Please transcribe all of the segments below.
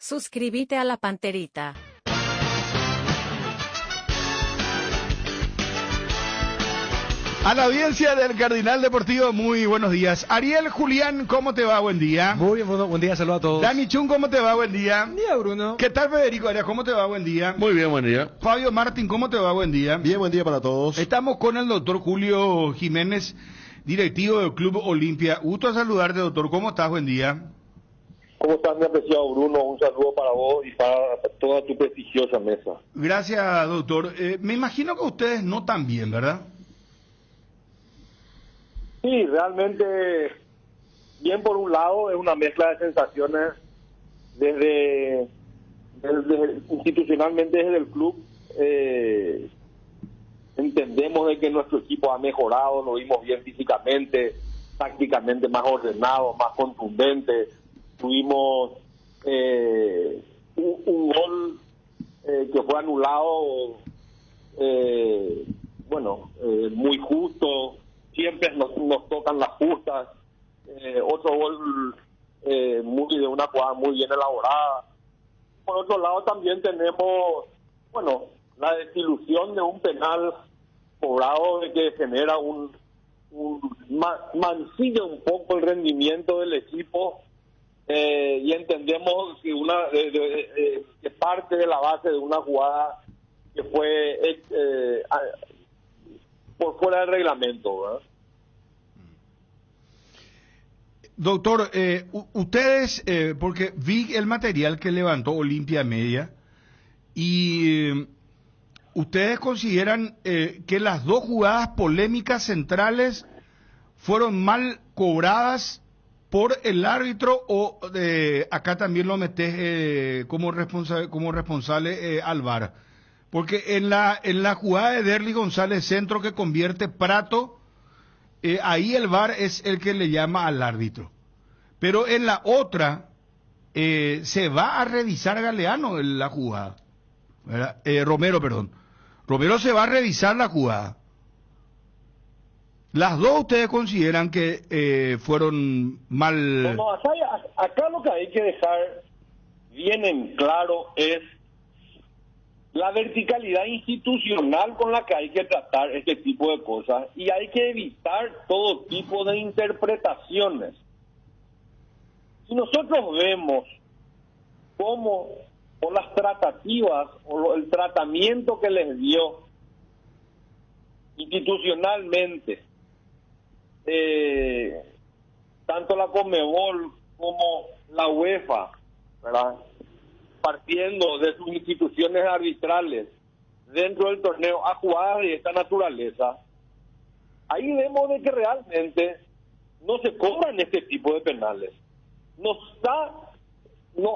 Suscríbete a la Panterita. A la audiencia del Cardinal Deportivo, muy buenos días. Ariel Julián, ¿cómo te va? Buen día. Muy bien, buen día, saludos a todos. Dani Chun, ¿cómo te va? Buen día. Buen día, Bruno. ¿Qué tal, Federico Arias? ¿Cómo te va? Buen día. Muy bien, buen día. Fabio Martín, ¿cómo te va? Buen día. Bien, buen día para todos. Estamos con el doctor Julio Jiménez, directivo del Club Olimpia. Gusto saludarte, doctor. ¿Cómo estás? Buen día. ¿Cómo estás, mi apreciado Bruno? Un saludo para vos y para toda tu prestigiosa mesa. Gracias, doctor. Me imagino que ustedes no tan bien, ¿verdad? Sí, realmente, bien por un lado, es una mezcla de sensaciones desde institucionalmente desde el club. Entendemos de que nuestro equipo ha mejorado, lo vimos bien físicamente, tácticamente más ordenado, más contundente. Tuvimos un gol que fue anulado, muy justo. Siempre nos tocan las justas. Otro gol muy de una jugada muy bien elaborada. Por otro lado también tenemos, la desilusión de un penal cobrado de que genera mancilla un poco el rendimiento del equipo. Y entendemos que que parte de la base de una jugada que fue por fuera del reglamento, ¿verdad? Doctor, ustedes, porque vi el material que levantó Olimpia Media y ustedes consideran que las dos jugadas polémicas centrales fueron mal cobradas por el árbitro o acá también lo metes como responsable al VAR. Porque en la jugada de Derly González, centro que convierte Prato, ahí el VAR es el que le llama al árbitro. Pero en la otra, se va a revisar Galeano en la jugada. Romero, perdón. Romero se va a revisar la jugada. Las dos ustedes consideran que fueron mal. No, acá lo que hay que dejar bien en claro es la verticalidad institucional con la que hay que tratar este tipo de cosas y hay que evitar todo tipo de interpretaciones. Si nosotros vemos cómo por las tratativas o el tratamiento que les dio institucionalmente tanto la Conmebol como la UEFA, ¿verdad?, partiendo de sus instituciones arbitrales dentro del torneo a jugadas de esta naturaleza, ahí vemos de que realmente no se cobran este tipo de penales. No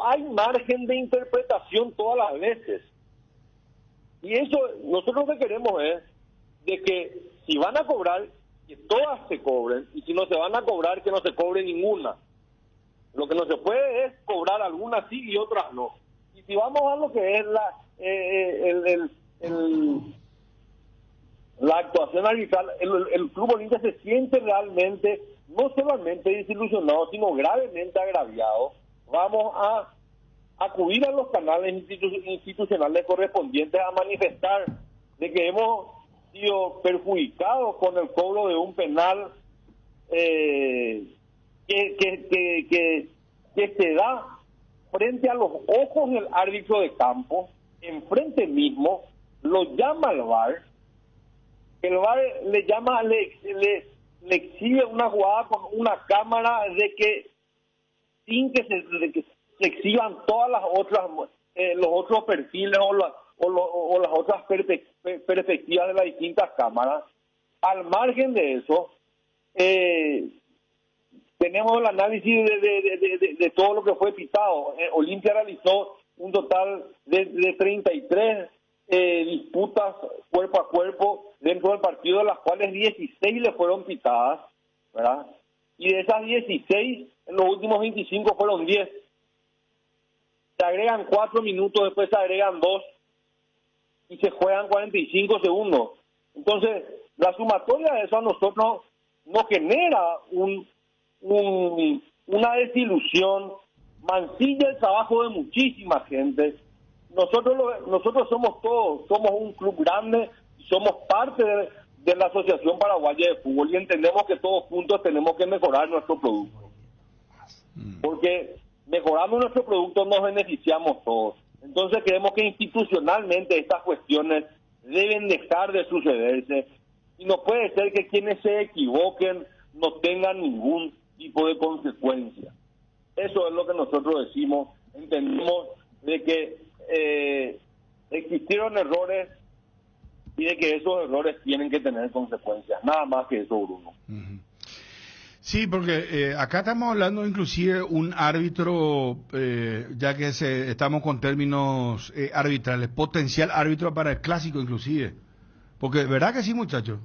hay margen de interpretación todas las veces. Y eso, nosotros lo que queremos es de que si van a cobrar, que todas se cobren, y si no se van a cobrar, que no se cobre ninguna. Lo que no se puede es cobrar algunas sí y otras no. Y si vamos a lo que es la actuación arbitral, el Club Olimpia se siente realmente, no solamente desilusionado, sino gravemente agraviado. Vamos a acudir a los canales institucionales correspondientes a manifestar de que hemos sido perjudicados con el cobro de un penal que se da frente a los ojos del árbitro de campo, enfrente mismo, lo llama al VAR, el VAR le exhibe una jugada con una cámara de que sin que se exhiban todas las otras los otros perfiles o las otras perspectivas de las distintas cámaras. Al margen de eso, tenemos el análisis de todo lo que fue pitado. Olimpia realizó un total de 33 disputas cuerpo a cuerpo dentro del partido, de las cuales 16 le fueron pitadas, ¿verdad? Y de esas 16, en los últimos 25 fueron 10. Se agregan 4 minutos, después se agregan 2 y se juegan 45 segundos. Entonces, la sumatoria de eso a nosotros nos genera una desilusión mancilla el trabajo de muchísima gente. Nosotros somos todos, somos un club grande, somos parte de la Asociación Paraguaya de Fútbol y entendemos que todos juntos tenemos que mejorar nuestro producto. Porque mejorando nuestro producto nos beneficiamos todos. Entonces creemos que institucionalmente estas cuestiones deben dejar de sucederse y no puede ser que quienes se equivoquen no tengan ningún tipo de consecuencia. Eso es lo que nosotros decimos. Entendemos de que existieron errores y de que esos errores tienen que tener consecuencias. Nada más que eso, Bruno. Sí, porque acá estamos hablando inclusive un árbitro, ya que estamos con términos arbitrales, potencial árbitro para el clásico inclusive. Porque, ¿verdad que sí, muchachos?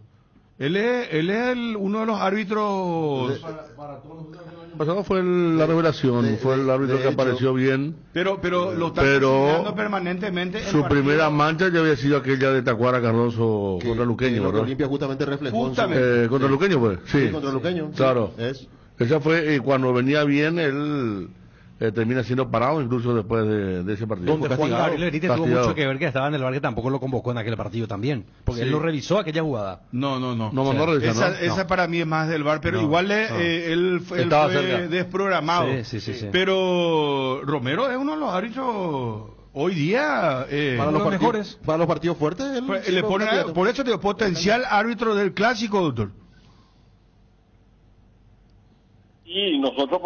Él es uno de los árbitros... Para todos los años pasado fue la revelación, fue el árbitro que apareció bien. Pero lo están considerando permanentemente. Su primera mancha ya había sido aquella de Tacuara Cardoso contra Luqueño, ¿verdad? Olimpia justamente reflejó. Contra Luqueño, pues. Sí, contra Luqueño. Claro. Sí, esa fue, cuando venía bien, él termina siendo parado incluso después de ese partido. Donde Juan Gabriel Benítez tuvo mucho que ver, que estaba en el bar, que tampoco lo convocó en aquel partido también, porque él lo revisó aquella jugada. No mandó a revisar, ¿no? Esa para mí es más del bar, pero igual él fue desprogramado. Sí. Pero Romero es uno de los árbitros hoy día para los mejores. Para los partidos fuertes, le pone, por eso digo, potencial árbitro del clásico, doctor. Y nosotros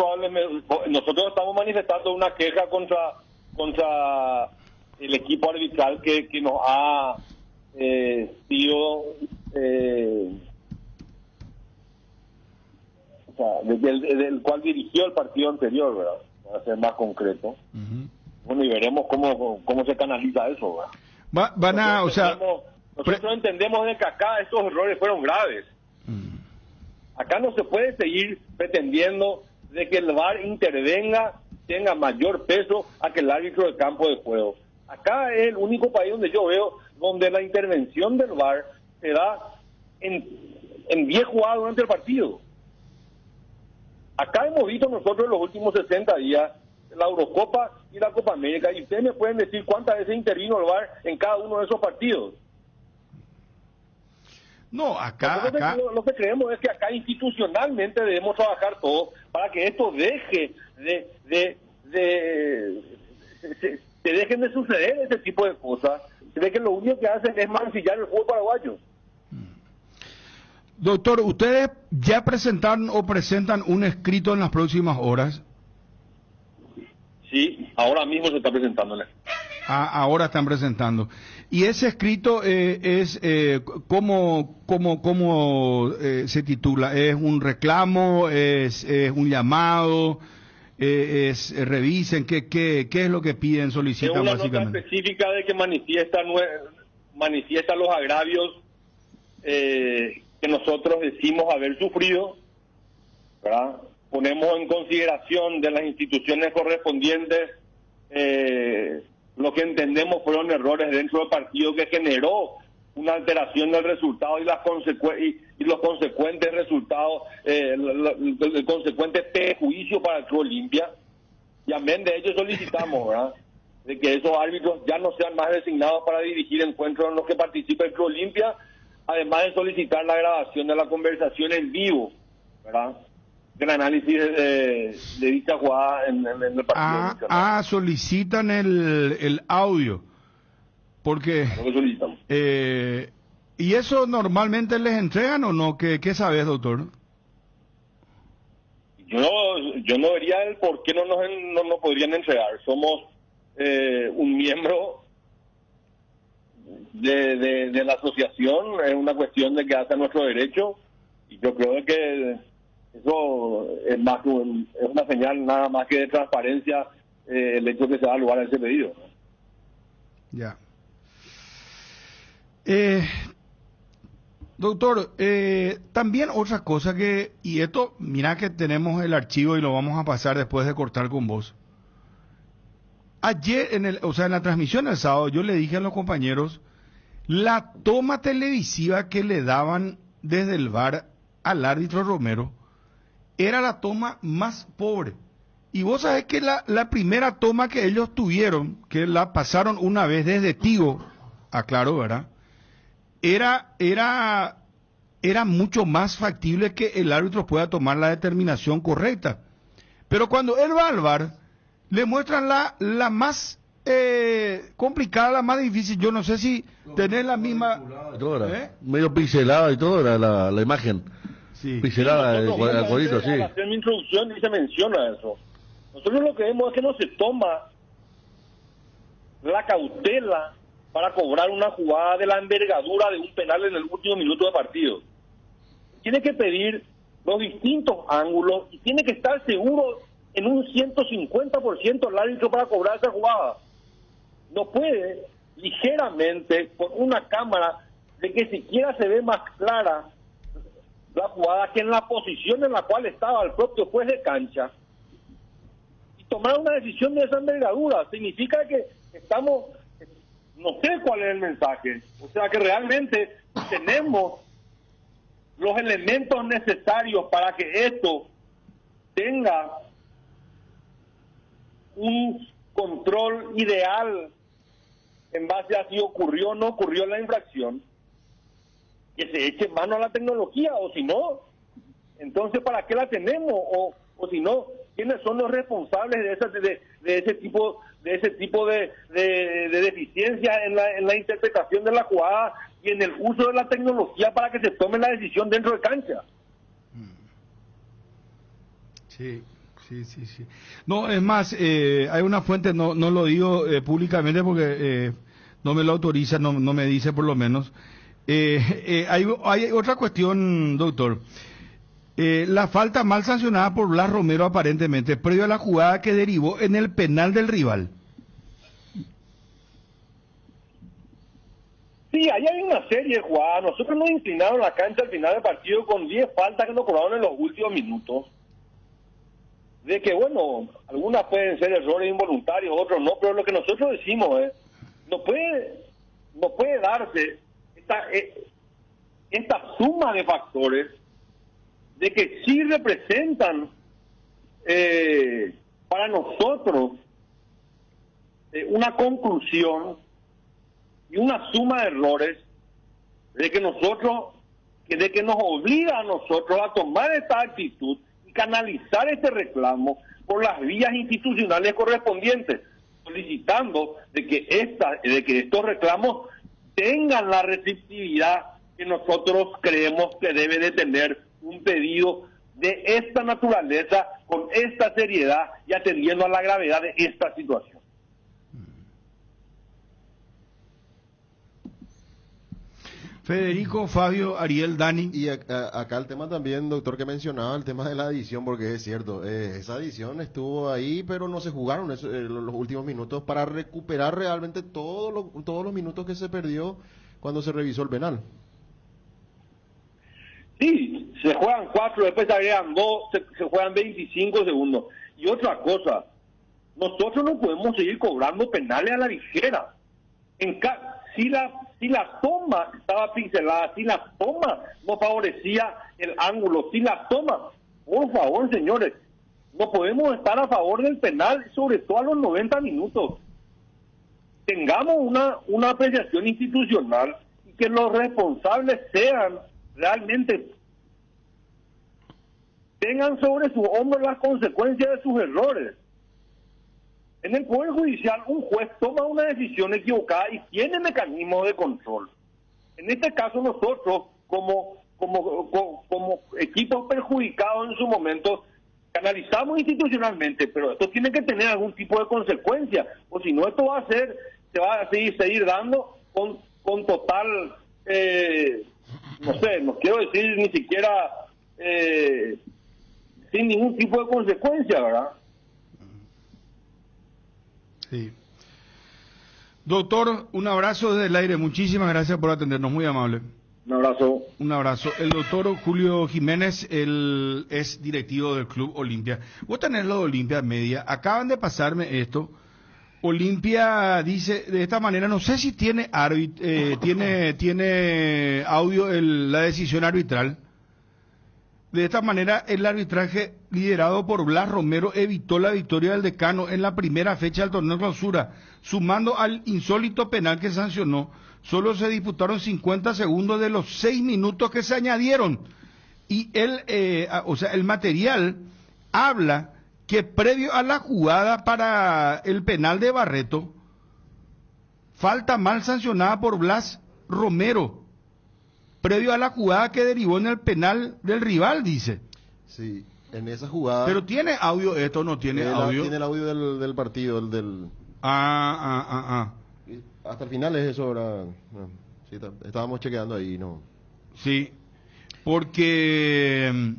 estamos manifestando una queja contra el equipo arbitral que nos ha sido del cual dirigió el partido anterior, ¿verdad? Para ser más concreto. Bueno, y veremos cómo se canaliza eso, ¿verdad? Nosotros entendemos de que acá estos errores fueron graves. Acá no se puede seguir pretendiendo de que el VAR intervenga, tenga mayor peso a que el árbitro del campo de juego. Acá es el único país donde yo veo donde la intervención del VAR se da en 10 jugadas durante el partido. Acá hemos visto nosotros en los últimos 60 días la Eurocopa y la Copa América, y ustedes me pueden decir cuántas veces intervino el VAR en cada uno de esos partidos. No, acá... Lo que creemos es que acá institucionalmente debemos trabajar todos para que esto deje se dejen de suceder este tipo de cosas, de que lo único que hacen es mancillar el fútbol paraguayo. Doctor, ¿ustedes ya presentaron o presentan un escrito en las próximas horas? Sí, ahora mismo se está presentando. Ahora están presentando. ¿Y ese escrito cómo se titula? ¿Es un reclamo? ¿Es un llamado? ¿Revisen? ¿Qué es lo que piden, solicitan básicamente? Es una nota específica de que manifiesta los agravios que nosotros decimos haber sufrido, ¿verdad? Ponemos en consideración de las instituciones correspondientes lo que entendemos fueron errores dentro del partido que generó una alteración del resultado y los consecuentes resultados, el consecuente perjuicio para el Club Olimpia. Y amén de ello solicitamos, ¿verdad?, de que esos árbitros ya no sean más designados para dirigir encuentros en los que participe el Club Olimpia, además de solicitar la grabación de la conversación en vivo, ¿verdad?, del análisis de dicha jugada en el partido. Solicitan el audio, porque ¿y eso normalmente les entregan o no? ¿Qué sabes, doctor? Yo no vería el por qué no nos podrían entregar. Somos un miembro de la asociación, es una cuestión de que hace nuestro derecho, y yo creo que eso es más que es una señal nada más que de transparencia, el hecho de que se da lugar a ese pedido. Ya. Doctor, también otra cosa y esto, mira que tenemos el archivo y lo vamos a pasar después de cortar con vos. Ayer, en la transmisión del sábado, yo le dije a los compañeros, la toma televisiva que le daban desde el VAR al árbitro Romero era la toma más pobre. Y vos sabés que la primera toma que ellos tuvieron, que la pasaron una vez desde Tigo, aclaro, ¿verdad? Era mucho más factible que el árbitro pueda tomar la determinación correcta. Pero cuando él va al VAR, le muestran la más complicada, la más difícil. Yo no sé si tener la misma... Medio pixelada y todo era la imagen. Sí. Pixelada, el cuadrito, sí. Al hacer mi introducción y se menciona eso. Nosotros lo que vemos es que no se toma la cautela para cobrar una jugada de la envergadura de un penal en el último minuto de partido. Tiene que pedir los distintos ángulos y tiene que estar seguro en un 150% el árbitro para cobrar esa jugada. No puede ligeramente con una cámara de que siquiera se ve más clara la jugada que en la posición en la cual estaba el propio juez de cancha y tomar una decisión de esa envergadura. Significa que estamos, no sé cuál es el mensaje, o sea que realmente tenemos los elementos necesarios para que esto tenga un control ideal en base a si ocurrió o no ocurrió la infracción, que se eche mano a la tecnología, o si no, entonces ¿para qué la tenemos? O si no, ¿quiénes son los responsables de ese tipo de deficiencias en la interpretación de la jugada y en el uso de la tecnología para que se tome la decisión dentro de cancha? Sí. No, es más, hay una fuente, no lo digo públicamente porque no me lo autoriza, no me dice por lo menos. Hay otra cuestión, doctor. La falta mal sancionada por Blas Romero aparentemente, previo a la jugada que derivó en el penal del rival. Sí, ahí hay una serie de jugadas. Nosotros nos inclinaron la cancha al final del partido con 10 faltas que nos cobraron en los últimos minutos. De que, bueno, algunas pueden ser errores involuntarios, otros no, pero lo que nosotros decimos es, no puede darse esta suma de factores de que sí representan para nosotros una conclusión y una suma de errores de que nos obliga a nosotros a tomar esta actitud y canalizar este reclamo por las vías institucionales correspondientes, solicitando de que estos reclamos tengan la receptividad que nosotros creemos que debe de tener un pedido de esta naturaleza, con esta seriedad y atendiendo a la gravedad de esta situación. Federico, Fabio, Ariel, Dani. Y acá el tema también, doctor, que mencionaba, el tema de la adición, porque es cierto, esa adición estuvo ahí, pero no se jugaron los últimos minutos para recuperar realmente todos los minutos que se perdió cuando se revisó el penal. Sí, se juegan 4, después se agregan 2, se juegan 25 segundos. Y otra cosa, nosotros no podemos seguir cobrando penales a la ligera. Si la toma estaba pincelada, si la toma no favorecía el ángulo, si la toma, por favor, señores, no podemos estar a favor del penal, sobre todo a los 90 minutos. Tengamos una apreciación institucional y que los responsables realmente tengan sobre su hombro las consecuencias de sus errores. En el Poder Judicial, un juez toma una decisión equivocada y tiene mecanismos de control. En este caso, nosotros, como equipos perjudicados en su momento, canalizamos institucionalmente, pero esto tiene que tener algún tipo de consecuencia, o si no, esto se va a seguir dando con total, no sé, no quiero decir ni siquiera sin ningún tipo de consecuencia, ¿verdad? Sí. Doctor, un abrazo desde el aire. Muchísimas gracias por atendernos. Muy amable. Un abrazo. Un abrazo. El doctor Julio Jiménez, él es directivo del Club Olimpia. Voy a tener lo de Olimpia Media. Acaban de pasarme esto. Olimpia dice de esta manera, no sé si tiene tiene audio la decisión arbitral. De esta manera, el arbitraje liderado por Blas Romero evitó la victoria del Decano en la primera fecha del torneo clausura, sumando al insólito penal que sancionó. Solo se disputaron 50 segundos de los 6 minutos que se añadieron. Y el material habla que previo a la jugada para el penal de Barreto, falta mal sancionada por Blas Romero, previo a la jugada que derivó en el penal del rival, dice. Sí, en esa jugada... Pero ¿tiene audio esto o no tiene audio? Tiene el audio del partido, el del... Hasta el final es eso, ahora... Sí, estábamos chequeando ahí, ¿no? Sí, porque...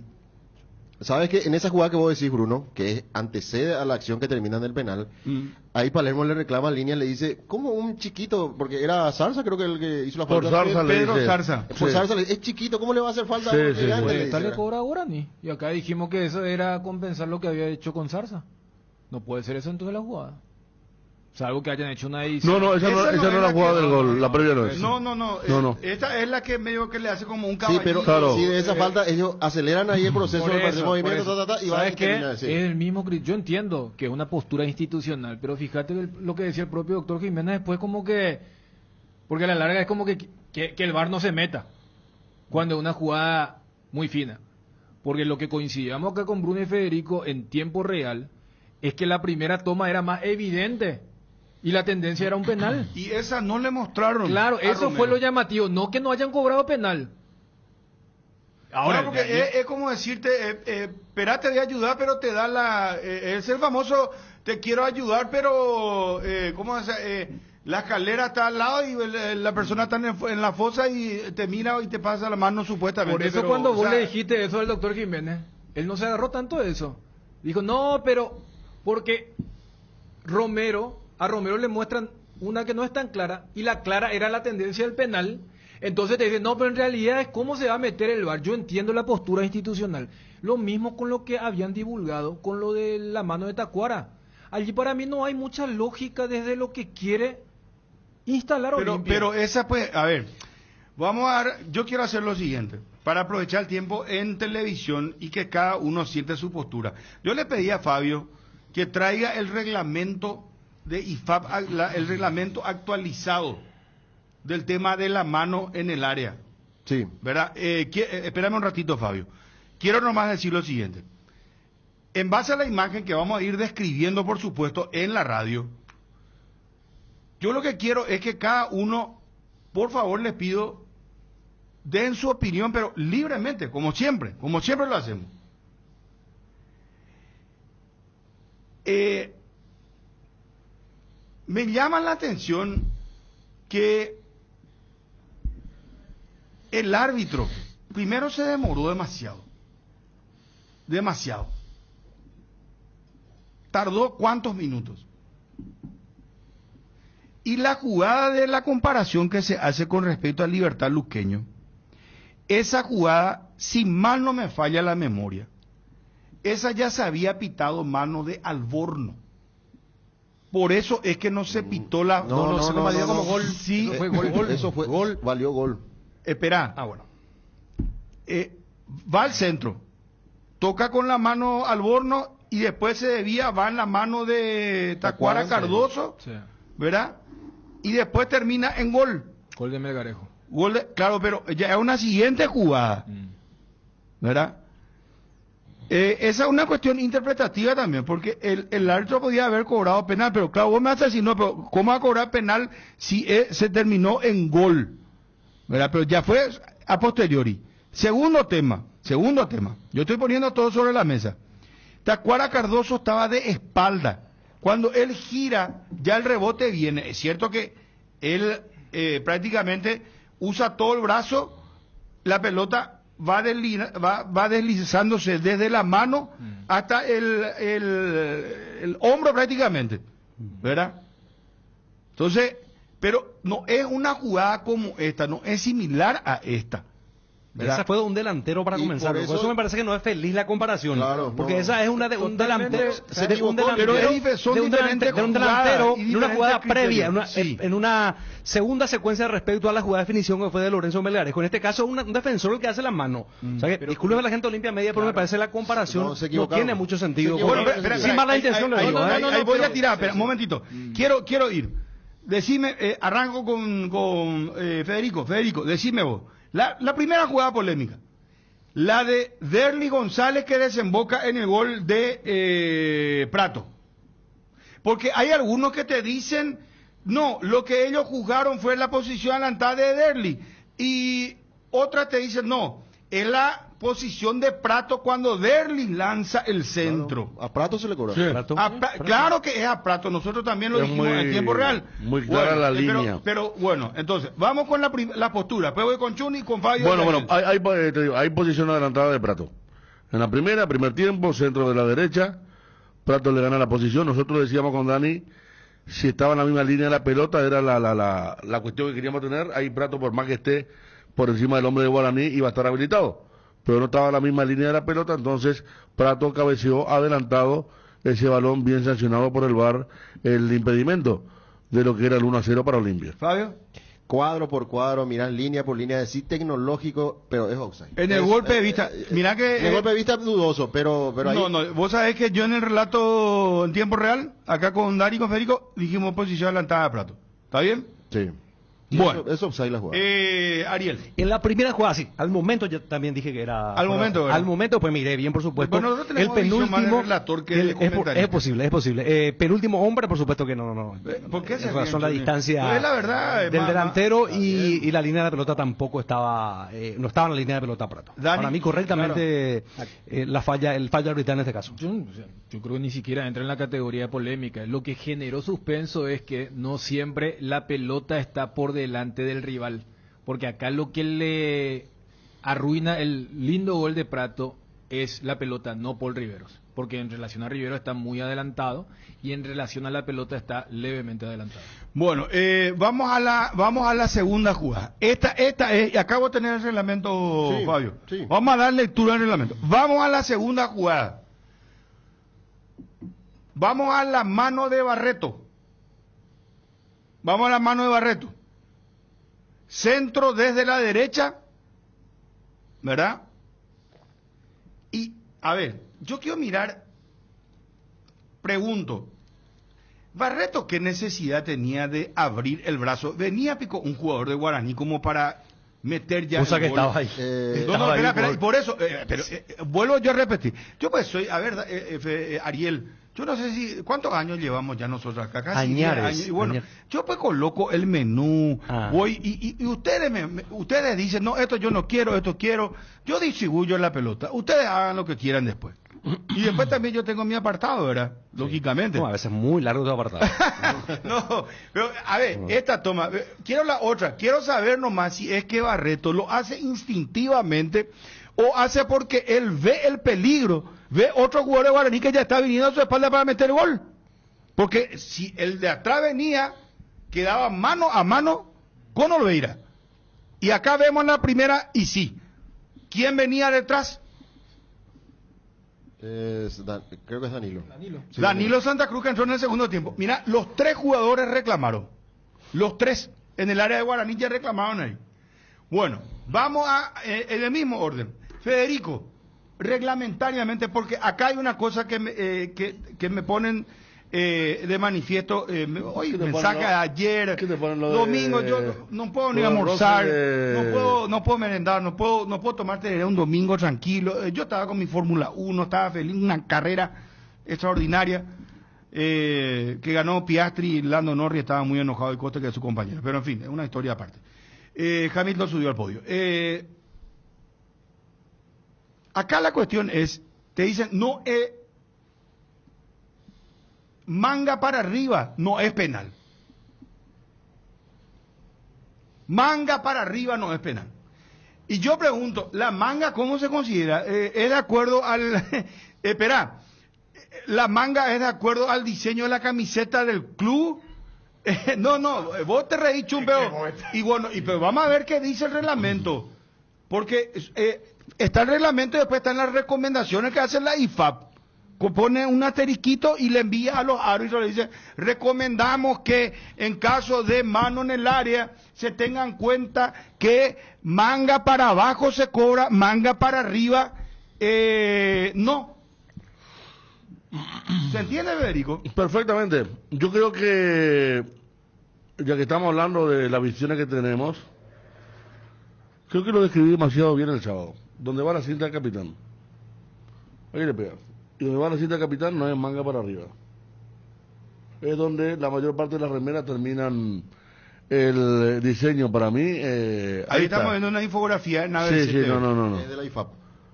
¿Sabes que en esa jugada que vos decís, Bruno, que antecede a la acción que termina en el penal, ahí Palermo le reclama a Línea, le dice, ¿cómo un chiquito? Porque era Zarza, creo que el que hizo la falta. Por Zarza le Pedro dice. Zarza. Por Sí. Zarza, es chiquito, ¿cómo le va a hacer falta? Sí, a un sí, gigante? sí. Le Esta dice. le cobra a Guarani. Y acá dijimos que eso era compensar lo que había hecho con Zarza. No puede ser eso entonces la jugada. Salvo que hayan hecho una edición. No, esa no es la jugada del gol, la previa no es. No. Esta es la que medio que le hace como un Sí, caballito. pero Claro. si de esa falta ellos aceleran ahí el proceso Por del eso, movimiento, por eso. y van ¿Sabes a qué? terminar, sí. Es el mismo yo entiendo que es una postura institucional, pero fíjate lo que decía el propio doctor Jiménez después, como que, porque a la larga es como que el VAR no se meta cuando es una jugada muy fina, porque lo que coincidíamos acá con Bruno y Federico en tiempo real es que la primera toma era más evidente y la tendencia era un penal. Y esa no le mostraron. Claro, a eso Romero. fue lo llamativo, no que no hayan cobrado penal. Ahora, porque es como decirte, espérate de ayudar, pero te da es el famoso, te quiero ayudar, pero, ¿cómo es? La escalera está al lado y la persona está en la fosa y te mira y te pasa la mano supuestamente. Por eso pero, cuando o vos sea, le dijiste eso al doctor Jiménez, él no se agarró tanto de eso. Dijo, no, pero porque a Romero le muestran una que no es tan clara, y la clara era la tendencia del penal. Entonces te dicen, no, pero en realidad es cómo se va a meter el VAR. Yo entiendo la postura institucional. Lo mismo con lo que habían divulgado con lo de la mano de Tacuara. Allí para mí no hay mucha lógica desde lo que quiere instalar Olimpia. pero esa pues, a ver, yo quiero hacer lo siguiente, para aprovechar el tiempo en televisión y que cada uno siente su postura. Yo le pedí a Fabio que traiga el reglamento de IFAB, el reglamento actualizado del tema de la mano en el área. Sí. ¿Verdad? Espérame un ratito, Fabio. Quiero nomás decir lo siguiente. En base a la imagen que vamos a ir describiendo, por supuesto, en la radio, yo lo que quiero es que cada uno, por favor, les pido, den su opinión, pero libremente, como siempre lo hacemos. Me llama la atención que el árbitro primero se demoró demasiado. ¿Tardó cuántos minutos? Y la jugada de la comparación que se hace con respecto a Libertad Luqueño, esa jugada, si mal no me falla la memoria, esa ya se había pitado mano de Alborno. Por eso es que no se pitó la... No, me dio como gol. Sí, No fue gol. Eso fue Gol. valió gol. Espera. Bueno. Va al centro, toca con la mano Alborno y después se desvía, va en la mano de Tacuara Cardoso, Sí. ¿verdad? Y después termina en gol. Gol de Melgarejo. Claro, pero ya es una siguiente jugada, ¿verdad? Esa es una cuestión interpretativa también, porque el árbitro podía haber cobrado penal, pero claro, vos me vas a decir, no, pero ¿cómo va a cobrar penal si se terminó en gol? ¿Verdad? Pero ya fue a posteriori. Segundo tema, yo estoy poniendo todo sobre la mesa. Tacuara Cardoso estaba de espalda. Cuando él gira, ya el rebote viene. Es cierto que él prácticamente usa todo el brazo, la pelota va deslizándose desde la mano hasta el hombro prácticamente, ¿verdad? Entonces, pero no es una jugada como esta, no es similar a esta, Esa fue de un delantero para Y comenzar. Por eso me parece que no es feliz la comparación. Claro, porque no. esa es una de un delantero. se De un equivocó, delantero. pero son De un diferentes delantero. jugadas y En una jugada diferentes previa. criterios. Sí. En una segunda secuencia respecto a la jugada de definición que fue de Lorenzo Melgarejo. En este caso, un defensor el que hace la mano. O sea que, discúlpeme a la gente de Olimpia Media, pero me parece la comparación No, se no equivocaron. tiene mucho sentido. Se Bueno, equivocaron. espera, Sin mala ahí- intención, ahí- lo digo. ahí- ahí voy a tirar, pero- espera, un momentito. Quiero ir. Decime, arranco con Federico. Federico, decime vos. La primera jugada polémica. La de Derly González que desemboca en el gol de Prato. Porque hay algunos que te dicen, no, lo que ellos juzgaron fue la posición adelantada de Derly. Y otras te dicen, no, es la posición de Prato cuando Derly lanza el centro. A Prato se le cobró. Prato. Claro que es a Prato, nosotros también lo Es dijimos en tiempo real. muy clara la línea. Pero bueno, entonces, vamos con la postura. Después voy con Chuni y con Fabio. Bueno, te digo, hay posición adelantada de Prato. En la primer tiempo, centro de la derecha, Prato le gana la posición. Nosotros decíamos con Dani, si estaba en la misma línea de la pelota, era la cuestión que queríamos tener. Ahí Prato, por más que esté por encima del hombre de Guaraní, iba a estar habilitado. Pero no estaba en la misma línea de la pelota, entonces Prato cabeceó adelantado ese balón bien sancionado por el VAR, el impedimento de lo que era el 1-0 para Olimpia. Fabio. Cuadro por cuadro, mirás línea por línea, decir tecnológico, pero es offside. En el golpe de vista, mira que... En el golpe de vista es dudoso, pero ahí... No, vos sabés que yo en el relato en tiempo real, acá con Dani y con Federico, dijimos posición adelantada de Prato. ¿Está bien? Sí. Bueno. Es offside la jugada. Ariel. En la primera jugada, sí. Al momento yo también dije que era... Al momento, ¿verdad? Al momento, pues miré bien, por supuesto. Bueno, nosotros tenemos el visión más de penúltimo... relator que de es comentarista. posible. Penúltimo hombre, por supuesto que no. ¿Por qué se En razón a la ríen, distancia Pues es la verdad, del más- delantero más- y la línea de pelota tampoco estaba... no estaba en la línea de pelota Prato. Dani, Para mí, correctamente, el fallo ahorita en este caso. Yo creo que ni siquiera entra en la categoría de polémica. Lo que generó suspenso es que no siempre la pelota está por delante del rival. Porque acá lo que le arruina el lindo gol de Prato es la pelota, no Paul Riveros. Porque en relación a Riveros está muy adelantado y en relación a la pelota está levemente adelantado. Bueno, vamos a la segunda jugada. Esta es, y acabo de tener el reglamento, Sí, Fabio. sí. Vamos a dar lectura al reglamento. Vamos a la segunda jugada. Vamos a la mano de Barreto. Vamos a la mano de Barreto. Centro desde la derecha, ¿verdad? Y, a ver, yo quiero mirar, pregunto, Barreto, ¿qué necesidad tenía de abrir el brazo? Venía Pico, un jugador de Guaraní, como para meter ya Cosa el que gol. estaba ahí. No, espera, y por eso, vuelvo yo a repetir. Yo pues soy, a ver, Ariel, yo no sé si, ¿cuántos años llevamos ya nosotros acá? Casi Añares, 10 años. Y bueno, añares. yo pues coloco el menú, Ah. voy, y ustedes ustedes dicen, no, esto yo no quiero, esto quiero. Yo distribuyo la pelota. Ustedes hagan lo que quieran después. Y después también yo tengo mi apartado, ¿verdad? Lógicamente. No, a veces muy largo tu apartado. No, pero a ver, esta toma, quiero la otra, quiero saber nomás si es que Barreto lo hace instintivamente o hace porque él ve el peligro, ve otro jugador de Guaraní que ya está viniendo a su espalda para meter gol. Porque si el de atrás venía, quedaba mano a mano con Olveira. Y acá vemos la primera y sí. ¿Quién venía detrás? Creo que es Danilo. Sí, Danilo Santa Cruz, que entró en el segundo tiempo. Mira, los tres jugadores reclamaron. Los tres en el área de Guaraní ya reclamaron ahí. Bueno, vamos en el mismo orden. Federico, reglamentariamente, porque acá hay una cosa que me ponen de manifiesto. Hoy ¿Qué te mensaje ponen de ayer, qué te ponen lo de- domingo, yo no puedo ni lo de almorzar, Rossi de- no puedo merendar, no puedo tomarte un domingo tranquilo. Yo estaba con mi Fórmula 1, estaba feliz, una carrera extraordinaria que ganó Piastri y Lando Norris estaba muy enojado y Costa que es su compañero. Pero en fin, es una historia aparte. Hamilton subió al podio. Acá la cuestión es, te dicen, no es manga para arriba, no es penal. Manga para arriba no es penal. Y yo pregunto, ¿la manga cómo se considera? ¿Es de acuerdo al... espera, ¿la manga es de acuerdo al diseño de la camiseta del club? No, vos te reís, chumpeo. Y bueno, pero vamos a ver qué dice el reglamento. porque está el reglamento y después están las recomendaciones que hace la IFAB. Pone un asterisquito y le envía a los árbitros, le dice, recomendamos que en caso de mano en el área se tenga en cuenta que manga para abajo se cobra, manga para arriba no. ¿Se entiende, Federico? Perfectamente. Yo creo que, ya que estamos hablando de las visiones que tenemos, creo que lo describí demasiado bien el sábado. Donde va la cinta del capitán. Ahí le pega. Y donde va la cinta del capitán no es manga para arriba. Es donde la mayor parte de las remeras terminan el diseño para mí. Ahí estamos viendo una infografía en Sí, no. Es de la IFAB.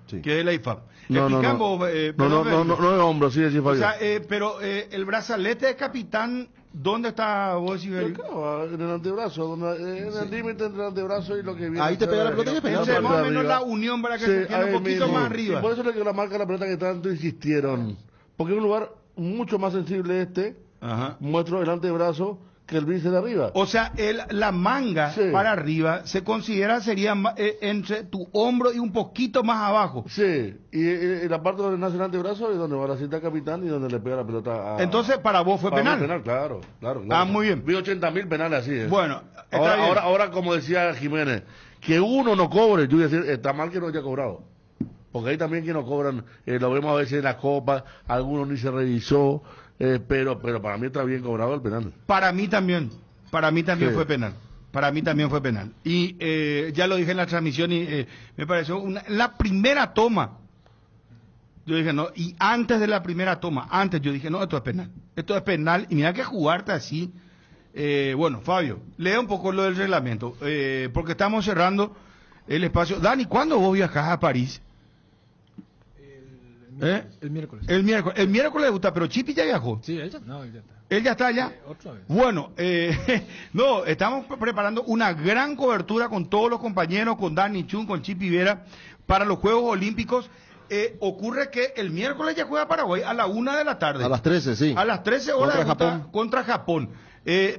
Sí. Que es la IFAB. No, no es hombro, sí, O sea, pero el brazalete de capitán, ¿dónde está vos, Federico? Acá, en el antebrazo, en el límite entre el antebrazo y lo que viene. Ahí te pega la pelota y penal. Entonces, más o menos la unión para que se quede un poquito más arriba. Sí, por eso es que la marca de la pelota que tanto insistieron. Porque es un lugar mucho más sensible muestro el antebrazo que el bíceps de arriba. O sea, la manga para arriba se considera sería entre tu hombro y un poquito más abajo. Sí, y la parte donde nace el antebrazo es donde va la cinta capitán y donde le pega la pelota a... Entonces, para vos fue penal. Claro. Ah, muy bien. Vi 80.000 penales así. Bueno, ahora, como decía Jiménez, que uno no cobre, yo voy a decir, está mal que no haya cobrado. Porque hay también que no cobran, lo vemos a veces en la copa, algunos ni se revisó, pero para mí está bien cobrado el penal. Para mí también fue penal. Para mí también fue penal. Y ya lo dije en la transmisión y me pareció la primera toma. Yo dije, no, y antes de la primera toma, yo dije, no, esto es penal, y mira que jugarte así. Bueno, Fabio, lea un poco lo del reglamento, porque estamos cerrando el espacio. Dani, ¿cuándo vos viajás a París? El miércoles. El miércoles le gusta, pero Chipi ya viajó. Sí, él ya está. ¿Él ya está allá? Otra vez. Bueno, no, estamos preparando una gran cobertura con todos los compañeros, con Dani Chun, con Chipi Vera, para los Juegos Olímpicos. Ocurre que el miércoles ya juega Paraguay a la 1 de la tarde. A las 13, sí. A las 13 horas contra Japón.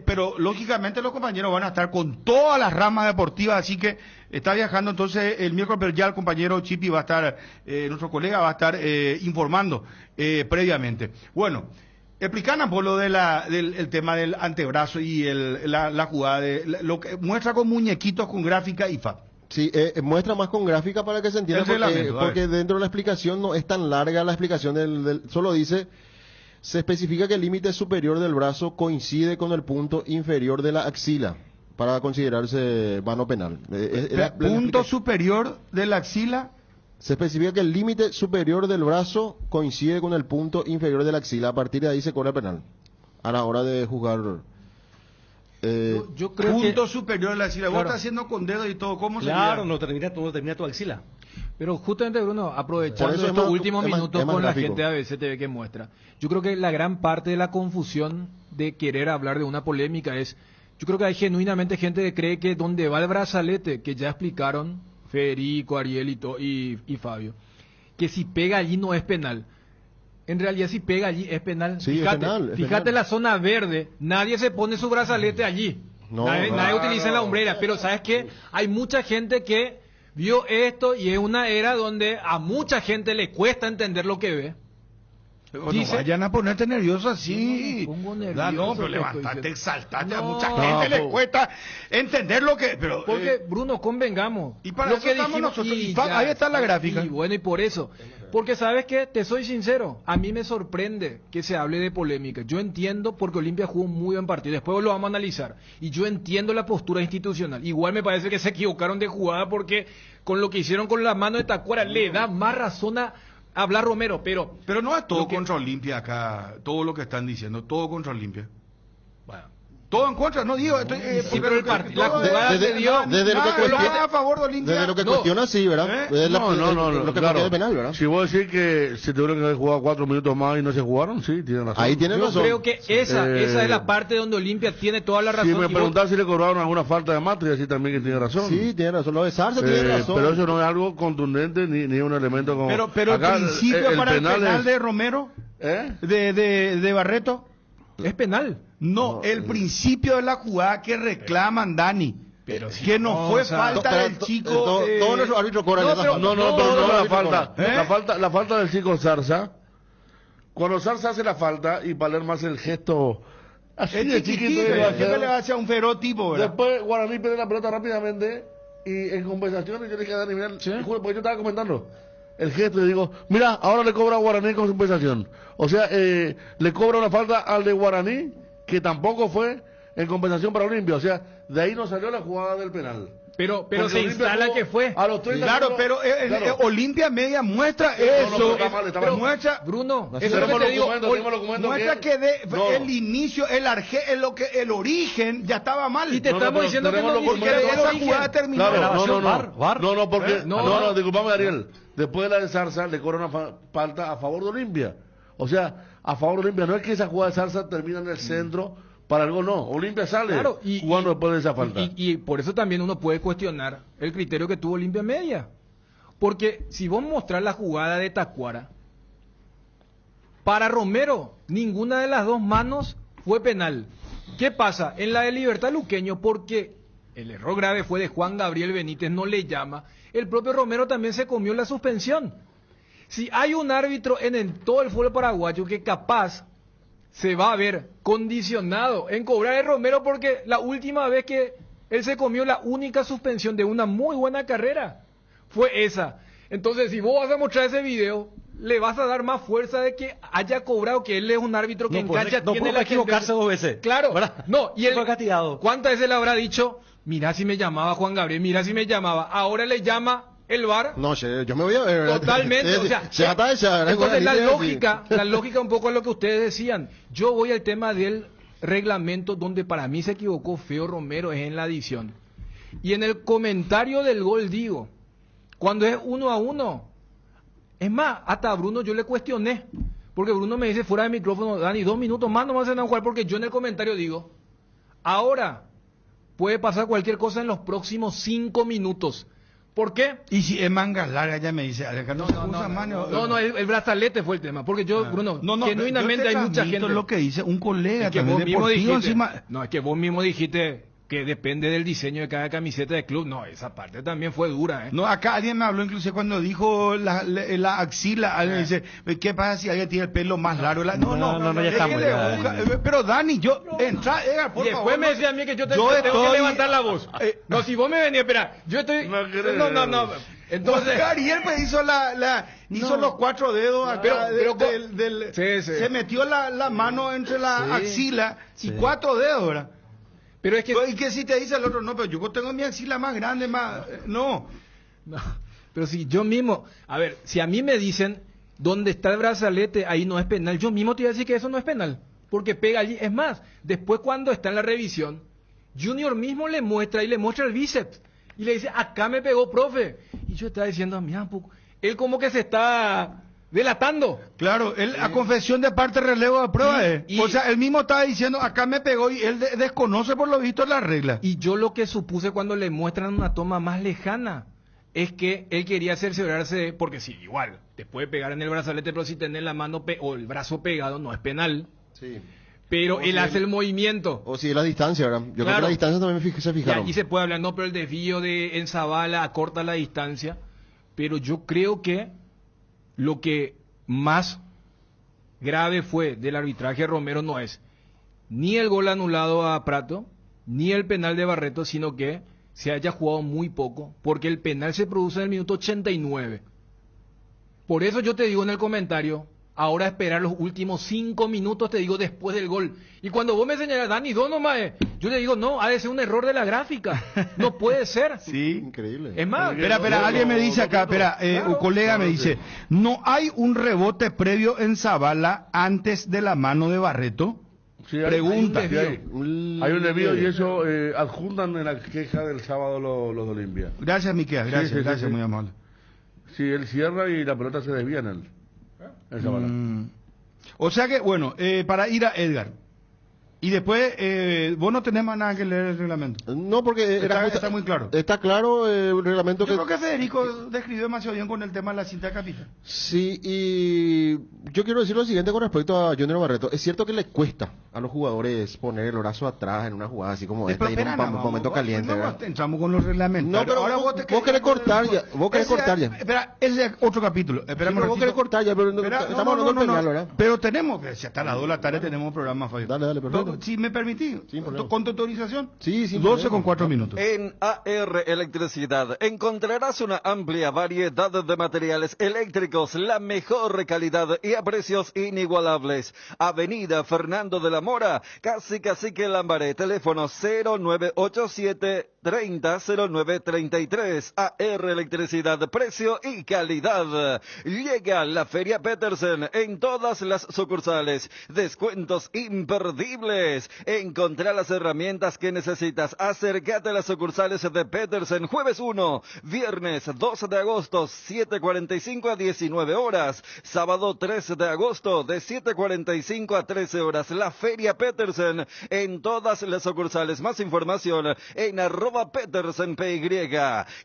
Pero lógicamente los compañeros van a estar con todas las ramas deportivas, así que está viajando entonces el miércoles, pero ya el compañero Chipi va a estar, nuestro colega va a estar informando previamente. Bueno, explicanos por lo de el tema del antebrazo y la jugada, lo que muestra con muñequitos con gráfica IFAB. Sí, muestra más con gráfica para que se entienda, porque dentro de la explicación no es tan larga la explicación solo dice... Se especifica que el límite superior del brazo coincide con el punto inferior de la axila para considerarse mano penal. ¿Punto superior de la axila? Se especifica que el límite superior del brazo coincide con el punto inferior de la axila. A partir de ahí se cobra penal. A la hora de jugar... yo creo punto superior de la axila. Vos estás haciendo con dedo y todo. ¿Cómo sería? Claro, no termina tu axila. Pero justamente, Bruno, aprovechando estos últimos minutos con la gente de ABC TV que muestra, yo creo que la gran parte de la confusión de querer hablar de una polémica es, yo creo que hay genuinamente gente que cree que donde va el brazalete, que ya explicaron Federico, Ariel y Fabio, que si pega allí no es penal. En realidad si pega allí es penal. Sí, Fíjate la zona verde, nadie se pone su brazalete allí. Nadie utiliza la hombrera, pero ¿sabes qué? Hay mucha gente que vio esto y es una era donde a mucha gente le cuesta entender lo que ve. Dice, no vayan a ponerte nervioso así. No me pongo nervioso, pero levantate, exaltate. A mucha No, gente le cuesta entender lo que... Pero, porque, Bruno, convengamos. Y para lo eso que estamos dijimos, nosotros. Ahí está la gráfica. Y bueno, y por eso. Porque, ¿sabes qué? Te soy sincero. A mí me sorprende que se hable de polémica. Yo entiendo porque Olimpia jugó un muy buen partido. Después lo vamos a analizar. Y yo entiendo la postura institucional. Igual me parece que se equivocaron de jugada porque con lo que hicieron con la mano de Tacuara le da más razón a hablar Romero, pero no es todo contra Olimpia acá, todo lo que están diciendo, todo contra Olimpia. Bueno, todo en contra, no digo, sí, pero la jugada desde lo que cuestiona a favor de Olimpia. Desde lo que cuestiona, sí, ¿verdad? Lo que claro. Penal, ¿verdad? Si vos decís que se tuvieron que haber jugado 4 minutos más y no se jugaron, sí, tienen razón. Ahí tienen razón. Yo creo que esa es la parte donde Olimpia tiene toda la razón. Si me preguntás si le cobraron alguna falta de matriz, sí también que tiene razón. Sí, tiene razón. Lo de Sarce tiene razón. Pero eso no es algo contundente ni un elemento como... Pero acá, el principio para el penal es... de Romero, de Barreto, es penal. No, el principio de la jugada que reclaman, Dani. Pero si que no fue o sea, falta Pero del chico. todos nuestros árbitros cobran no, esa pero- falta. No, Todos pero no los la árbitros falta. cobran. La falta del chico Zarza. Cuando Zarza hace la falta y Palermo hace el gesto así Es de chiquitito, chiquito, y va a ¿qué hacer- le va a hacer a un feroz tipo, verdad? después Guaraní pierde la pelota rápidamente y en compensación yo le dije a Dani, mira, Sí. juro, porque yo estaba comentando el gesto y digo, mira, ahora le cobra a Guaraní con compensación. O sea, le cobra una falta al de Guaraní que tampoco fue en compensación para Olimpia. O sea, de ahí no salió la jugada del penal. Pero Porque se Olimpia instala jugó que fue. a los 30 Claro, segundos- pero claro. Olimpia Media muestra no, eso. pero está mal, está mal. Muestra, Bruno, No, eso es tenemos lo que te digo. documentos, tenemos documentos muestra que no. el inicio, el origen ya estaba mal. Y te No, estamos pero diciendo que tenemos no los porque documentos. esa origen. jugada terminó. Claro, Grabación, no. VAR. No, porque, No. no, disculpame, Ariel. Después de la de Zarza le cobra una falta a favor de Olimpia. O sea, a favor de Olimpia. No es que esa jugada de Zarza termina en el centro para el gol, no. Olimpia sale Claro, jugando después de esa falta. Y por eso también uno puede cuestionar el criterio que tuvo Olimpia Media. Porque si vos mostrás la jugada de Tacuara, para Romero, ninguna de las dos manos fue penal. ¿Qué pasa? En la de Libertad Luqueño, porque el error grave fue de Juan Gabriel Benítez, no le llama, el propio Romero también se comió la suspensión. Si hay un árbitro en todo el fútbol paraguayo que capaz se va a ver condicionado en cobrar el Romero, porque la última vez que él se comió la única suspensión de una muy buena carrera fue esa. Entonces, si vos vas a mostrar ese video, le vas a dar más fuerza de que haya cobrado, que él es un árbitro que en cancha no tiene puede la equivocarse tendencia. dos veces. Claro, ¿Verdad? no, y él, Fue castigado. ¿cuántas veces le habrá dicho? Mira si me llamaba Juan Gabriel, mira si me llamaba. Ahora le llama el VAR. No, yo me voy a ver. Totalmente, o sea, entonces la lógica un poco es lo que ustedes decían. Yo voy al tema del reglamento donde para mí se equivocó feo Romero, es en la adición. Y en el comentario del gol digo, cuando es 1-1, es más, hasta a Bruno yo le cuestioné, porque Bruno me dice fuera de micrófono, Dani, 2 minutos más no me van a jugar, porque yo en el comentario digo, ahora puede pasar cualquier cosa en los próximos 5 minutos. ¿Por qué? Y si es manga larga, ya me dice, Alejandro, No, el brazalete fue el tema, porque yo, Bruno, genuinamente yo te hay mucha transmito gente. lo que dice un colega Es que también vos mismo deportivo dijiste, encima. no, es que vos mismo dijiste que depende del diseño de cada camiseta de club. No, esa parte también fue dura, ¿eh? No, acá alguien me habló incluso cuando dijo la axila, alguien dice, ¿qué pasa si alguien tiene el pelo más largo? No, ya es estamos, que le ya. busca- pero Dani, yo, entra, Edgar, por Y después favor, me decía a mí que yo tengo que estoy- levantar la voz. No, si vos me venís, espera, yo estoy... No creo. No. Entonces... Entonces, Ariel pues hizo los 4 dedos acá pero- Sí. se metió la mano entre la axila y 4 dedos, ¿verdad? Pero es que... Y que si te dice el otro, no, pero yo tengo mi axila más grande, más, no. No, pero si yo mismo, a ver, si a mí me dicen dónde está el brazalete, ahí no es penal, yo mismo te voy a decir que eso no es penal, porque pega allí. Es más, después cuando está en la revisión, Junior mismo le muestra el bíceps y le dice, acá me pegó, profe. Y yo estaba diciendo, mira, un poco, él como que se está delatando. Claro, él a confesión de parte relevo de prueba, Y- o sea, él mismo estaba diciendo, acá me pegó y él desconoce por lo visto la regla. Y yo lo que supuse cuando le muestran una toma más lejana es que él quería cerciorarse, porque sí, igual, te puede pegar en el brazalete, pero si tenés la mano o el brazo pegado no es penal. Sí. Pero O él si hace él- el movimiento. O si es la distancia, ¿verdad? Yo creo que Claro. la distancia también se Y fijaron. aquí se puede hablar, no, pero el desvío de Enzabala acorta la distancia. Pero yo creo que lo que más grave fue del arbitraje de Romero no es ni el gol anulado a Prato, ni el penal de Barreto, sino que se haya jugado muy poco, porque el penal se produce en el minuto 89. Por eso yo te digo en el comentario, ahora esperar los últimos 5 minutos, te digo, después del gol. Y cuando vos me señalas, Dani, dos nomás, yo le digo, no, ha de ser un error de la gráfica. No puede ser. Sí. Increíble. Es más, Espera, alguien me dice acá, un colega me dice, ¿no hay un rebote previo en Zavala antes de la mano de Barreto? Sí, Pregunta. sí, hay un desvío y eso adjuntan en la queja del sábado los de Olimpia. Gracias, Miquel, gracias, Sí, gracias, sí. muy amable. Sí, él cierra y la pelota se desvía en él. El Zabala. O sea que, bueno, para ir a Edgar, Y después, vos no tenés más nada que leer el reglamento. No, porque Está muy claro. Está claro el reglamento Yo creo que Federico describió demasiado bien con el tema de la cinta de capitán. Sí, y yo quiero decir lo siguiente con respecto a Junior Barreto. Es cierto que le cuesta a los jugadores poner el brazo atrás en una jugada así como esta, y en un momento caliente, ¿verdad? Entramos con los reglamentos. No, pero ahora vos querés cortar ya. Vos querés cortar ya. Espera, ese es otro capítulo. Esperamos Vos querés cortar ya, pero estamos hablando del penal, ¿verdad? Pero tenemos que, si hasta las 2 de la tarde tenemos un programa, Fabio. Dale, perfecto. Si me permitís, Sin problema. con tu autorización. Sí, sin 12 problema. con 4 minutos. En AR Electricidad encontrarás una amplia variedad de materiales eléctricos, la mejor calidad y a precios inigualables. Avenida Fernando de la Mora, casi Cacique Lambaré, teléfono 0987 300933. AR Electricidad, precio y calidad. Llega la Feria Petersen en todas las sucursales. Descuentos imperdibles. Encontrá las herramientas que necesitas. Acércate a las sucursales de Petersen. Jueves 1, viernes 2 de agosto, 7:45 a 19 horas. Sábado 3 de agosto, de 7:45 a 13 horas. La Feria Petersen en todas las sucursales. Más información en @PetersenPY.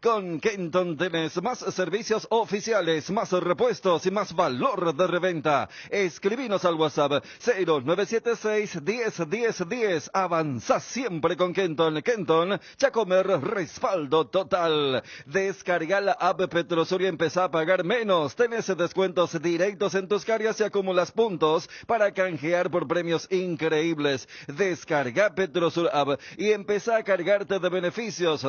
Con Kenton tenés más servicios oficiales, más repuestos y más valor de reventa. Escribinos al WhatsApp 0976 10 10 10. Avanza siempre con Kenton. Kenton, Chacomer, respaldo total. Descarga la app Petrosur y empezá a pagar menos. Tenés descuentos directos en tus cargas y acumulas puntos para canjear por premios increíbles. Descarga Petrosur app y empezá a cargarte de beneficios.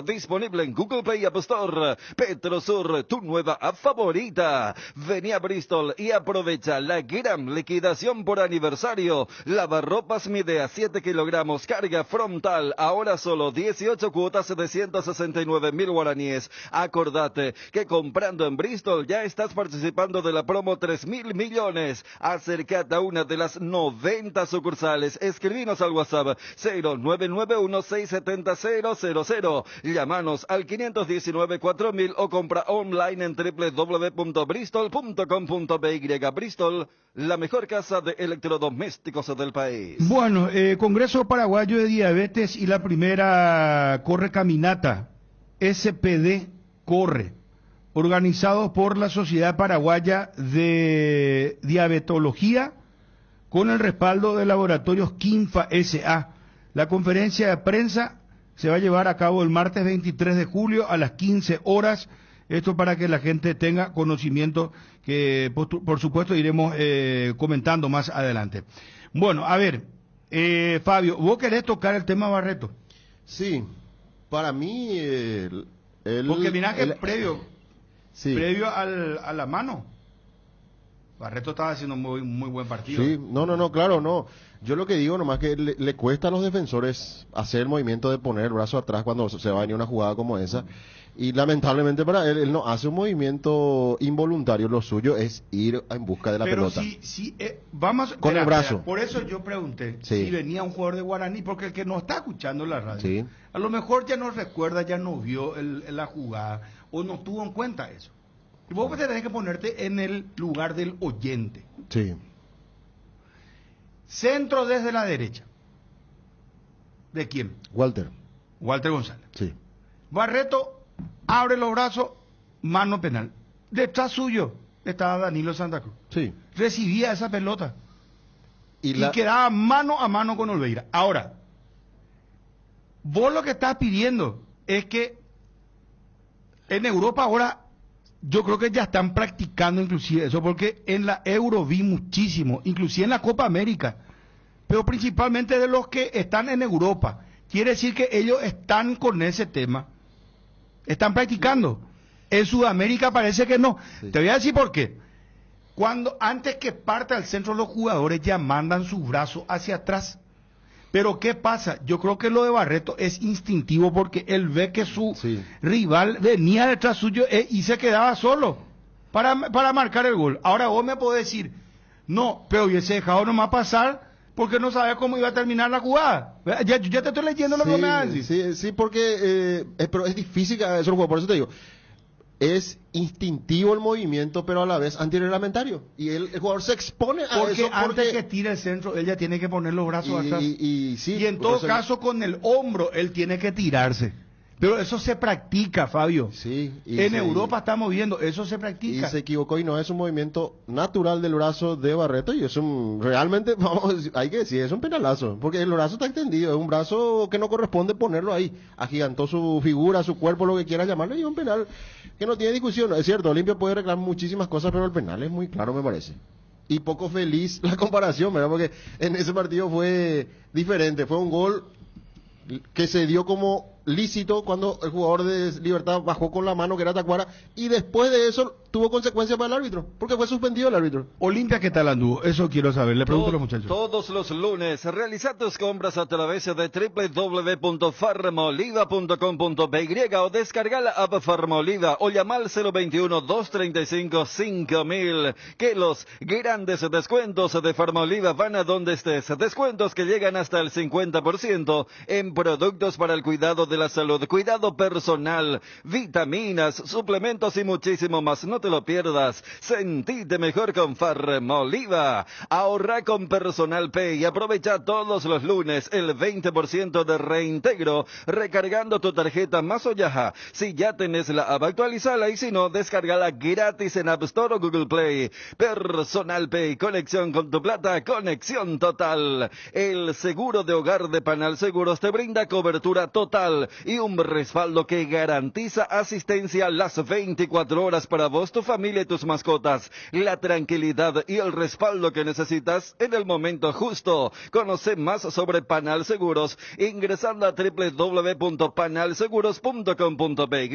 Disponible en Google Play y App Store. Petrosur, tu nueva app favorita. Vení a Bristol y aprovecha la gran liquidación por aniversario. Lavarropas Midea 7 kilogramos, carga frontal, ahora solo 18 cuotas de 169.000 guaraníes. Acordate que comprando en Bristol ya estás participando de la promo 3.000 millones. Acércate a una de las 90 sucursales. Escribinos al WhatsApp 0991670000. Llámanos al 519-4000 o compra online en www.bristol.com.py. Bristol, la mejor casa de electrodomésticos del país. Bueno, Congreso Paraguayo de Diabetes y la primera Corre Caminata, SPD Corre, organizado por la Sociedad Paraguaya de Diabetología, con el respaldo de Laboratorios Quinfa S.A. La conferencia de prensa se va a llevar a cabo el martes 23 de julio a las 15 horas. Esto para que la gente tenga conocimiento, que por supuesto iremos comentando más adelante. Bueno, a ver, Fabio, ¿vos querés tocar el tema Barreto? Sí, para mí porque mirá que previo a la mano, Barreto estaba haciendo muy buen partido. Sí, no, claro, no. Yo lo que digo nomás que le cuesta a los defensores hacer el movimiento de poner el brazo atrás cuando se va a venir una jugada como esa. Y lamentablemente para él no hace un movimiento involuntario. Lo suyo es ir en busca de la pelota. Pero vamos con el brazo. Por eso yo pregunté si venía un jugador de Guaraní, porque el que no está escuchando la radio, a lo mejor ya no recuerda, ya no vio la jugada o no tuvo en cuenta eso. Y vos tenés que ponerte en el lugar del oyente. Sí. Centro desde la derecha. ¿De quién? Walter González. Sí. Barreto abre los brazos, mano penal. Detrás suyo estaba Danilo Santa Cruz. Sí. Recibía esa pelota. Y quedaba mano a mano con Olveira. Ahora, vos lo que estás pidiendo es que en Europa ahora, yo creo que ya están practicando inclusive eso, porque en la Euro vi muchísimo, inclusive en la Copa América, pero principalmente de los que están en Europa. Quiere decir que ellos están con ese tema, están practicando. En Sudamérica parece que no. Te voy a decir por qué. Antes que parta al centro, los jugadores ya mandan sus brazos hacia atrás. Pero ¿qué pasa? Yo creo que lo de Barreto es instintivo, porque él ve que su rival venía detrás suyo y se quedaba solo para marcar el gol. Ahora vos me podés decir, no, pero hubiese dejado nomás pasar porque no sabía cómo iba a terminar la jugada. Ya te estoy leyendo lo que me vas a decir. Sí, porque pero es difícil que eso lo juego, por eso te digo. es instintivo el movimiento, pero a la vez antirreglamentario. Y el jugador se expone a Porque eso antes que tire el centro, él ya tiene que poner los brazos atrás. sí, Y en por todo eso- caso, con el hombro, él tiene que tirarse. Pero eso se practica, Fabio. Sí, En Europa estamos viendo, eso se y practica. se equivocó y no es un movimiento natural del brazo de Barreto y es un, realmente, vamos, a decir, hay que decir, es un penalazo, porque el brazo está extendido, es un brazo que no corresponde ponerlo ahí, agigantó su figura, su cuerpo, lo que quieras llamarlo, y es un penal que no tiene discusión. Es cierto, Olimpia puede reclamar muchísimas cosas, pero el penal es muy claro, me parece. Y poco feliz la comparación, ¿verdad? Porque en ese partido fue diferente, fue un gol que se dio como lícito cuando el jugador de Libertad bajó con la mano, que era Tacuara, y después de eso tuvo consecuencias para el árbitro, porque fue suspendido el árbitro. Olimpia, ¿qué tal anduvo? Eso quiero saber, le pregunto a los muchachos. Todos los lunes, realiza tus compras a través de www.farmoliva.com.py o descarga la app Farmoliva o llama al 021-235-5000, que los grandes descuentos de Farmoliva van a donde estés. Descuentos que llegan hasta el 50% en productos para el cuidado de la salud, cuidado personal, vitaminas, suplementos y muchísimo más. No te lo pierdas. Sentite mejor con Farmoliva. Ahorra con Personal Pay y aprovecha todos los lunes el 20% de reintegro recargando tu tarjeta Más Oyaja. Si ya tenés la app, actualizala, y si no, descárgala gratis en App Store o Google Play. Personal Pay, conexión con tu plata, conexión total. El seguro de hogar de Panal Seguros te brinda cobertura total y un respaldo que garantiza asistencia las 24 horas para vos, tu familia y tus mascotas. La tranquilidad y el respaldo que necesitas en el momento justo. Conoce más sobre Panal Seguros ingresando a www.panalseguros.com.py.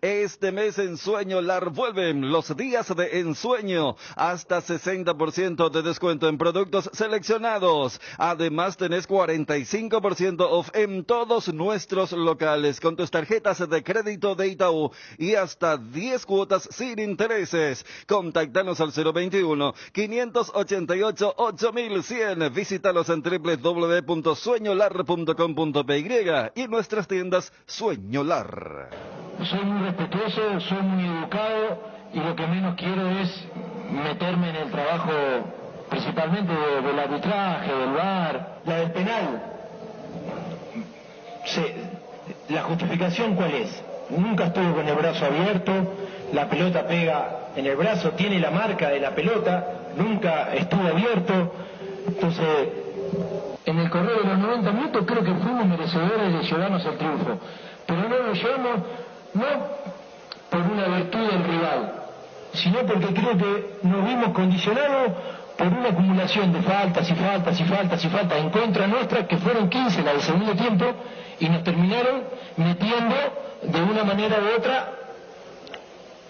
Este mes Ensueño LAR vuelven los días de ensueño, hasta 60% de descuento en productos seleccionados. Además tenés 45% off en todos nuestros locales con tus tarjetas de crédito de Itaú y hasta 10 cuotas sin intereses. Contactanos al 021-588-8100. Visítalos en www.sueñolar.com.py y nuestras tiendas Sueño LAR. Soy muy respetuoso, soy muy educado y lo que menos quiero es meterme en el trabajo principalmente del arbitraje, del VAR. La del penal, ¿la justificación cuál es? Nunca estuvo con el brazo abierto, la pelota pega en el brazo, tiene la marca de la pelota, nunca estuvo abierto. Entonces, en el correr de los 90 minutos creo que fuimos merecedores de llevarnos el triunfo, pero no lo llevamos no por una virtud del rival, sino porque creo que nos vimos condicionados por una acumulación de faltas en contra nuestra, que fueron 15 las del segundo tiempo, y nos terminaron metiendo de una manera u otra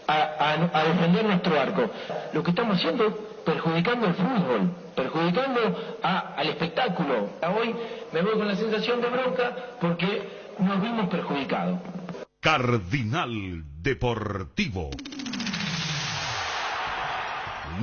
a defender nuestro arco. Lo que estamos haciendo, perjudicando el fútbol, perjudicando al espectáculo. Hoy me voy con la sensación de bronca porque nos vimos perjudicados. Cardinal Deportivo.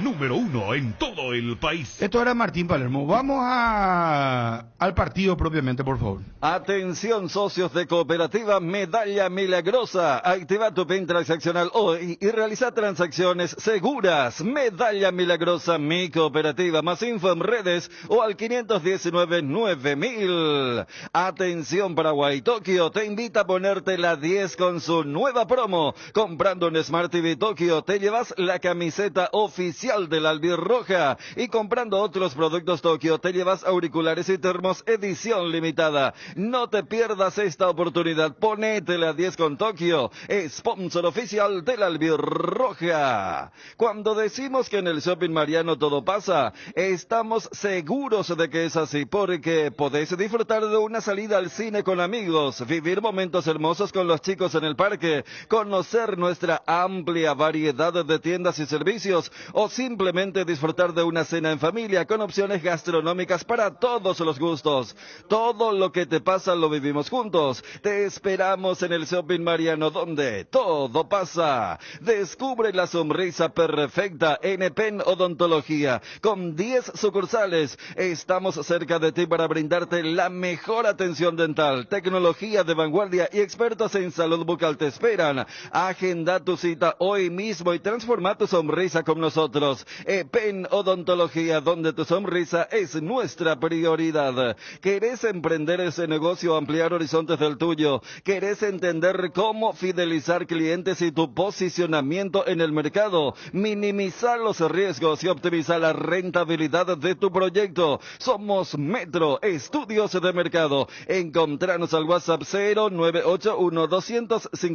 Número 1 en todo el país. Esto era Martín Palermo. Vamos al partido propiamente, por favor. Atención, socios de Cooperativa Medalla Milagrosa. Activa tu PIN transaccional hoy y realiza transacciones seguras. Medalla Milagrosa, mi cooperativa. Más info en redes o al 519-9000. Atención, Paraguay. Tokio te invita a ponerte la 10 con su nueva promo. Comprando un Smart TV Tokio te llevas la camiseta oficial de la Albirroja, y comprando otros productos Tokio te llevas auriculares y termos edición limitada. No te pierdas esta oportunidad. Ponete la 10 con Tokio, sponsor oficial de la Albirroja. Cuando decimos que en el Shopping Mariano todo pasa, estamos seguros de que es así, porque podés disfrutar de una salida al cine con amigos, vivir momentos hermosos con los chicos en el parque, conocer nuestra amplia variedad de tiendas y servicios, o simplemente disfrutar de una cena en familia con opciones gastronómicas para todos los gustos. Todo lo que te pasa lo vivimos juntos. Te esperamos en el Shopping Mariano, donde todo pasa. Descubre la sonrisa perfecta en Pen Odontología. Con 10 sucursales, estamos cerca de ti para brindarte la mejor atención dental, tecnología de vanguardia y expertos en salud bucal te esperan. Agenda tu cita hoy mismo y transforma tu sonrisa con nosotros. Pen Odontología, donde tu sonrisa es nuestra prioridad. ¿Querés emprender ese negocio o ampliar horizontes del tuyo? ¿Querés entender cómo fidelizar clientes y tu posicionamiento en el mercado? Minimizar los riesgos y optimizar la rentabilidad de tu proyecto. Somos Metro Estudios de Mercado. Encontranos al WhatsApp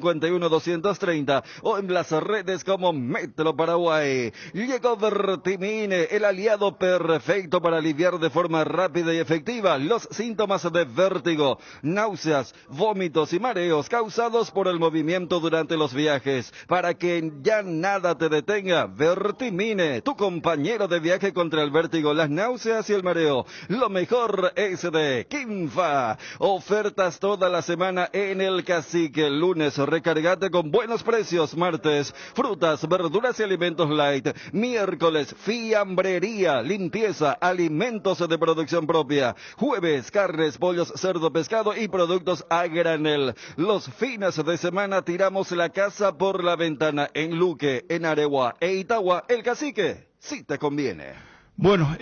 0981-251-230 o en las redes como Metro Paraguay. Llegó Vertimine, el aliado perfecto para aliviar de forma rápida y efectiva los síntomas de vértigo, náuseas, vómitos y mareos causados por el movimiento durante los viajes. Para que ya nada te detenga, Vertimine, tu compañero de viaje contra el vértigo, las náuseas y el mareo. Lo mejor es de Kinfa. Ofertas toda la semana en el Cacique. Lunes, recargate con buenos precios. Martes, frutas, verduras y alimentos light. Miércoles, fiambrería, limpieza, alimentos de producción propia. Jueves, carnes, pollos, cerdo, pescado y productos a granel. Los fines de semana tiramos la casa por la ventana en Luque, en Aregua e Itagua. El Cacique, si te conviene. Bueno,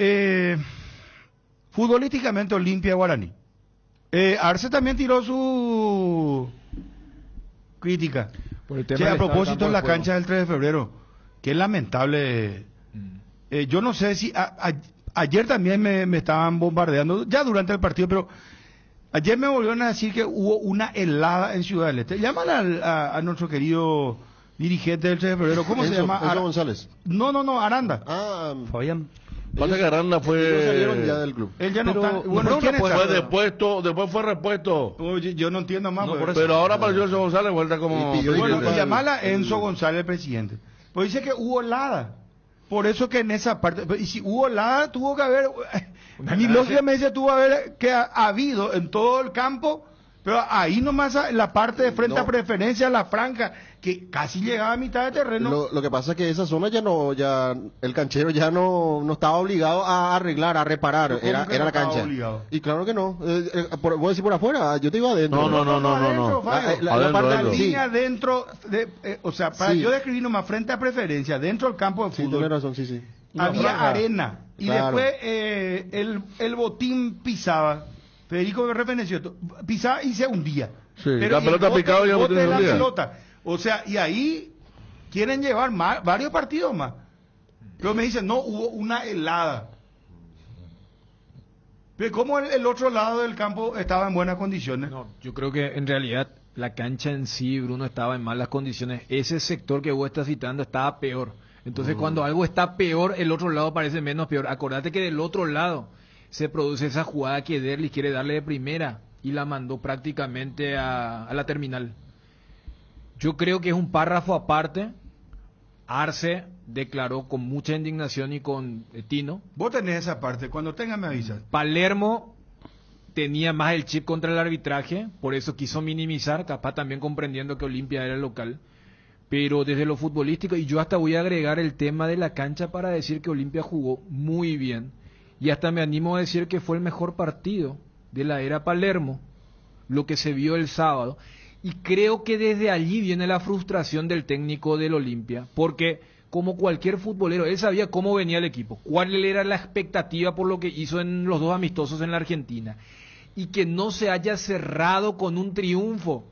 futbolísticamente Olimpia Guaraní. Arce también tiró su crítica. Por el tema Che, a del estado propósito del de la campo de cancha del 3 de febrero, qué lamentable. Yo no sé si ayer también me estaban bombardeando, ya durante el partido, pero ayer me volvieron a decir que hubo una helada en Ciudad del Este. Llámale a nuestro querido dirigente del 3 de febrero, ¿cómo se llama? Enzo González. No, Aranda. Fabián. Pasa que Aranda No salieron fue... ya del club. Él ya no Pero está. Bueno, no, ¿quién no, está? Fue depuesto, después fue repuesto. Oye, yo no entiendo más. No, pues. por eso. Pero ahora apareció Enzo González, vuelta como... Y pidió Bueno, disculpas y llamala a el- Enzo González, el presidente. Pues dice que hubo helada. Por eso que en esa parte... Y si hubo helada, tuvo que haber... Mi lógica me dice, tuvo que haber que ha habido en todo el campo, pero ahí nomás la parte de frente No. a preferencia, la franja, que casi llegaba a mitad de terreno. Lo que pasa es que esa zona ya el canchero ya no estaba obligado a arreglar, a reparar, ¿Cómo era, que era no la estaba cancha. obligado? Y claro que no. Voy a decir por afuera, yo te iba adentro. No. Adentro, Fabio. La Adentro, parte La adentro. sí. línea dentro, o sea, para Sí. yo describir nomás frente a preferencia, dentro del campo de Sí, fútbol. tienes razón, sí. Había franja. arena y Claro. después el botín pisaba. Federico Referencio pisaba y se hundía. Sí, la pelota picaba y el botín de se la hundía. pelota. O sea, y ahí quieren llevar varios partidos más. Pero me dicen, no, hubo una helada. Pero ¿cómo el otro lado del campo estaba en buenas condiciones? No, yo creo que en realidad la cancha en sí, Bruno, estaba en malas condiciones. Ese sector que vos estás citando estaba peor. Entonces, cuando algo está peor, el otro lado parece menos peor. Acordate que del otro lado se produce esa jugada que Derlis quiere darle de primera y la mandó prácticamente a la terminal. Yo creo que es un párrafo aparte. Arce declaró con mucha indignación y con tino. Vos tenés esa parte, cuando tengas me avisas. Palermo tenía más el chip contra el arbitraje, por eso quiso minimizar, capaz también comprendiendo que Olimpia era el local. Pero desde lo futbolístico, y yo hasta voy a agregar el tema de la cancha para decir que Olimpia jugó muy bien. Y hasta me animo a decir que fue el mejor partido de la era Palermo, lo que se vio el sábado. Y creo que desde allí viene la frustración del técnico del Olimpia, porque como cualquier futbolero, él sabía cómo venía el equipo, cuál era la expectativa por lo que hizo en los dos amistosos en la Argentina, y que no se haya cerrado con un triunfo,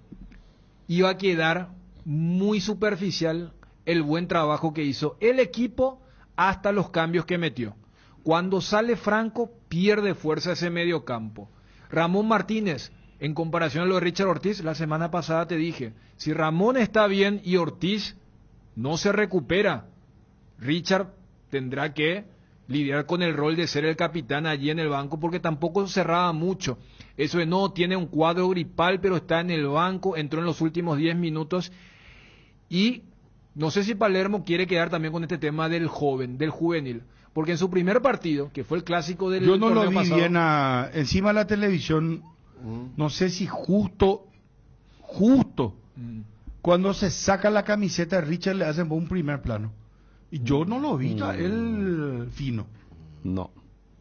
iba a quedar muy superficial el buen trabajo que hizo el equipo hasta los cambios que metió. Cuando sale Franco, pierde fuerza ese medio campo. Ramón Martínez, en comparación a lo de Richard Ortiz, la semana pasada te dije, si Ramón está bien y Ortiz no se recupera, Richard tendrá que lidiar con el rol de ser el capitán allí en el banco, porque tampoco cerraba mucho. Eso de no, tiene un cuadro gripal, pero está en el banco, entró en los últimos 10 minutos y no sé si Palermo quiere quedar también con este tema del joven, del juvenil, porque en su primer partido, que fue el clásico del Yo no lo torneo vi pasado, bien encima de la televisión, no sé si justo, cuando se saca la camiseta Richard le hacen un primer plano. Y yo no lo vi a él fino. No.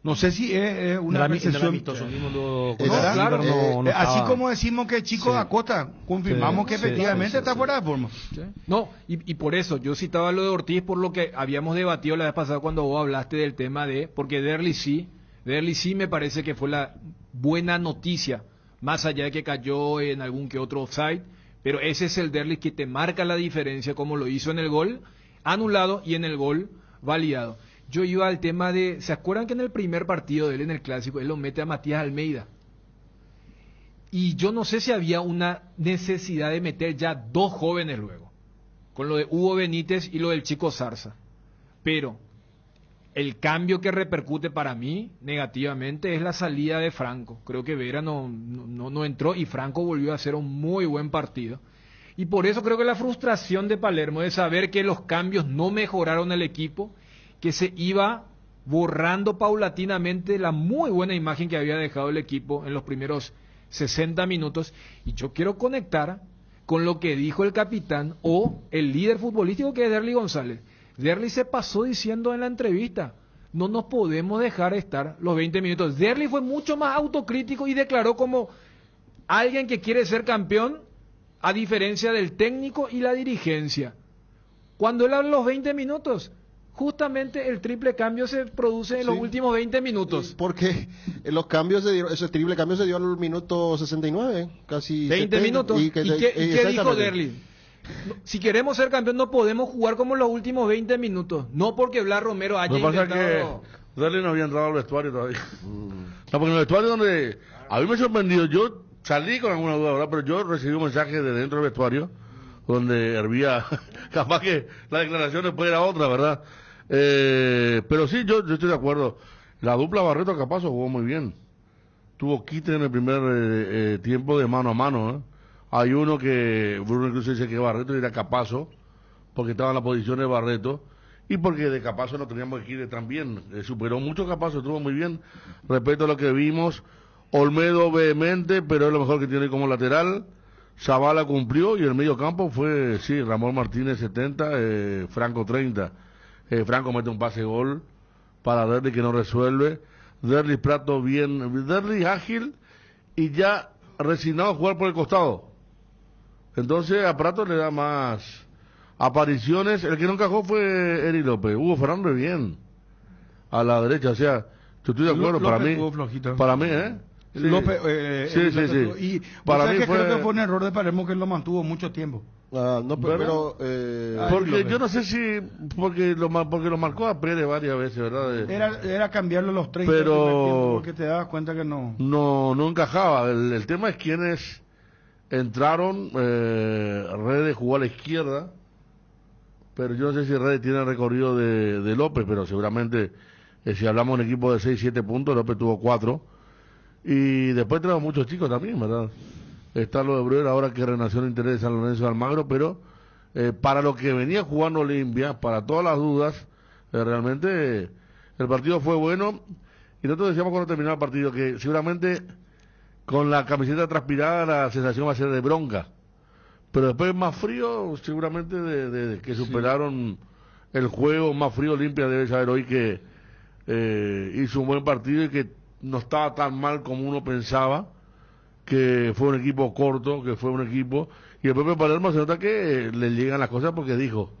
No sé si es una percepción. Claro, así como decimos que Chico da Costa, confirmamos que efectivamente está fuera de forma. ¿sí? No, y por eso yo citaba lo de Ortiz por lo que habíamos debatido la vez pasada cuando vos hablaste del tema porque Derli sí me parece que fue la buena noticia, más allá de que cayó en algún que otro offside, pero ese es el Derli que te marca la diferencia como lo hizo en el gol anulado y en el gol validado. Yo iba al tema ¿se acuerdan que en el primer partido de él en el Clásico, él lo mete a Matías Almeida? Y yo no sé si había una necesidad de meter ya dos jóvenes luego, con lo de Hugo Benítez y lo del Chico Zarza. Pero el cambio que repercute para mí negativamente es la salida de Franco. Creo que Vera no entró y Franco volvió a hacer un muy buen partido. Y por eso creo que la frustración de Palermo de saber que los cambios no mejoraron el equipo, que se iba borrando paulatinamente la muy buena imagen que había dejado el equipo en los primeros 60 minutos. Y yo quiero conectar con lo que dijo el capitán o el líder futbolístico, que es Derly González. Derly se pasó diciendo en la entrevista: no nos podemos dejar estar los 20 minutos. Derly fue mucho más autocrítico y declaró como alguien que quiere ser campeón, a diferencia del técnico y la dirigencia. Cuando él habla de los 20 minutos, justamente el triple cambio se produce en los últimos 20 minutos. Porque los cambios se dieron, ese triple cambio se dio al minuto 69, casi 20 minutos. ¿Y qué dijo Derly? Si queremos ser campeón no podemos jugar como los últimos 20 minutos. No porque Blas Romero haya intentado... que Derly no había entrado al vestuario todavía. No, porque en el vestuario donde... A mí me ha sorprendido, yo salí con alguna duda, ¿verdad? Pero yo recibí un mensaje de dentro del vestuario donde hervía... Capaz que la declaración después era otra, ¿verdad? Pero sí, yo estoy de acuerdo. La dupla Barreto-Capazo jugó muy bien. Tuvo quite en el primer tiempo de mano a mano, ¿eh? Hay uno que Bruno incluso dice que Barreto era Capazo, porque estaba en la posición de Barreto, y porque de Capazo no teníamos que ir también. Superó mucho Capazo, estuvo muy bien. Respecto a lo que vimos, Olmedo vehemente, pero es lo mejor que tiene como lateral. Zavala cumplió, y el medio campo fue, sí, Ramón Martínez 70, Franco 30. Franco mete un pase gol para Derly que no resuelve. Derly Prato bien, Derly ágil y ya resignado a jugar por el costado. Entonces a Prato le da más apariciones. El que no encajó fue Eri López. Hugo Fernández bien a la derecha. O sea, yo estoy de acuerdo. Para mí, Sí. López, sí. Y para mí creo que fue un error de Palermo, que él lo mantuvo mucho tiempo. Porque yo no sé si porque lo marcó a Pérez varias veces, ¿verdad? Era cambiarlo a los 30, pero porque te das cuenta que no encajaba. El tema es quienes entraron. Redes jugó a la izquierda, pero yo no sé si Redes tiene el recorrido de López, pero seguramente si hablamos de un equipo de 6-7 puntos, López tuvo 4. Y después tenemos muchos chicos también, ¿verdad? Está lo de Breuer ahora que renació el interés de San Lorenzo de Almagro, pero para lo que venía jugando Olimpia, para todas las dudas, realmente el partido fue bueno. Y nosotros decíamos cuando terminó el partido que seguramente con la camiseta transpirada la sensación va a ser de bronca. Pero después más frío, seguramente de que superaron el juego, más frío. Olimpia debe saber hoy que hizo un buen partido y que no estaba tan mal como uno pensaba, que fue un equipo corto, que fue un equipo, y el propio Palermo se nota que le llegan las cosas porque dijo,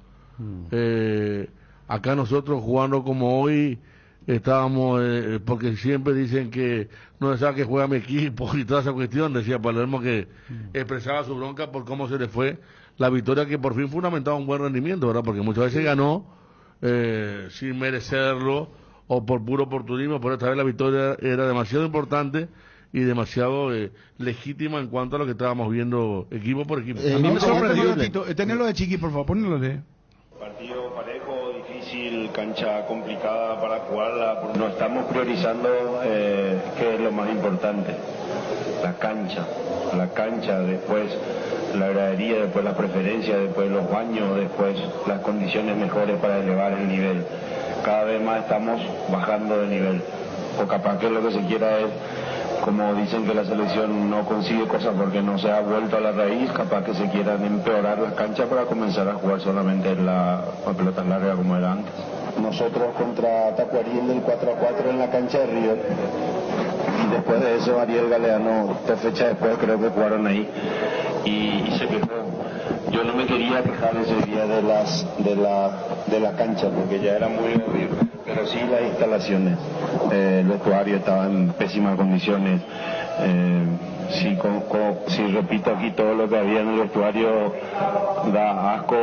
acá nosotros jugando como hoy estábamos, porque siempre dicen que no se sabe que juega mi equipo y toda esa cuestión, decía Palermo que expresaba su bronca por cómo se le fue la victoria, que por fin fundamentaba un buen rendimiento, ¿verdad? Porque muchas veces ganó sin merecerlo o por puro oportunismo, pero esta vez la victoria era demasiado importante y demasiado legítima en cuanto a lo que estábamos viendo equipo por equipo. A mí me sorprendió. Tenelo de Chiqui, por favor, ponelo de. Partido parejo, difícil, cancha complicada para jugarla. No estamos priorizando qué es lo más importante, la cancha después la gradería, después las preferencias, después los baños, después las condiciones mejores para elevar el nivel. Cada vez más estamos bajando de nivel, o capaz que lo que se quiera es, como dicen que la selección no consigue cosas porque no se ha vuelto a la raíz, capaz que se quieran empeorar las canchas para comenzar a jugar solamente la pelota larga como era antes. Nosotros contra Tacuarín del 4-4 en la cancha de River, y después de eso Ariel Galeano, 2 fechas después creo que jugaron ahí y se quejó. Yo no me quería quejar ese día de la cancha porque ya era muy obvio, pero sí las instalaciones. El vestuario estaba en pésimas condiciones. Si repito aquí todo lo que había en el vestuario, da asco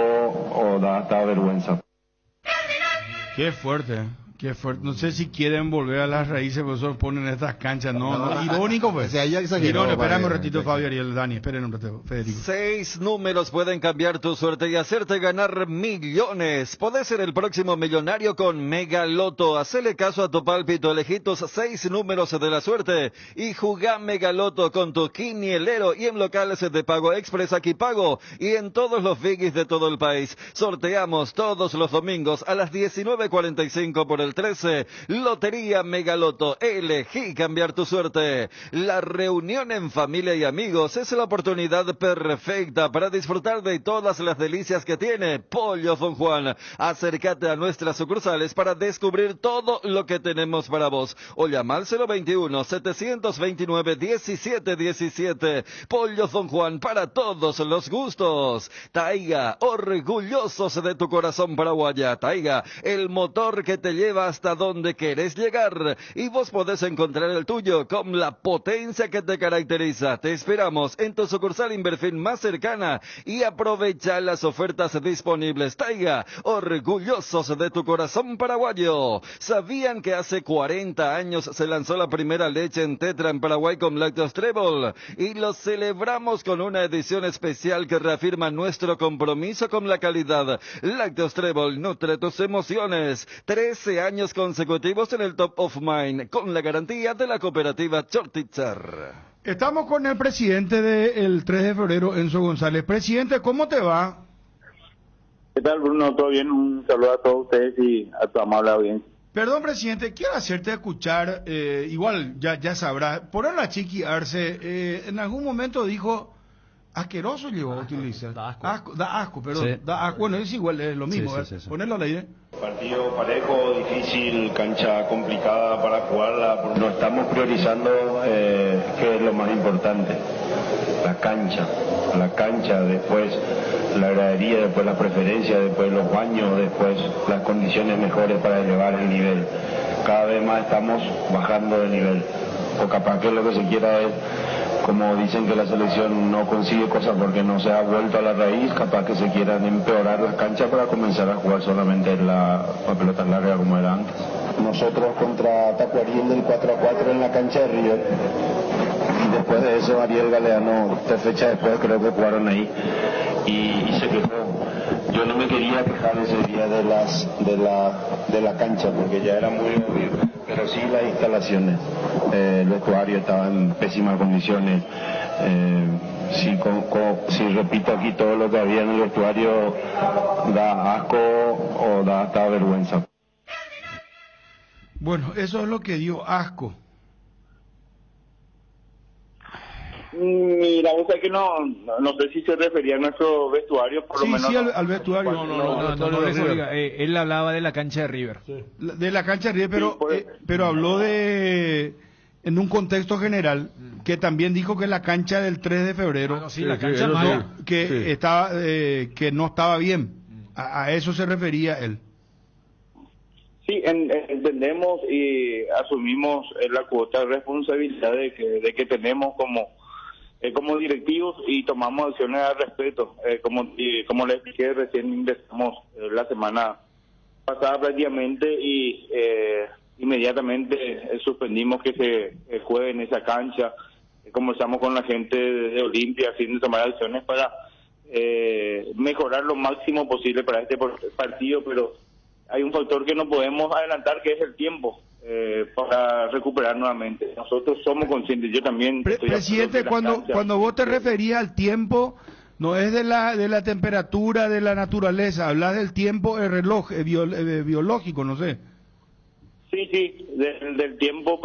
o da hasta vergüenza. Qué fuerte, qué fuerte. No sé si quieren volver a las raíces, por eso ponen estas canchas. No, irónico, pues. O sea, ya exageró, Irónico, espérame un vale, ratito, vale. Fabio, Ariel, Dani, esperen un ratito, Federico. 6 números pueden cambiar tu suerte y hacerte ganar millones. Podés ser el próximo millonario con Mega Loto. Hacele caso a tu pálpito, elegí tus 6 números de la suerte y jugá Mega Loto con tu quinielero y en locales de pago express Aquí Pago y en todos los biggies de todo el país. Sorteamos todos los domingos a las 19:45 por el 13. Lotería Mega Loto. Elegí cambiar tu suerte. La reunión en familia y amigos es la oportunidad perfecta para disfrutar de todas las delicias que tiene Pollo Don Juan. Acércate a nuestras sucursales para descubrir todo lo que tenemos para vos. O llama al 021-729-1717. Pollo Don Juan para todos los gustos. Taiga, orgullosos de tu corazón paraguaya. Taiga, el motor que te lleva hasta donde querés llegar. Y vos podés encontrar el tuyo con la potencia que te caracteriza. Te esperamos en tu sucursal Inverfin más cercana y aprovecha las ofertas disponibles. Taiga, orgullosos de tu corazón paraguayo. ¿Sabían que hace 40 años se lanzó la primera leche en tetra en Paraguay con Lácteos Trébol? Y lo celebramos con una edición especial que reafirma nuestro compromiso con la calidad. Lácteos Trébol nutre tus emociones. 13 años consecutivos en el Top of Mind con la garantía de la cooperativa Chortitzer. Estamos con el presidente del 3 de febrero, Enzo González. Presidente, ¿cómo te va? ¿Qué tal, Bruno? ¿Todo bien? Un saludo a todos ustedes y a tu amable audiencia. Perdón, presidente, quiero hacerte escuchar, igual ya sabrás, por la Chiqui Arce, en algún momento dijo, asqueroso llegó a utilizar. Da asco, perdón. Sí. Da asco. Bueno, es igual, es lo mismo. Sí. Ponerlo al aire. Partido parejo, difícil, cancha complicada para jugarla. No estamos priorizando qué es lo más importante. La cancha, después la gradería, después las preferencias, después los baños, después las condiciones mejores para elevar el nivel. Cada vez más estamos bajando de nivel. O capaz que lo que se quiera es, como dicen que la selección no consigue cosas porque no se ha vuelto a la raíz, capaz que se quieran empeorar las canchas para comenzar a jugar solamente la pelota larga como era antes. Nosotros contra Tacuarín del 4-4 en la cancha de River, y después de eso Ariel Galeano, 2 fechas después creo que jugaron ahí y se quejó. Yo no me quería quejar ese día de la cancha porque ya era muy obvio, pero sí las instalaciones. El vestuario estaba en pésimas condiciones. Si repito aquí todo lo que había en el vestuario, da asco o da hasta vergüenza. Bueno, eso es lo que dio asco. Mira, o sea que no sé si se refería a nuestro vestuario, por lo menos. Sí, al vestuario. No, eso diga, él hablaba de la cancha de River. De la cancha de River, pero habló en un contexto general, que también dijo que la cancha del 3 de febrero, la cancha mala. que no estaba bien. A eso se refería él. Sí, entendemos y asumimos la cuota de responsabilidad de que tenemos como directivos y tomamos acciones al respecto. Como le expliqué, recién ingresamos la semana pasada prácticamente y inmediatamente suspendimos que se juegue en esa cancha. Conversamos con la gente de Olimpia, haciendo tomar acciones para mejorar lo máximo posible para este partido, pero hay un factor que no podemos adelantar, que es el tiempo para recuperar nuevamente. Nosotros somos conscientes, yo también. Presidente, cuando vos te referías al tiempo, No es de la temperatura, de la naturaleza, hablas del tiempo, el reloj biológico, no sé. Sí, del tiempo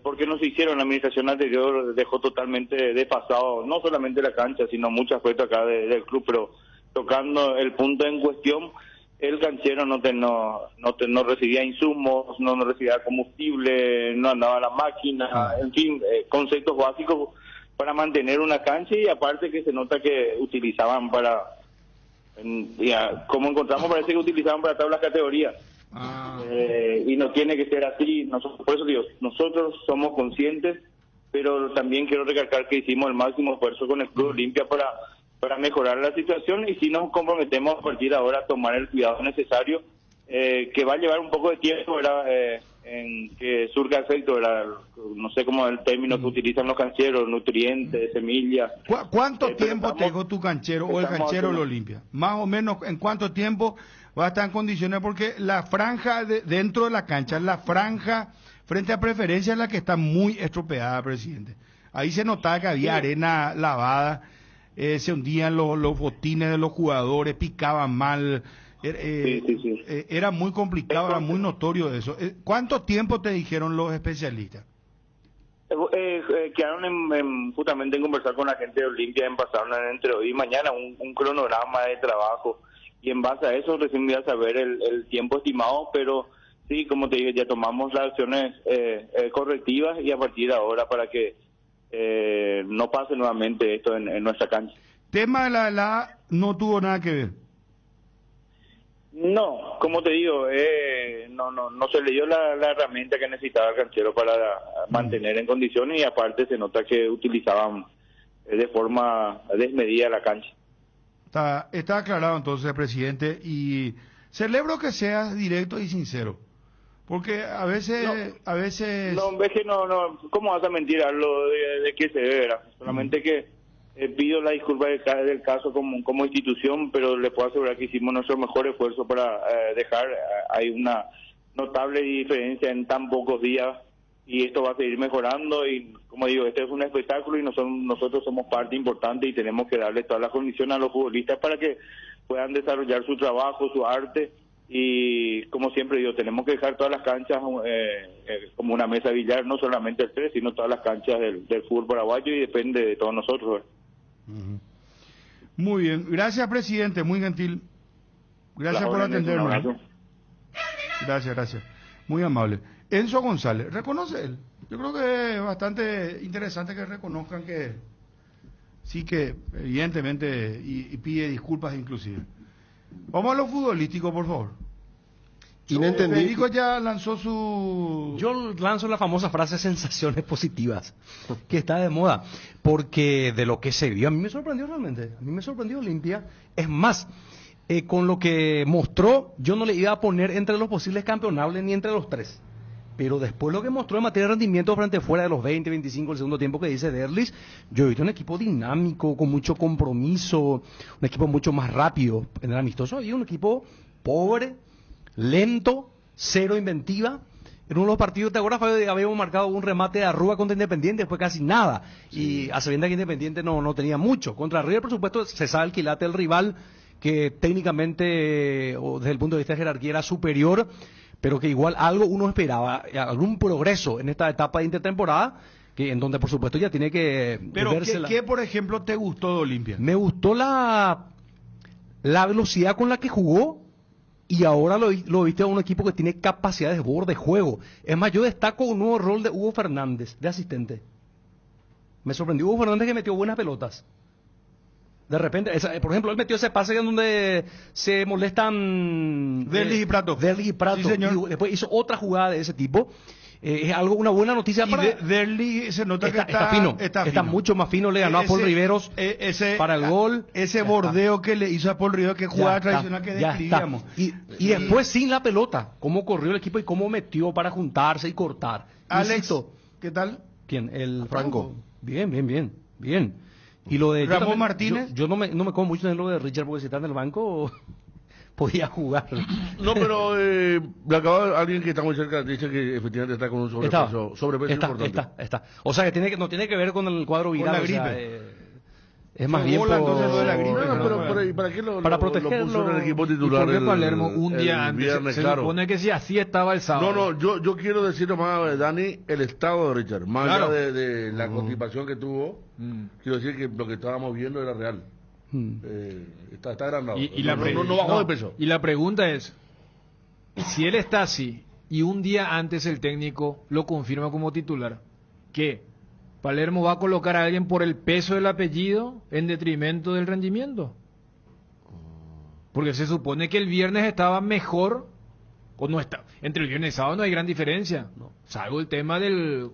porque nos hicieron, la administración anterior dejó totalmente desfasado, no solamente la cancha, sino muchos aspectos acá del club, pero tocando el punto en cuestión, el canchero no recibía insumos, no recibía combustible, no andaba la máquina, en fin, conceptos básicos para mantener una cancha, y aparte que se nota que utilizaban como encontramos, parece que utilizaban para todas las categorías. Y no tiene que ser así. Por eso digo, nosotros somos conscientes, pero también quiero recalcar que hicimos el máximo esfuerzo con el Club Olimpia para mejorar la situación, y si nos comprometemos a partir de ahora a tomar el cuidado necesario, que va a llevar un poco de tiempo, en que surja efecto, no sé cómo es el término que utilizan los cancheros, nutrientes, semillas. ¿Cuánto tiempo te dejó tu canchero o el canchero del Olimpia? Más o menos, ¿en cuánto tiempo va a estar en condiciones? Porque la franja dentro de la cancha, la franja frente a preferencia es la que está muy estropeada, presidente. Ahí se notaba que había arena lavada, se hundían los botines de los jugadores, picaban mal. Era muy complicado, era muy notorio eso. ¿Cuánto tiempo te dijeron los especialistas? Quedaron justamente en conversar con la gente de Olimpia, pasaron entre hoy y mañana un cronograma de trabajo, y en base a eso recién voy a saber el tiempo estimado, pero sí, como te dije, ya tomamos las acciones correctivas, y a partir de ahora para que no pase nuevamente esto en nuestra cancha. Tema de la no tuvo nada que ver. No, como te digo, no se le dio la herramienta que necesitaba el canchero para mantener en condiciones, y aparte se nota que utilizaban de forma desmedida la cancha. Está aclarado entonces, presidente, y celebro que seas directo y sincero, porque a veces... No, ves que no, ¿cómo vas a mentir algo de que se debe? Solamente que pido la disculpa del caso como institución, pero le puedo asegurar que hicimos nuestro mejor esfuerzo para dejar. Hay una notable diferencia en tan pocos días, y esto va a seguir mejorando, y como digo, este es un espectáculo y nosotros somos parte importante, y tenemos que darle todas las condiciones a los futbolistas para que puedan desarrollar su trabajo, su arte, y como siempre digo, tenemos que dejar todas las canchas como una mesa de billar, no solamente el 3, sino todas las canchas del fútbol paraguayo, y depende de todos nosotros. Muy bien, gracias, presidente, muy gentil. Gracias por atendernos. Gracias, muy amable. Enzo González, ¿reconoce él? Yo creo que es bastante interesante que reconozcan que sí, que evidentemente, y pide disculpas inclusive. Vamos a lo futbolístico, por favor. Federico ya lanzó su... Yo lanzo la famosa frase sensaciones positivas, que está de moda, porque de lo que se vio, a mí me sorprendió realmente, a mí me sorprendió Olimpia. Es más, con lo que mostró, yo no le iba a poner entre los posibles campeonables ni entre los 3. Pero después lo que mostró en materia de rendimiento frente fuera de los 20, 25 el segundo tiempo que dice Derlis, yo he visto un equipo dinámico, con mucho compromiso, un equipo mucho más rápido. En el amistoso había un equipo pobre, lento, cero inventiva. En uno de los partidos, ¿te acuerdas, Fabio? Habíamos marcado un remate de Arrua contra Independiente, después casi nada. Sí. Y a sabiendas que Independiente no tenía mucho. Contra River, por supuesto, se sabe el quilate del rival, que técnicamente, o desde el punto de vista de jerarquía, era superior, pero que igual algo uno esperaba, algún progreso en esta etapa de intertemporada, que en donde por supuesto ya tiene que pero ¿qué por ejemplo te gustó de Olimpia? Me gustó la velocidad con la que jugó, y ahora lo viste a un equipo que tiene capacidad de desborde, de juego. Es más, yo destaco un nuevo rol de Hugo Fernández, de asistente. Me sorprendió Hugo Fernández, que metió buenas pelotas. De repente, por ejemplo, él metió ese pase en donde se molestan Derlis y Prato. Sí, señor. Y después hizo otra jugada de ese tipo. Es una buena noticia para... Derlis se nota que está fino. Está mucho más fino, le ganó a Paul Riveros para el gol. Ese bordeo que le hizo a Paul Riveros, que jugada tradicional que describíamos. Y después sin la pelota, cómo corrió el equipo y cómo metió para juntarse y cortar. Alex, insisto, ¿qué tal? ¿Quién? El Franco. Bien. Y lo de Ramón Martínez. Yo no me como mucho en lo de Richard, porque si está en el banco podía jugar. No, pero me acaba alguien que está muy cerca dice que efectivamente está con un sobrepeso importante. Está. O sea, que no tiene que ver con el cuadro viral. Con la gripe. Es más Se bien bola, por... entonces, lo de la gripe. Bueno, No, pero, bueno. ¿y para qué lo Para lo protegerlo? puso en el equipo ¿Y titular? por qué el- Palermo un el día antes? viernes, Se claro. supone que si así estaba el sábado. No, yo quiero decir nomás, Dani, el estado de Richard. Más Claro. allá de la constipación que tuvo, quiero decir que lo que estábamos viendo era real. Está agrandado. No bajó de peso. Y la pregunta es, si él está así y un día antes el técnico lo confirma como titular, ¿qué? ¿Palermo va a colocar a alguien por el peso del apellido en detrimento del rendimiento? Porque se supone que el viernes estaba mejor, o no está. Entre el viernes y sábado no hay gran diferencia, salvo el tema de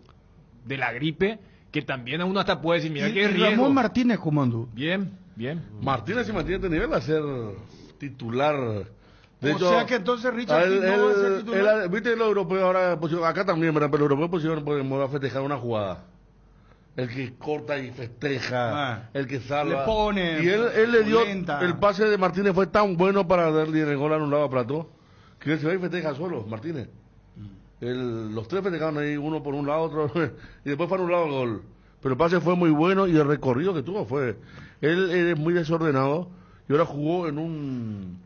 la gripe, que también a uno hasta puede decir, mira Y qué riesgo. Ramón Martínez, ¿cómo anduvo? Bien. Martínez, si mantiene este nivel, va a ser titular. De O sea que entonces Richard él, no va a ser titular. viste los europeos ahora, acá también, ¿verdad? Pero los europeos pusieron por modo a festejar una jugada. El que corta y festeja, el que salva. Le pone, y él le dio, polenta. el pase de Martínez fue tan bueno para darle el gol anulado a Plató, que él se va y festeja solo, Martínez. Los tres festejaron ahí, uno por un lado, otro, y después fue anulado el gol. Pero el pase fue muy bueno y el recorrido que tuvo fue... Él es muy desordenado y ahora jugó en un...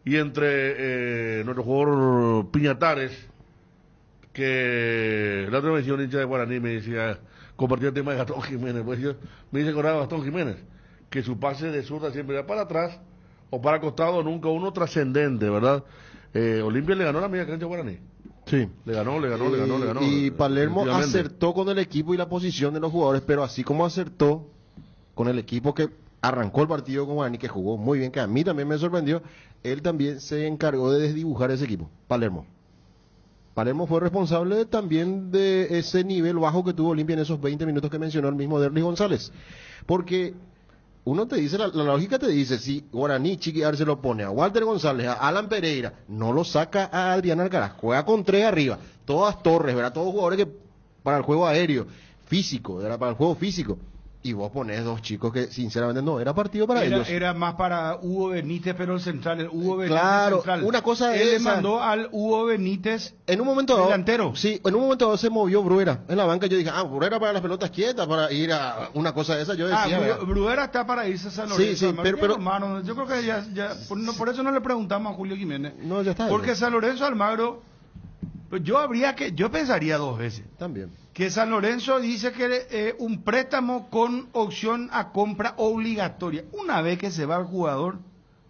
Y entre nuestro jugador Piñatares, que la otra vez un hincha de Guaraní me decía, compartía el tema de Gastón Jiménez, pues yo, me dice con Gastón Jiménez, que su pase de zurda siempre era para atrás o para costado, nunca uno trascendente, ¿verdad? Olimpia le ganó la media cancha a Guaraní. Sí. Le ganó. Y Palermo definitivamente. acertó con el equipo y la posición de los jugadores, pero así como acertó con el equipo que arrancó el partido con Guaraní, que jugó muy bien, que a mí también me sorprendió, él también se encargó de desdibujar ese equipo, Palermo. Palermo fue responsable también de ese nivel bajo que tuvo Olimpia en esos 20 minutos que mencionó el mismo Derlis González. Porque uno te dice, la lógica te dice, si Guaraní Chiquiar se lo pone a Walter González, a Alan Pereira, no lo saca a Adrián Alcaraz, juega con tres arriba, todas torres, ¿verdad? Todos jugadores que para el juego aéreo, físico, ¿verdad? Para el juego físico. Y vos ponés dos chicos que sinceramente no era partido para ellos. Era más para Hugo Benítez, pero el central, el Hugo Benítez Claro, central. una cosa Él es le esa. mandó al Hugo Benítez en un momento dado, delantero. Sí, en un momento dado se movió Bruera en la banca. Yo dije, Bruera para las pelotas quietas, para ir a una cosa de esa. Yo decía, ¿verdad? Bruera está para irse a San Lorenzo. Sí, Almagro. pero- Hermano, yo creo que ya por eso no le preguntamos a Julio Jiménez. No, ya está. Porque San Lorenzo Almagro, pues yo pensaría dos veces. También. Que San Lorenzo dice que un préstamo con opción a compra obligatoria. Una vez que se va el jugador,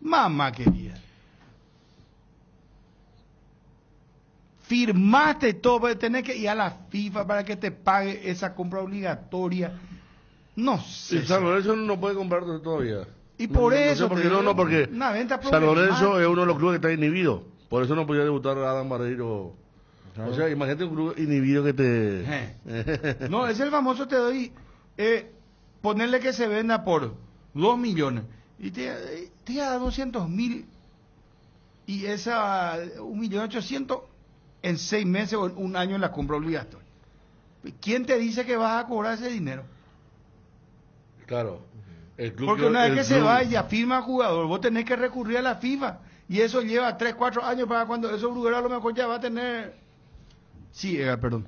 mamá querida. Firmaste todo, pero tenés que ir a la FIFA para que te pague esa compra obligatoria. No sé. Y San Lorenzo no puede comprar todavía. Y por No sé eso. por te qué digo, no, porque una venta San Lorenzo problemática. es uno de los clubes que está inhibido. Por eso no podía debutar a Adam Barreiro. O sea, imagínate un club inhibido que te... No, es el famoso te doy, ponerle que se venda por 2 millones y te da 200.000 y esa 1.800.000 en 6 meses o en un año en la compra obligatoria. ¿Quién te dice que vas a cobrar ese dinero? Claro. El club Porque una vez el que se club- va y ya firma jugador, vos tenés que recurrir a la FIFA y eso lleva 3, 4 años para cuando eso Bruguera a lo mejor ya va a tener... Sí, perdón.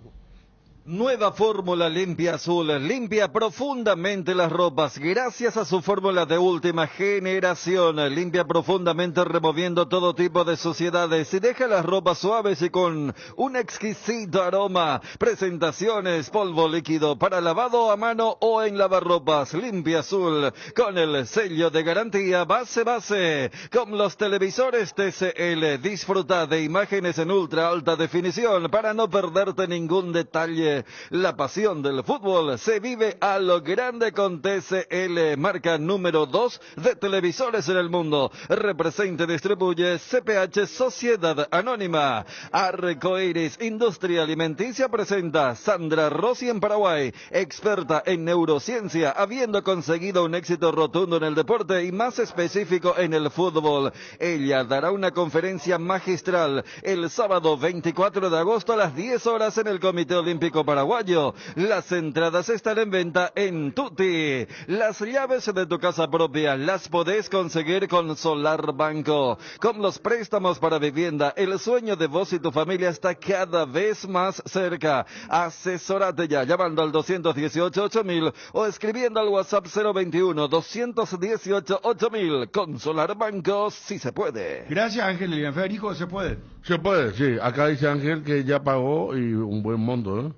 Nueva fórmula Limpia Azul, limpia profundamente las ropas gracias a su fórmula de última generación, limpia profundamente removiendo todo tipo de suciedades y deja las ropas suaves y con un exquisito aroma. Presentaciones, polvo líquido para lavado a mano o en lavarropas, Limpia Azul con el sello de garantía base, con los televisores TCL, disfruta de imágenes en ultra alta definición para no perderte ningún detalle. La pasión del fútbol se vive a lo grande con TCL, marca número 2 de televisores en el mundo. Representa y distribuye CPH Sociedad Anónima. Arcoiris Industria Alimenticia presenta Sandra Rossi en Paraguay, experta en neurociencia, habiendo conseguido un éxito rotundo en el deporte y más específico en el fútbol. Ella dará una conferencia magistral el sábado 24 de agosto a las 10 horas en el Comité Olímpico paraguayo. Las entradas están en venta en Tutti. Las llaves de tu casa propia las podés conseguir con Solar Banco. Con los préstamos para vivienda, el sueño de vos y tu familia está cada vez más cerca. Asesórate ya llamando al 218-8000 o escribiendo al WhatsApp 021-218-8000. Con Solar Banco sí se puede. Gracias, Ángel. Elian Federico, ¿se puede? Se puede, sí. Acá dice Ángel que ya pagó y un buen monto, ¿no?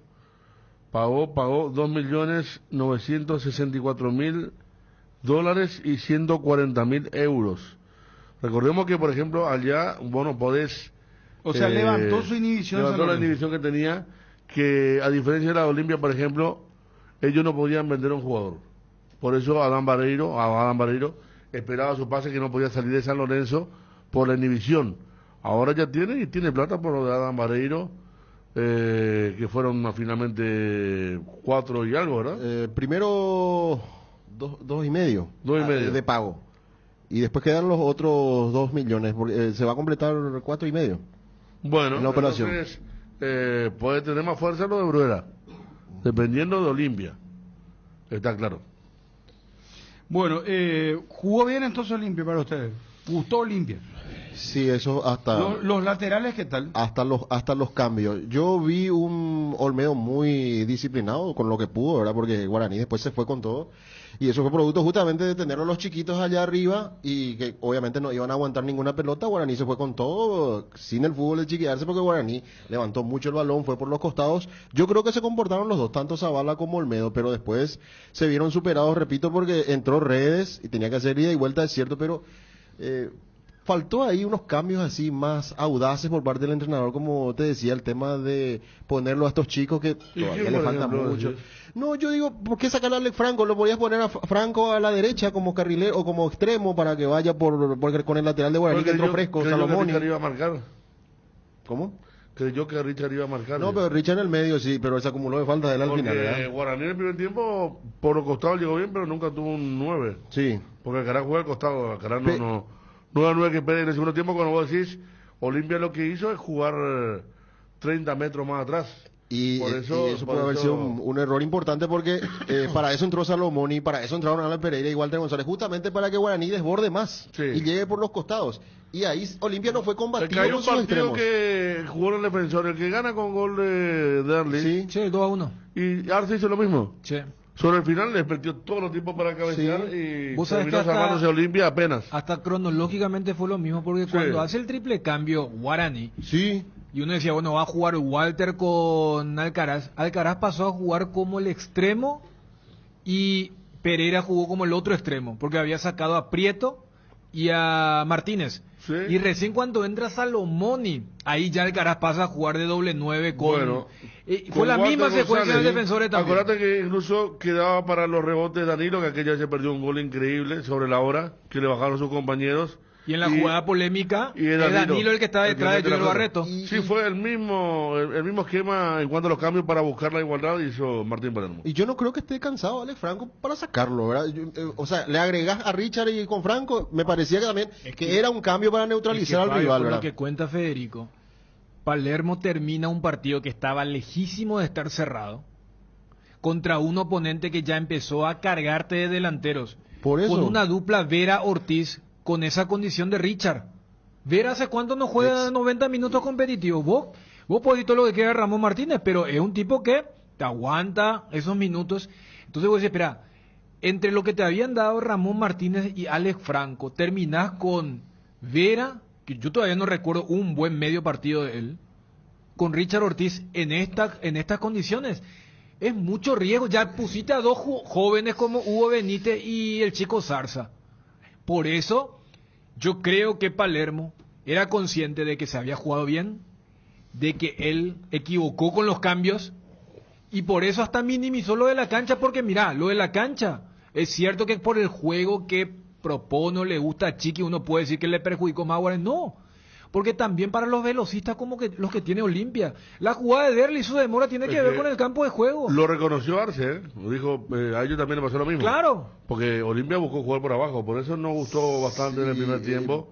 Pagó $2.964.000 y 140.000 euros. Recordemos que, por ejemplo, allá, bueno, podés... O sea, levantó su inhibición. Levantó la inhibición que tenía, que a diferencia de la Olimpia, por ejemplo, ellos no podían vender a un jugador. Por eso Adán Barreiro esperaba su pase, que no podía salir de San Lorenzo por la inhibición. Ahora ya tiene plata por lo de Adán Barreiro, que fueron finalmente 4 y algo, ¿verdad? Primero 2,5 de pago. Y después quedan los otros 2 millones, porque se va a completar 4,5. Bueno, en la operación. Entonces puede tener más fuerza lo de Bruera, dependiendo de Olimpia. Está claro. Bueno, ¿jugó bien entonces Olimpia para ustedes? ¿Gustó Olimpia? Sí, eso hasta... ¿Los laterales qué tal? Hasta los cambios. Yo vi un Olmedo muy disciplinado con lo que pudo, ¿verdad? Porque Guaraní después se fue con todo. Y eso fue producto justamente de tener a los chiquitos allá arriba y que obviamente no iban a aguantar ninguna pelota. Guaraní se fue con todo, sin el fútbol de chiquearse, porque Guaraní levantó mucho el balón, fue por los costados. Yo creo que se comportaron los dos, tanto Zavala como Olmedo, pero después se vieron superados, repito, porque entró Redes y tenía que hacer ida y vuelta, es cierto, pero... faltó ahí unos cambios así más audaces por parte del entrenador, como te decía, el tema de ponerlo a estos chicos que todavía le falta mucho. No, yo digo, ¿por qué sacar a Alex Franco? Lo podías poner a Franco a la derecha como carrilero o como extremo para que vaya porque con el lateral de Guaraní que entró fresco, Salomón. ¿Creyó que Richard iba a marcar? ¿Cómo? Creyó que Richard iba a marcar. No, pero Richard en el medio sí, pero se acumuló de falta de él al final, ¿verdad? Guaraní en el primer tiempo, por los costados llegó bien, pero nunca tuvo un 9. Sí. Porque Alcaraz juega al costado, Alcaraz no era 9 que pede en el segundo tiempo. Cuando vos decís, Olimpia lo que hizo es jugar 30 metros más atrás. Y eso puede haber sido un error importante porque para eso entró Salomón y para eso entraron Alan Pereira y Walter González, justamente para que Guaraní desborde más y llegue por los costados. Y ahí Olimpia no fue combativo con sus extremos. Que jugó el defensor, el que gana con gol de Arlis. Sí, 2-1. Y Arce hizo lo mismo. Sí. Sobre el final le perdió todos los tiempos para cabecear y terminó que salvándose Olimpia apenas. Hasta cronológicamente fue lo mismo, porque cuando hace el triple cambio Guaraní, y uno decía, bueno, va a jugar Walter con Alcaraz. Alcaraz pasó a jugar como el extremo y Pereira jugó como el otro extremo, porque había sacado a Prieto y a Martínez. Sí. Y recién cuando entra Salomoni, ahí ya Alcaraz pasa a jugar de doble 9 con... Bueno, fue la misma secuencia de defensores también. Acuérdate que incluso quedaba para los rebotes Danilo, que aquella se perdió un gol increíble sobre la hora, que le bajaron sus compañeros. Y en la jugada polémica, es Danilo el que está detrás de Julio Barreto. Sí, fue el mismo esquema en cuanto a los cambios para buscar la igualdad, hizo Martín Palermo. Y yo no creo que esté cansado Alex Franco para sacarlo, ¿verdad? O sea, le agregás a Richard y con Franco, me parecía que también que era un cambio para neutralizar al rival, ¿verdad? Lo que cuenta Federico, Palermo termina un partido que estaba lejísimo de estar cerrado contra un oponente que ya empezó a cargarte de delanteros. Por eso. Con una dupla Vera-Ortiz, con esa condición de Richard. Vera hace cuánto no juega 90 minutos competitivos. Vos podés todo lo que quiera Ramón Martínez, pero es un tipo que te aguanta esos minutos. Entonces vos decís, espera, entre lo que te habían dado Ramón Martínez y Alex Franco, terminás con Vera, que yo todavía no recuerdo un buen medio partido de él, con Richard Ortiz en estas condiciones. Es mucho riesgo. Ya pusiste a dos jóvenes como Hugo Benítez y el chico Zarza. Por eso, yo creo que Palermo era consciente de que se había jugado bien, de que él equivocó con los cambios, y por eso hasta minimizó lo de la cancha, porque mirá, lo de la cancha, es cierto que por el juego que propone o le gusta a Chiqui, uno puede decir que le perjudicó más a Guaraní, no, porque también para los velocistas como que los que tiene Olimpia, la jugada de Derli y su demora tiene que ver con el campo de juego. Lo reconoció Arce, dijo, a ellos también le pasó lo mismo. Claro. Porque Olimpia buscó jugar por abajo, por eso no gustó bastante en el primer tiempo,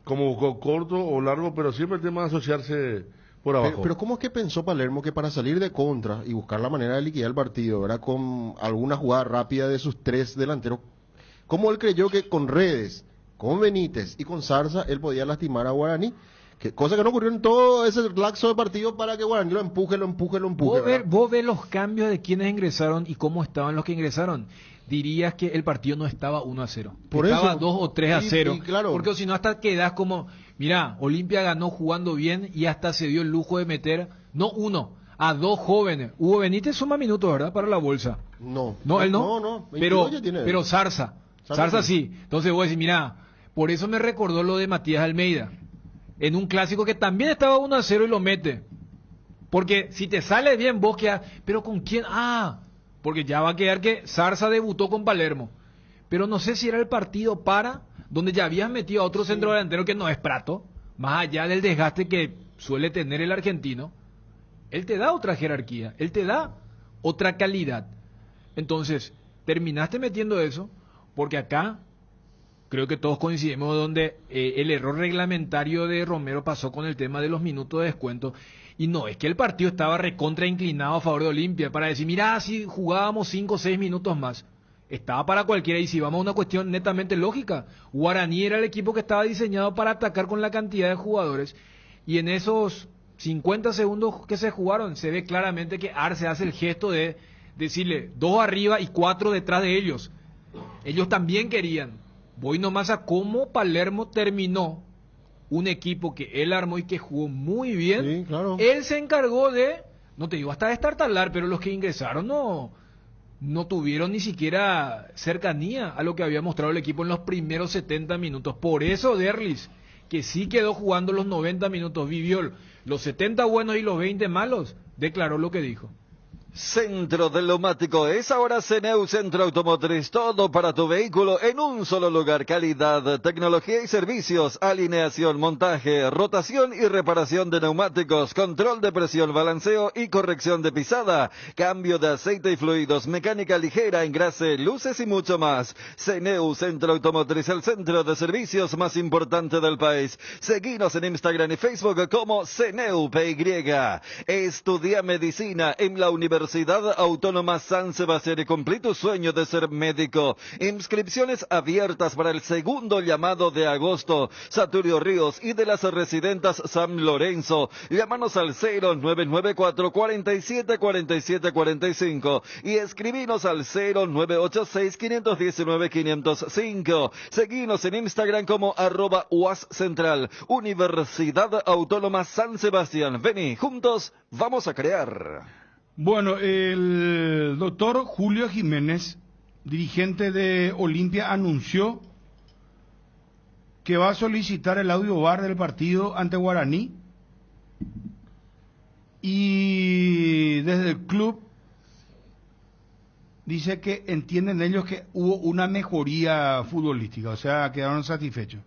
como buscó corto o largo, pero siempre el tema de asociarse por abajo. Pero ¿cómo es que pensó Palermo que para salir de contra y buscar la manera de liquidar el partido, era con alguna jugada rápida de sus tres delanteros? ¿Cómo él creyó que con Redes, con Benítez y con Zarza él podía lastimar a Guaraní? Cosa que no ocurrió en todo ese lapso de partido para que Guaraní lo empuje. Vos ves los cambios de quienes ingresaron y cómo estaban los que ingresaron. Dirías que el partido no estaba 1-0. Estaba 2 o 3-0. Claro. Porque si no hasta quedás como, mira, Olimpia ganó jugando bien y hasta se dio el lujo de meter, no uno, a 2 jóvenes. Hugo Benítez suma minutos, ¿verdad? Para la bolsa. No, él no. No. Pero Zarza sí. Entonces vos decís, mira, por eso me recordó lo de Matías Almeida. En un clásico que también estaba 1-0 y lo mete. Porque si te sale bien, vos quedás, ¿pero con quién? Porque ya va a quedar que Zarza debutó con Palermo. Pero no sé si era el partido donde ya habías metido a otro centro delantero que no es Prato, más allá del desgaste que suele tener el argentino. Él te da otra jerarquía, él te da otra calidad. Entonces, terminaste metiendo eso, porque acá creo que todos coincidimos donde el error reglamentario de Romero pasó con el tema de los minutos de descuento. Y no, es que el partido estaba recontra inclinado a favor de Olimpia para decir, mira, si jugábamos 5 o 6 minutos más. Estaba para cualquiera, y si vamos a una cuestión netamente lógica, Guaraní era el equipo que estaba diseñado para atacar con la cantidad de jugadores. Y en esos 50 segundos que se jugaron, se ve claramente que Arce hace el gesto de decirle 2 arriba y 4 detrás de ellos. Ellos también querían. Voy nomás a cómo Palermo terminó un equipo que él armó y que jugó muy bien. Sí, claro. Él se encargó de, no te digo hasta destartalar, pero los que ingresaron no tuvieron ni siquiera cercanía a lo que había mostrado el equipo en los primeros 70 minutos. Por eso Derlis, que sí quedó jugando los 90 minutos, vivió los 70 buenos y los 20 malos, declaró lo que dijo. Centro del Neumático es ahora CNEU Centro Automotriz, todo para tu vehículo en un solo lugar, calidad, tecnología y servicios, alineación, montaje, rotación y reparación de neumáticos, control de presión, balanceo y corrección de pisada, cambio de aceite y fluidos, mecánica ligera, engrase, luces y mucho más. CNEU Centro Automotriz, el centro de servicios más importante del país. Seguinos en Instagram y Facebook como CNEU PY. Estudia medicina en la Universidad Autónoma San Sebastián y cumplí tu sueño de ser médico. Inscripciones abiertas para el segundo llamado de agosto. Saturio Ríos y de las residentas San Lorenzo. Llámanos al 0994 47 47 45 y escribinos al 0986 519 505. Seguinos en Instagram como @UASCentral. Universidad Autónoma San Sebastián. Vení, juntos vamos a crear. Bueno, el doctor Julio Jiménez, dirigente de Olimpia, anunció que va a solicitar el audio VAR del partido ante Guaraní, y desde el club dice que entienden ellos que hubo una mejoría futbolística, o sea, quedaron satisfechos.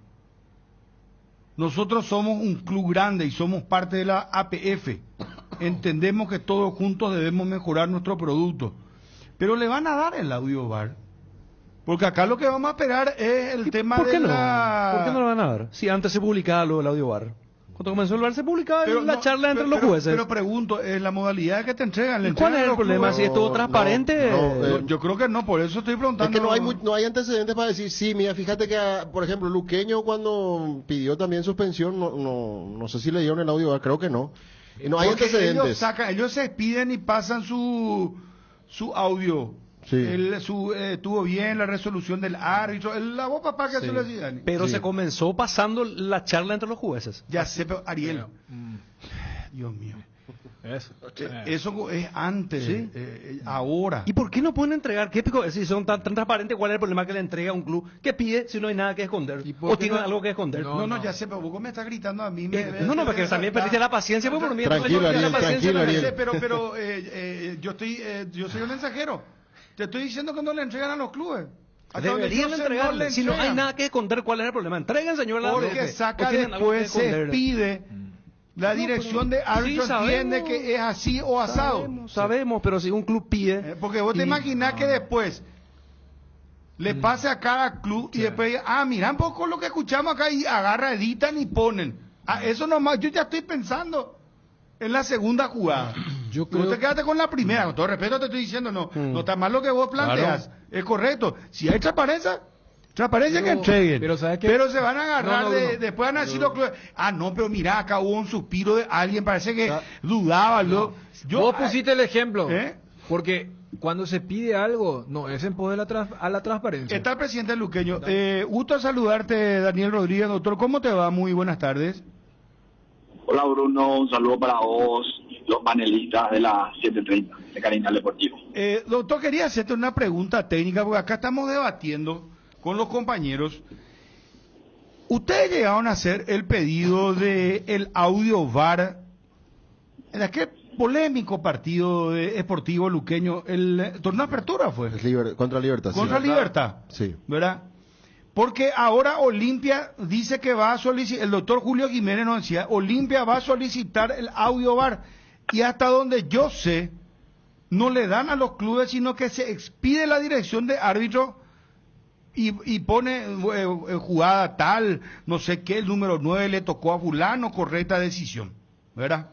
Nosotros somos un club grande y somos parte de la APF. Entendemos que todos juntos debemos mejorar nuestro producto. Pero le van a dar el audio VAR. Porque acá lo que vamos a esperar es el tema de la... ¿Por qué no lo van a dar? Si antes se publicaba lo del audio VAR. Cuando comenzó el VAR se publicaba la charla entre los jueces. Pero pregunto, la modalidad que te entregan. ¿Cuál es el problema? Si es todo transparente. Yo creo que no, por eso estoy preguntando. Es que no hay antecedentes para decir, sí, mira, fíjate que, por ejemplo, Luqueño cuando pidió también suspensión, no sé si le dieron el audio VAR, creo que no. No hay antecedentes. Ellos se piden y pasan su audio. Sí. Estuvo bien la resolución del árbitro, la voz papá que se le decía. Pero se comenzó pasando la charla entre los jueces. Ya sé, pero Ariel, Dios mío. Eso es antes, ¿sí? Ahora. ¿Y por qué no pueden entregar? ¿Qué pico? Si son tan transparentes, ¿cuál es el problema que le entrega a un club que pide si no hay nada que esconder? ¿O tienen algo que esconder? No, ya sé, pero vos me estás gritando a mí. Porque también perdiste la paciencia por mí. Tranquilo, Ariel. Pero yo soy un mensajero. Te estoy diciendo que no le entregan a los clubes. Deberían entregarle. Si no hay nada que esconder, ¿cuál es el problema? Entreguen, señor. Porque saca después, se pide. La dirección de árbitro entiende que es así o asado. Sabemos, pero si un club pide... porque vos te imaginás que después le pase a cada club y después diga, mira un poco lo que escuchamos acá, y agarra, editan y ponen. Eso nomás, yo ya estoy pensando. en la segunda jugada. Yo creo... No te quedaste con la primera, con todo respeto te estoy diciendo, no está mal lo que vos planteas, es correcto. Si hay transparencia que entreguen, pero ¿sabes qué? Pero se van a agarrar No. después van a decir pero mira, acá hubo un suspiro de alguien, parece que dudaba. Vos pusiste el ejemplo, ¿eh? porque cuando se pide algo, no es en pos de a la transparencia. Está el presidente Luqueño. Gusto saludarte, Daniel Rodríguez, doctor. ¿Cómo te va? Muy buenas tardes. Hola Bruno, un saludo para vos, los panelistas de la 7:30 de Carinal Deportivo. Doctor, quería hacerte una pregunta técnica, porque acá estamos debatiendo con los compañeros. ¿Ustedes llegaron a hacer el pedido de el audio VAR en aquel polémico partido deportivo luqueño, el torneo de apertura fue? Contra Libertad. Contra Libertad. Sí. ¿Verdad? Porque ahora Olimpia dice que va a solicitar, el doctor Julio Jiménez nos decía, Olimpia va a solicitar el audio VAR, y hasta donde yo sé, no le dan a los clubes, sino que se expide la dirección de árbitro y pone jugada tal, no sé qué, el número 9 le tocó a fulano, correcta decisión, ¿verdad?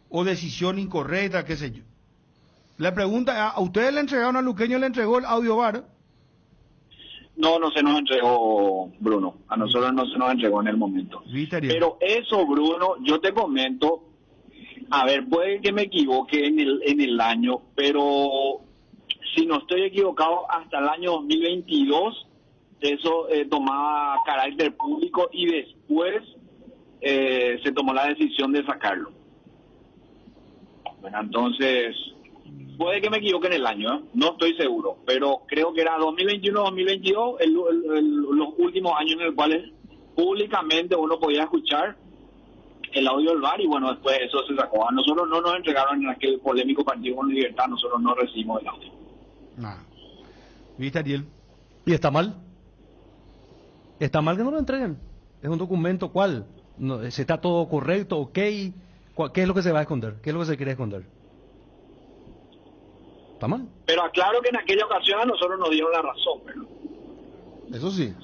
O decisión incorrecta, qué sé yo. La pregunta, ¿a ustedes le entregaron, a Luqueño le entregó el audio VAR? No se nos entregó, Bruno. A nosotros no se nos entregó en el momento. Pero eso, Bruno, yo te comento, a ver, puede que me equivoque en el año, pero si no estoy equivocado, hasta el año 2022 eso tomaba carácter público y después se tomó la decisión de sacarlo. Bueno, entonces... Puede que me equivoque en el año, no estoy seguro, pero creo que era 2021-2022, los últimos años en los cuales públicamente uno podía escuchar el audio del VAR, y bueno, después eso se sacó. A nosotros no nos entregaron en aquel polémico partido con Libertad, nosotros no recibimos el audio. ¿Viste, Ariel? ¿Y está mal? ¿Está mal que no lo entreguen? ¿Es un documento cuál? No, ¿se está todo correcto, ok? ¿Qué es lo que se va a esconder? ¿Qué es lo que se quiere esconder? ¿Está mal? Pero aclaro que en aquella ocasión a nosotros nos dieron la razón, pero... Eso sí.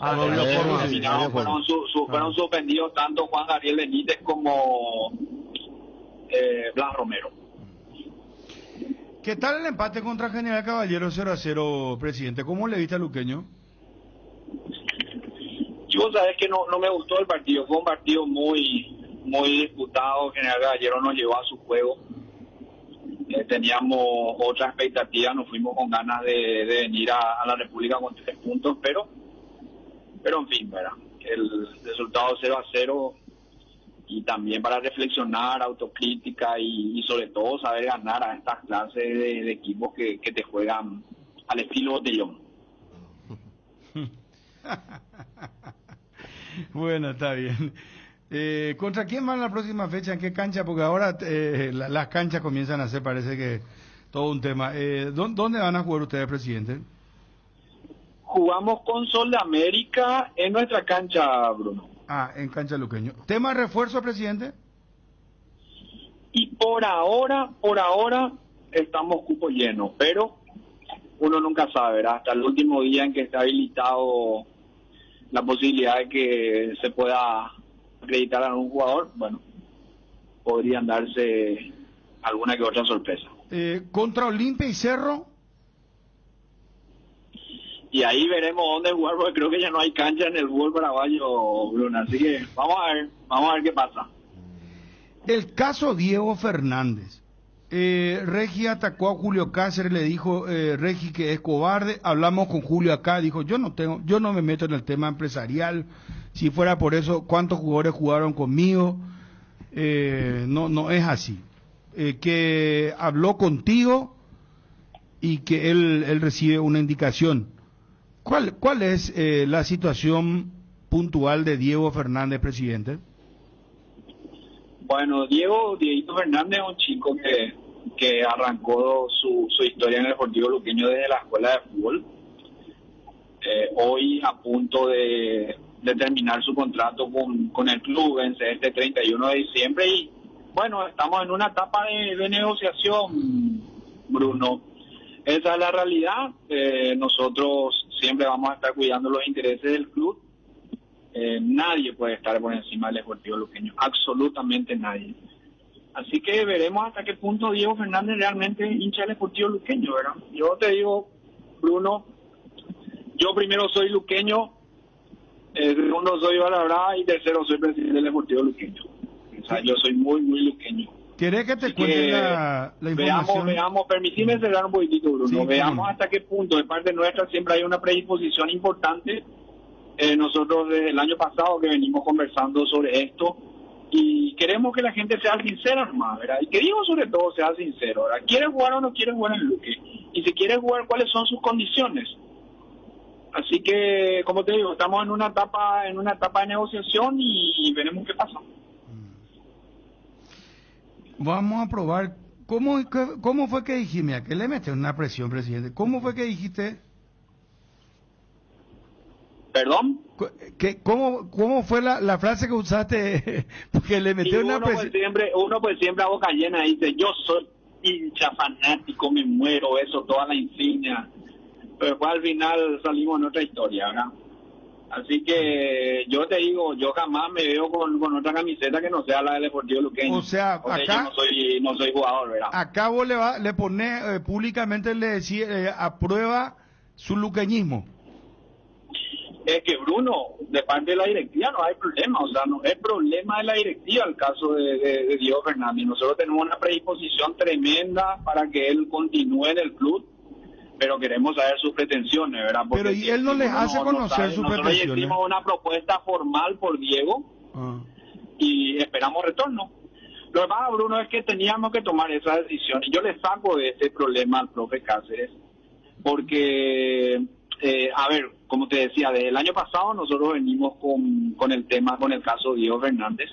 Fueron suspendidos tanto Juan Gabriel Benítez como Blas Romero. ¿Qué tal el empate contra General Caballero 0-0, presidente? ¿Cómo le viste a Luqueño? Yo sabes que no me gustó el partido, fue un partido muy disputado. General Caballero nos llevó a su juego. Teníamos otra expectativa, nos fuimos con ganas de venir a la República con 3 puntos, pero en fin, ¿verdad? El resultado 0-0, y también para reflexionar, autocrítica y sobre todo saber ganar a estas clases de equipos que te juegan al estilo botellón. Bueno, está bien. ¿Contra quién van la próxima fecha? ¿En qué cancha? Porque ahora las canchas comienzan a ser, parece que todo un tema. ¿Dónde van a jugar ustedes, presidente? Jugamos con Sol de América en nuestra cancha, Bruno. En cancha Luqueño. ¿Tema de refuerzo, presidente? Y por ahora estamos cupo llenos, pero uno nunca sabe, ¿verdad? Hasta el último día en que está habilitado la posibilidad de que se pueda acreditar a un jugador, bueno, podrían darse alguna que otra sorpresa. ¿Contra Olimpia y Cerro? Y ahí veremos dónde jugar, porque creo que ya no hay cancha en el fútbol paraguayo, Bruno, así que vamos a ver qué pasa. El caso Diego Fernández. Regi atacó a Julio Cáceres, le dijo Regi que es cobarde. Hablamos con Julio acá, dijo yo no me meto en el tema empresarial. Si fuera por eso, ¿cuántos jugadores jugaron conmigo? No es así. Que habló contigo y que él recibe una indicación. ¿Cuál es la situación puntual de Diego Fernández, presidente? Bueno, Dieguito Fernández es un chico que arrancó su historia en el Deportivo Luqueño desde la escuela de fútbol. Hoy a punto de terminar su contrato con el club, vence este 31 de diciembre, y bueno, estamos en una etapa de negociación, Bruno. Esa es la realidad. Nosotros siempre vamos a estar cuidando los intereses del club. Nadie puede estar por encima del Deportivo Luqueño, absolutamente nadie. Así que veremos hasta qué punto Diego Fernández realmente hincha el Sportivo Luqueño, ¿verdad? Yo te digo, Bruno, yo primero soy luqueño, segundo soy Balabrá y tercero soy presidente del Sportivo Luqueño. O sea, yo soy muy, muy luqueño. ¿Querés que te cuente la información? Veamos, permitime cerrar un poquitito, Bruno. Sí, veamos hasta qué punto, de parte nuestra siempre hay una predisposición importante. Nosotros desde el año pasado que venimos conversando sobre esto y queremos que la gente sea sincera nomás, ¿verdad? Y que digo sobre todo sea sincero, ¿verdad? ¿Quiere jugar o no quiere jugar en Luque? Y si quiere jugar, ¿cuáles son sus condiciones? Así que, como te digo, estamos en una etapa de negociación y veremos qué pasa. Vamos a probar. ¿Cómo fue que dijiste? Mira, que le metió una presión, presidente. ¿Cómo fue que dijiste? ¿Perdón? ¿Cómo fue la frase que usaste? Porque le metió una presión. Uno pues siempre a boca llena dice, yo soy hincha fanático, me muero, eso, toda la insignia. Pero después al final salimos en otra historia, ¿verdad? Así que yo te digo, yo jamás me veo con otra camiseta que no sea la del Deportivo Luqueño. O sea, acá yo no soy jugador, ¿verdad? Acá vos le ponés públicamente, le decís, aprueba su luqueñismo. Es que, Bruno, de parte de la directiva no hay problema, o sea, no es problema de la directiva el caso de Diego Fernández. Nosotros tenemos una predisposición tremenda para que él continúe en el club, pero queremos saber sus pretensiones, ¿verdad? Porque pero y él no les hace conocer sus pretensiones. Nosotros hicimos una propuesta formal por Diego y esperamos retorno. Lo demás, Bruno, es que teníamos que tomar esa decisión y yo le saco de este problema al profe Cáceres, porque, a ver, como te decía, desde el año pasado nosotros venimos con el tema, con el caso de Diego Fernández,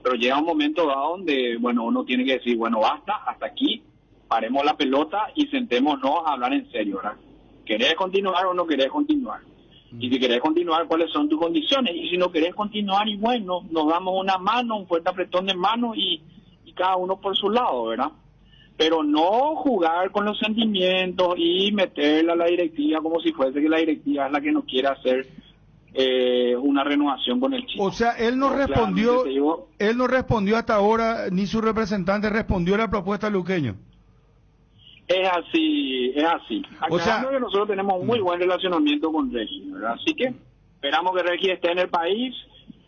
pero llega un momento dado donde, bueno, uno tiene que decir, bueno, basta, hasta aquí, paremos la pelota y sentémonos a hablar en serio, ¿verdad? ¿Querés continuar o no querés continuar? Y si querés continuar, ¿cuáles son tus condiciones? Y si no querés continuar, y bueno, nos damos una mano, un fuerte apretón de mano y cada uno por su lado, ¿verdad? Pero no jugar con los sentimientos y meterle a la directiva como si fuese que la directiva es la que no quiere hacer una renovación con el chico. O sea, él no respondió hasta ahora, ni su representante respondió a la propuesta de Luqueño. Es así. O sea, que nosotros tenemos muy buen relacionamiento con Regi, ¿verdad? Así que esperamos que Regi esté en el país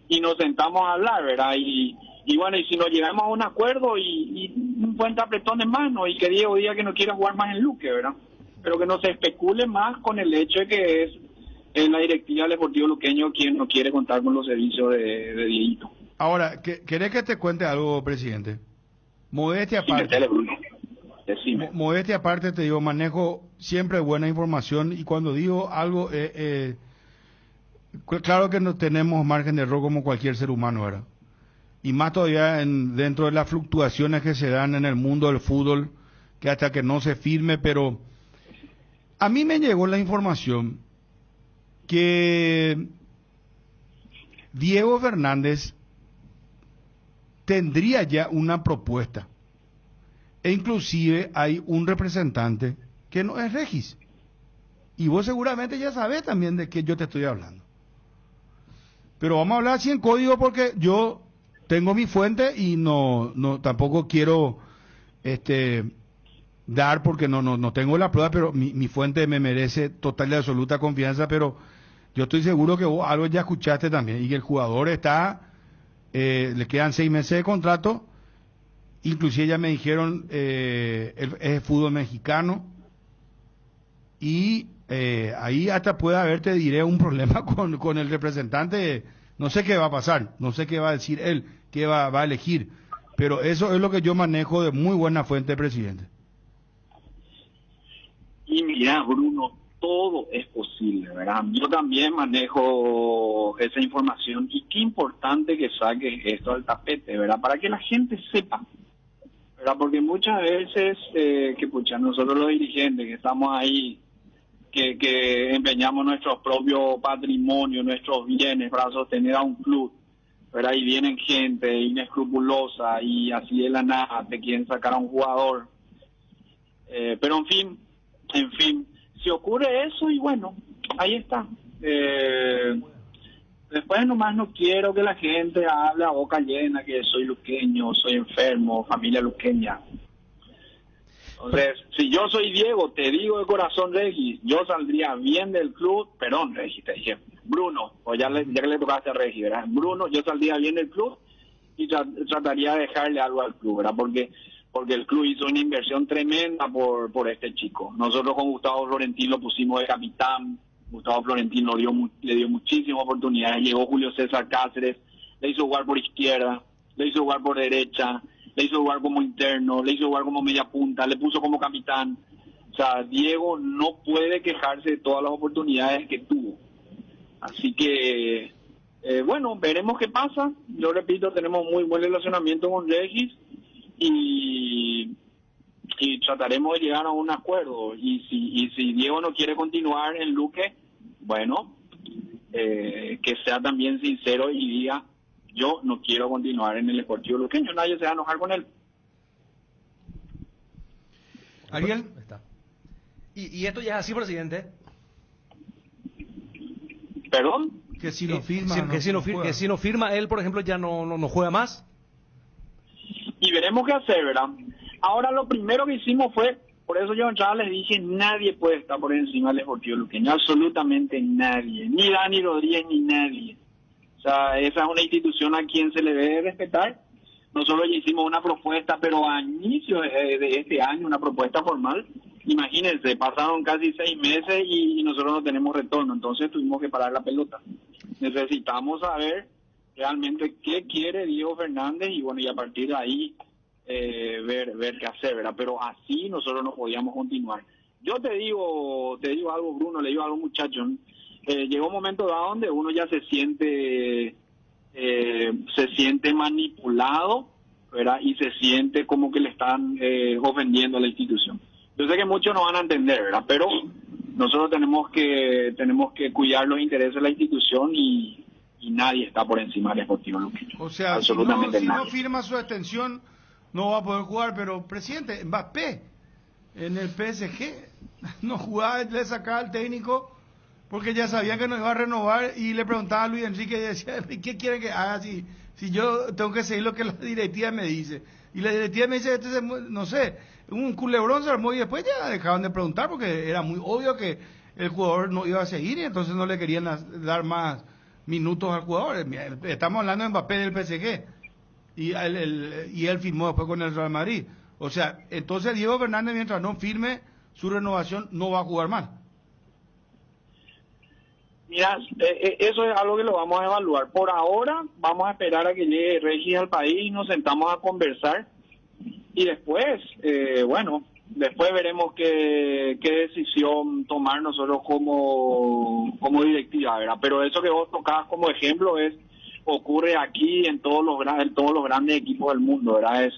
y nos sentamos a hablar, ¿verdad? Y bueno, y si nos llegamos a un acuerdo y un buen apretón de mano y que Diego diga que no quiere jugar más en Luque, ¿verdad? Pero que no se especule más con el hecho de que es la directiva del Deportivo Luqueño quien no quiere contar con los servicios de Dieguito. Ahora, ¿querés que te cuente algo, presidente? Modestia aparte. Modestia aparte, te digo, manejo siempre buena información y cuando digo algo, claro que no tenemos margen de error como cualquier ser humano, ¿verdad? Y más todavía dentro de las fluctuaciones que se dan en el mundo del fútbol, que hasta que no se firme, pero a mí me llegó la información que Diego Fernández tendría ya una propuesta. E inclusive hay un representante que no es Regis. Y vos seguramente ya sabés también de qué yo te estoy hablando. Pero vamos a hablar así en código porque yo tengo mi fuente y no tampoco quiero dar porque no tengo la prueba, pero mi fuente me merece total y absoluta confianza, pero yo estoy seguro que vos algo ya escuchaste también y que el jugador le quedan 6 meses de contrato. Inclusive ya me dijeron, es fútbol mexicano y ahí hasta puede haber, te diré, un problema con el representante. No sé qué va a pasar, no sé qué va a decir él, qué va a elegir, pero eso es lo que yo manejo de muy buena fuente, presidente. Y mira, Bruno, todo es posible, ¿verdad? Yo también manejo esa información y qué importante que saques esto al tapete, ¿verdad? Para que la gente sepa, ¿verdad? Porque muchas veces, nosotros los dirigentes que estamos ahí, que empeñamos nuestro propio patrimonio, nuestros bienes para sostener a un club, ¿verdad? Y vienen gente inescrupulosa y así de la nada te quieren sacar a un jugador. Pero en fin, si ocurre eso y bueno, ahí está. Después nomás no quiero que la gente hable a boca llena que soy luqueño, soy enfermo, familia luqueña. Entonces, si yo soy Diego, te digo de corazón, Regis, yo saldría bien del club, perdón, Regis, te dije, Bruno, o ya que le tocaste a Regis, ¿verdad? Bruno, yo saldría bien del club y trataría de dejarle algo al club, ¿verdad? Porque el club hizo una inversión tremenda por este chico. Nosotros con Gustavo Florentín lo pusimos de capitán, Gustavo Florentín le dio muchísimas oportunidades, llegó Julio César Cáceres, le hizo jugar por izquierda, le hizo jugar por derecha, le hizo jugar como interno, le hizo jugar como media punta, le puso como capitán. O sea, Diego no puede quejarse de todas las oportunidades que tuvo. Así que, bueno, veremos qué pasa. Yo repito, tenemos muy buen relacionamiento con Regis y trataremos de llegar a un acuerdo. Y si Diego no quiere continuar en Luque, bueno, que sea también sincero y diga: yo no quiero continuar en el Sportivo Luqueño. Nadie se va a enojar con él. Ariel, está. ¿Y esto ya es así, presidente? ¿Perdón? Que si no firma, que si no firma él, por ejemplo, ya no juega más. Y veremos qué hacer, ¿verdad? Ahora lo primero que hicimos fue, por eso yo entraba les dije, nadie puede estar por encima del Sportivo Luqueño, absolutamente nadie, ni Dani Rodríguez ni nadie. O sea, esa es una institución a quien se le debe respetar. Nosotros ya hicimos una propuesta, pero a inicio de este año, una propuesta formal. Imagínense, pasaron casi 6 meses y nosotros no tenemos retorno, entonces tuvimos que parar la pelota. Necesitamos saber realmente qué quiere Diego Fernández y bueno, y a partir de ahí ver qué hacer, ¿verdad? Pero así nosotros no podíamos continuar. Yo te digo algo, Bruno, le digo algo, muchachos. Llegó un momento dado donde uno ya se siente manipulado, ¿verdad? Y se siente como que le están ofendiendo a la institución. Yo sé que muchos no van a entender, ¿verdad? Pero nosotros tenemos que cuidar los intereses de la institución y nadie está por encima del Sportivo Luqueño. O sea, absolutamente si nadie. no firma su extensión, no va a poder jugar. Pero, presidente, Mbappé en el PSG no jugaba, le sacaba al técnico porque ya sabía que no iba a renovar y le preguntaba a Luis Enrique y decía: ¿qué quiere que haga si yo tengo que seguir lo que la directiva me dice? Y la directiva me dice, no sé, un culebrón se armó y después ya dejaron de preguntar porque era muy obvio que el jugador no iba a seguir y entonces no le querían dar más minutos al jugador. Estamos hablando de Mbappé del PSG y él firmó después con el Real Madrid. O sea, entonces Diego Fernández, mientras no firme su renovación, no va a jugar más. Mira, eso es algo que lo vamos a evaluar. Por ahora vamos a esperar a que llegue Regis al país y nos sentamos a conversar y después, después veremos qué decisión tomar nosotros como directiva, ¿verdad? Pero eso que vos tocabas como ejemplo ocurre aquí en todos los grandes equipos del mundo, ¿verdad?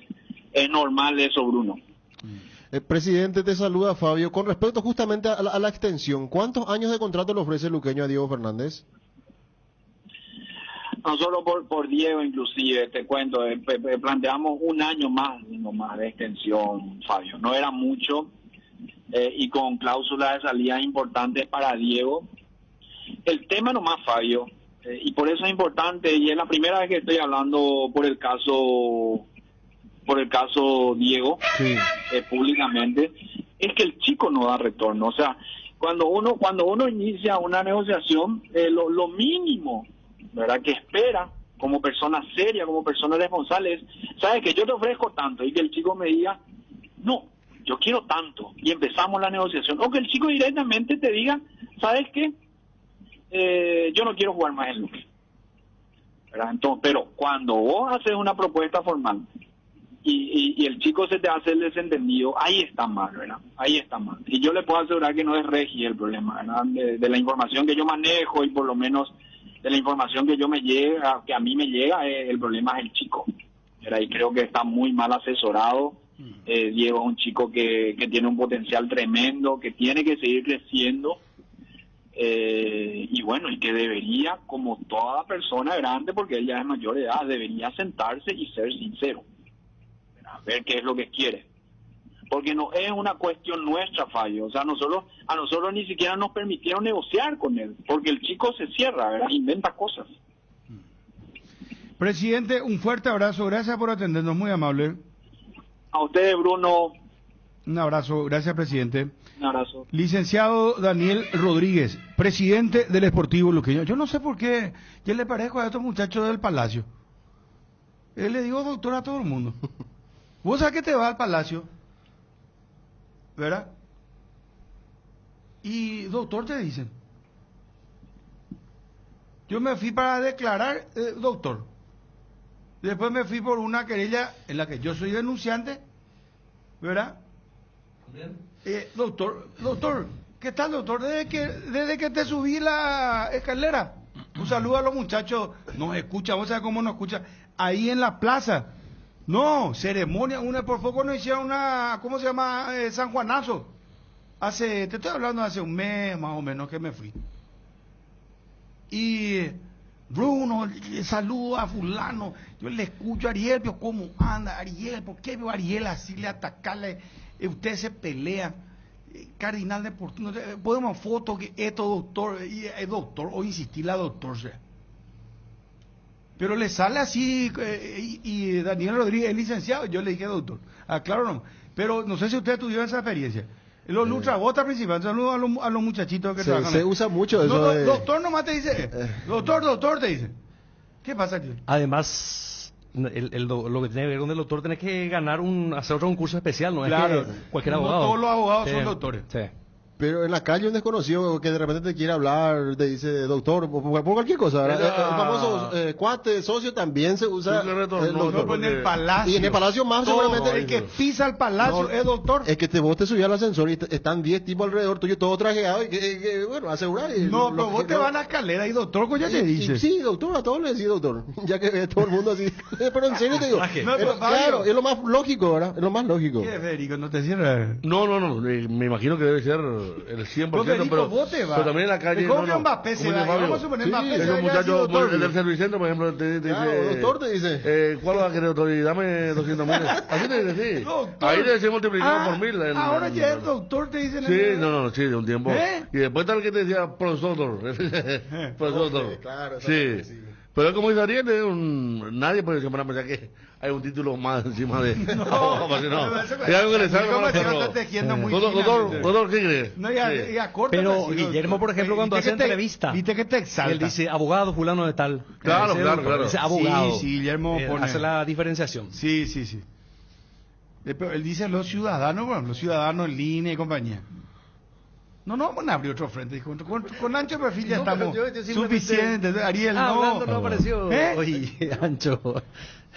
Es normal eso, Bruno. Presidente, te saluda Fabio. Con respecto justamente a la extensión, ¿cuántos años de contrato le ofrece el Luqueño a Diego Fernández? Nosotros por Diego inclusive, te cuento, planteamos 1 año más de extensión, Fabio. No era mucho y con cláusulas de salida importantes para Diego. El tema nomás, Fabio, y por eso es importante, y es la primera vez que estoy hablando por el caso Diego, sí, públicamente, es que el chico no da retorno. O sea, cuando uno inicia una negociación, lo mínimo, ¿verdad?, que espera como persona seria, como persona responsable es, ¿sabes qué? Yo te ofrezco tanto, y que el chico me diga, no, yo quiero tanto, y empezamos la negociación. O que el chico directamente te diga, ¿sabes qué? Yo no quiero jugar más en Luque, ¿verdad? Entonces, pero cuando vos haces una propuesta formal y el chico se te hace el desentendido, ahí está mal, ¿verdad? Ahí está mal. Y yo le puedo asegurar que no es Regi el problema, ¿verdad? De la información que yo manejo y por lo menos de la información que a mí me llega, el problema es el chico, ¿verdad? Y creo que está muy mal asesorado. Diego es un chico que tiene un potencial tremendo, que tiene que seguir creciendo. Y bueno, y que debería, como toda persona grande, porque él ya es mayor de edad, debería sentarse y ser sincero, a ver qué es lo que quiere, porque no es una cuestión nuestra, Fallo. O sea, a nosotros ni siquiera nos permitieron negociar con él, porque el chico se cierra, ¿verdad? Inventa cosas. Presidente, un fuerte abrazo, gracias por atendernos, muy amable. A ustedes, Bruno. Un abrazo, gracias, presidente. Un abrazo. Licenciado Daniel Rodríguez, presidente del Sportivo Luqueño. Yo no sé por qué yo le parezco a estos muchachos del Palacio. Él le digo doctor a todo el mundo. Vos sabés que te vas al Palacio, ¿verdad? Y doctor te dicen. Yo me fui para declarar doctor. Después me fui por una querella en la que yo soy denunciante, ¿verdad? Doctor, ¿qué tal, doctor? Desde que te subí la escalera, un saludo a los muchachos, nos escuchan, vos sabés cómo nos escuchan, ahí en la plaza. No, ceremonia, por poco nos hicieron una, ¿cómo se llama? San Juanazo. Te estoy hablando hace un mes más o menos que me fui. Y Bruno, saludo a fulano, yo le escucho a Ariel, pero ¿cómo anda Ariel? ¿Por qué veo a Ariel así le atacarle? Ustedes se pelean. Cardinal Deportivo, podemos fotos que esto doctor, es doctor, o insistir la doctor sea. Pero le sale así, y Daniel Rodríguez es licenciado, yo le dije doctor, claro no, pero no sé si usted tuvieron esa experiencia. Los luchabotas principales, saludos a los muchachitos que trabajan. Se usa mucho eso. No, doctor nomás te dice, doctor te dice. ¿Qué pasa, tío? Además, lo que tiene que ver con el doctor, tenés que hacer otro concurso especial, ¿no? Claro, es que cualquier abogado. No todos los abogados son doctores. Sí. Pero en la calle un desconocido que de repente te quiere hablar, te dice doctor, por cualquier cosa. El famoso cuate, socio, también se usa el doctor. En el Palacio. Y en el Palacio más todo, seguramente. el que pisa el Palacio es doctor. Es que vos te subís al ascensor y están 10 tipos alrededor tuyo, todos trajeados, y que bueno, asegurar. No, pero vos te van a escalera y doctor, pues ya te dice. Sí, doctor, a todos les decís doctor. Ya que ve todo el mundo así. Pero en serio te digo. Claro, es lo más lógico, ¿verdad? Es lo más lógico. ¿Qué, Federico? ¿No te cierra? No, me imagino que debe ser el 100%, pero también en la calle. Mbappé se va. Vamos a suponer Mbappé. Esos muchachos, el del servicentro, por ejemplo, te dice. Doctor te dice. ¿Cuál vas a querer, doctor? Y dame 200.000. Así te dice, sí. Ahí debe ser multiplicado por 1000. Ahora ya el doctor te dice. Sí, de un tiempo. Y después tal que te decía profesor, profesor. Claro, sí. Pero como dice Ariel, nadie puede llamar a pensar que hay un título más encima de... No. Es algo que le salga doctor, ¿qué crees? No, ya corta. Pero Guillermo, por ejemplo, cuando hace entrevista, viste que te exalta. Él dice abogado fulano de tal. Claro. Dice abogado. Sí, Guillermo hace la diferenciación. Sí. Pero él dice los ciudadanos, bueno, los ciudadanos en línea y compañía. No vamos a abrir otro frente. Dijo, con ancho perfil ya estamos suficientes. Ariel, no apareció hoy, ancho.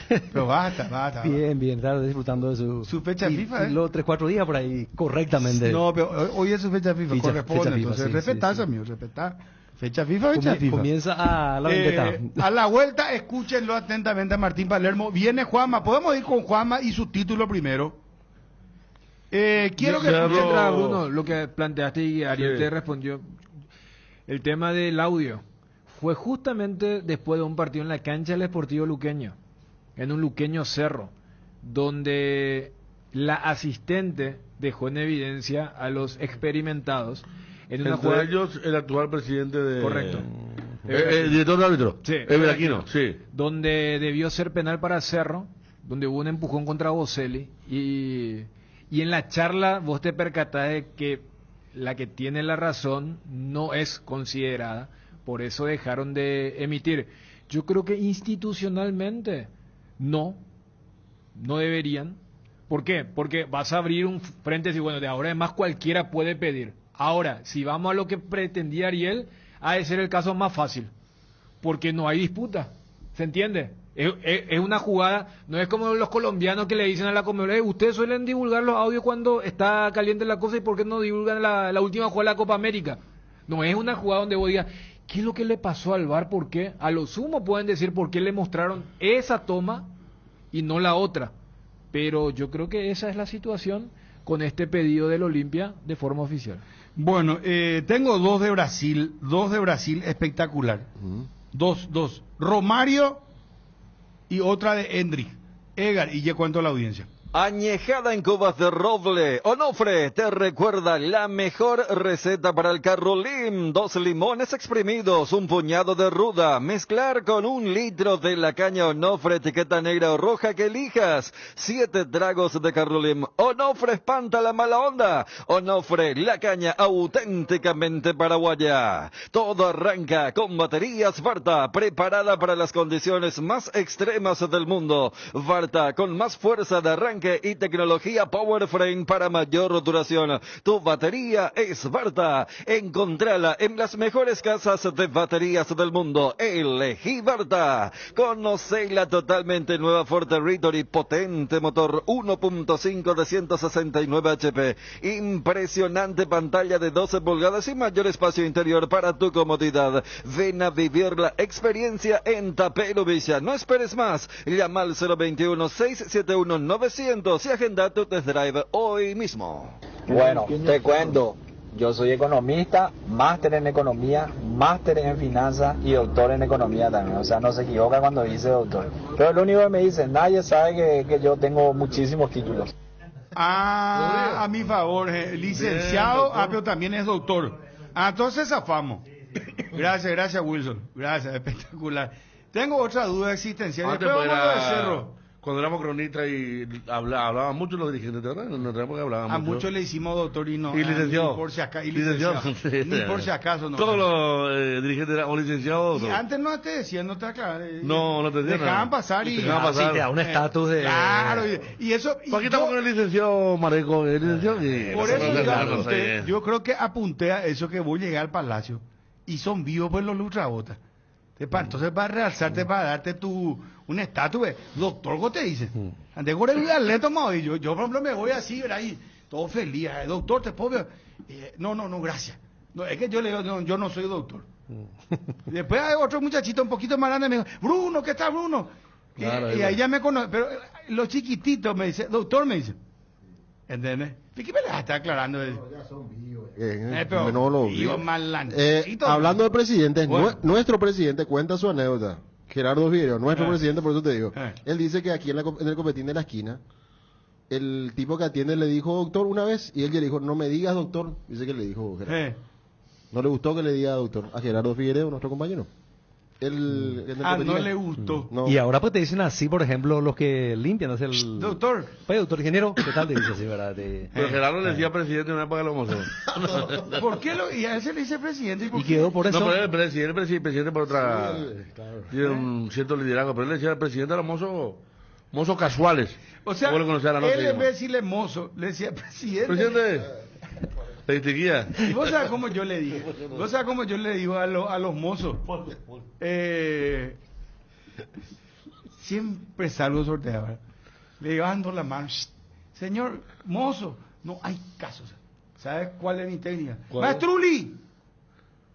Pero basta. Bien, está disfrutando de su fecha FIFA. Y los 3-4 días por ahí, correctamente. No, pero hoy es su fecha FIFA, corresponde. Fecha FIFA, entonces, respetás, amigo, respetá. Fecha FIFA. Comienza a la vendetta. A la vuelta, escúchenlo atentamente a Martín Palermo. Viene Juanma, podemos ir con Juanma y su título primero. Quiero que escuchen a Bruno lo que planteaste y Ariel te respondió. El tema del audio fue justamente después de un partido en la cancha del Sportivo Luqueño, en un Luqueño Cerro, donde la asistente dejó en evidencia a los experimentados en una jugada. Entre ellos el actual presidente de... Correcto. El director de árbitro. Sí. Aquino, sí. Donde debió ser penal para Cerro, donde hubo un empujón contra Boselli y en la charla vos te percatás de que la que tiene la razón no es considerada, por eso dejaron de emitir. Yo creo que institucionalmente no deberían. ¿Por qué? Porque vas a abrir un frente y bueno, de ahora en más cualquiera puede pedir. Ahora, si vamos a lo que pretendía Ariel, ha de ser el caso más fácil, porque no hay disputa, ¿se entiende? Es una jugada, no es como los colombianos que le dicen a la comunidad, ustedes suelen divulgar los audios cuando está caliente la cosa y ¿por qué no divulgan la última jugada de la Copa América? No es una jugada donde vos digas, ¿qué es lo que le pasó al VAR? ¿Por qué? A lo sumo pueden decir por qué le mostraron esa toma y no la otra. Pero yo creo que esa es la situación con este pedido del Olimpia de forma oficial. Bueno, tengo dos de Brasil espectacular. Dos. Romario y otra de Hendrik. Egar, y ya cuento a la audiencia. Añejada en cubas de roble, Onofre te recuerda la mejor receta para el Carrolim. 2 limones exprimidos, un puñado de ruda, mezclar con 1 litro de la caña Onofre, etiqueta negra o roja que elijas. 7 tragos de Carrolim. Onofre espanta la mala onda. Onofre, la caña auténticamente paraguaya. Todo arranca con baterías Varta, preparada para las condiciones más extremas del mundo. Varta, con más fuerza de arranque y tecnología PowerFrame para mayor duración. Tu batería es Varta. Encontrala en las mejores casas de baterías del mundo. Elegí Varta. Conoce la totalmente nueva Ford Territory, potente motor 1.5 de 169 HP. Impresionante pantalla de 12 pulgadas y mayor espacio interior para tu comodidad. Ven a vivir la experiencia en Tapelo Villa. No esperes más. Llama al 021-671-900 y agenda tu test drive hoy mismo. Bueno, te cuento, yo soy economista, máster en economía, máster en finanzas y doctor en economía también. O sea, no se equivoca cuando dice doctor. Pero lo único que me dice, nadie sabe que yo tengo muchísimos títulos. A mi favor, licenciado, pero también es doctor. Entonces zafamos. Gracias Wilson. Gracias, espectacular. Tengo otra duda existencial. Antes Después vamos a lo de Cerro. Cuando éramos cronistas y hablaban mucho los dirigentes, ¿verdad? En nuestra época hablaban A mucho. muchos le hicimos doctor y no. Y licenciado. Ni por si acaso. Licenciado. Ni por si acaso no. Todos los dirigentes eran o licenciados. Y antes no te decían, no te aclaraban. No te decían. Dejaban pasar y. Dejaban pasar. Sí, te da un estatus de. Claro, y eso. Pues aquí estamos con el licenciado Mareco, el licenciado. Por eso yo creo que apunté a eso, que voy a llegar al palacio y son vivos pues los lutrabotas. Entonces para realzarte, para darte un estatus, doctor, ¿cómo te dice? Antes de ir al leto, yo por ejemplo me voy así, ¿verdad? Y todo feliz, doctor, te puedo ver. No, gracias. No, es que yo le digo, no, yo no soy doctor. Después hay otro muchachito un poquito más grande, me dijo, Bruno, ¿qué tal, Bruno? Claro, y ahí ya me conoce, pero los chiquititos me dice, doctor, me dice. ¿Entendés? ¿Y qué me las está aclarando? Ya son vivos. Pero no lo vi. Hablando de presidentes, nuestro presidente cuenta su anécdota. Gerardo Figueroa, nuestro presidente, por eso te digo. Él dice que aquí en el copetín de la esquina, el tipo que atiende le dijo doctor una vez, y él le dijo, no me digas doctor. Dice que le dijo Gerardo. No le gustó que le diga doctor a Gerardo Figueroa, nuestro compañero. No le gustó. No. Y ahora pues te dicen así, por ejemplo, los que limpian, ¿no? Doctor. Oye, doctor ingeniero, ¿qué tal te dice así, verdad? Pero Gerardo le decía presidente en una época de los mozos. ¿Por qué y a él se le dice presidente? ¿Y quedó por eso? No, pero el presidente por otra... Claro. Tiene un cierto liderazgo, pero él le decía presidente a los mozos casuales. O sea, él en vez de decirle mozo, le decía presidente. Presidente. Te distinguía. Y vos sabés cómo yo le dije. Vos sabés cómo yo le digo a los mozos. Siempre salgo sorteado. Le digo, ando la mano. Señor mozo, no hay casos. ¿Sabes cuál es mi técnica? Maestruli.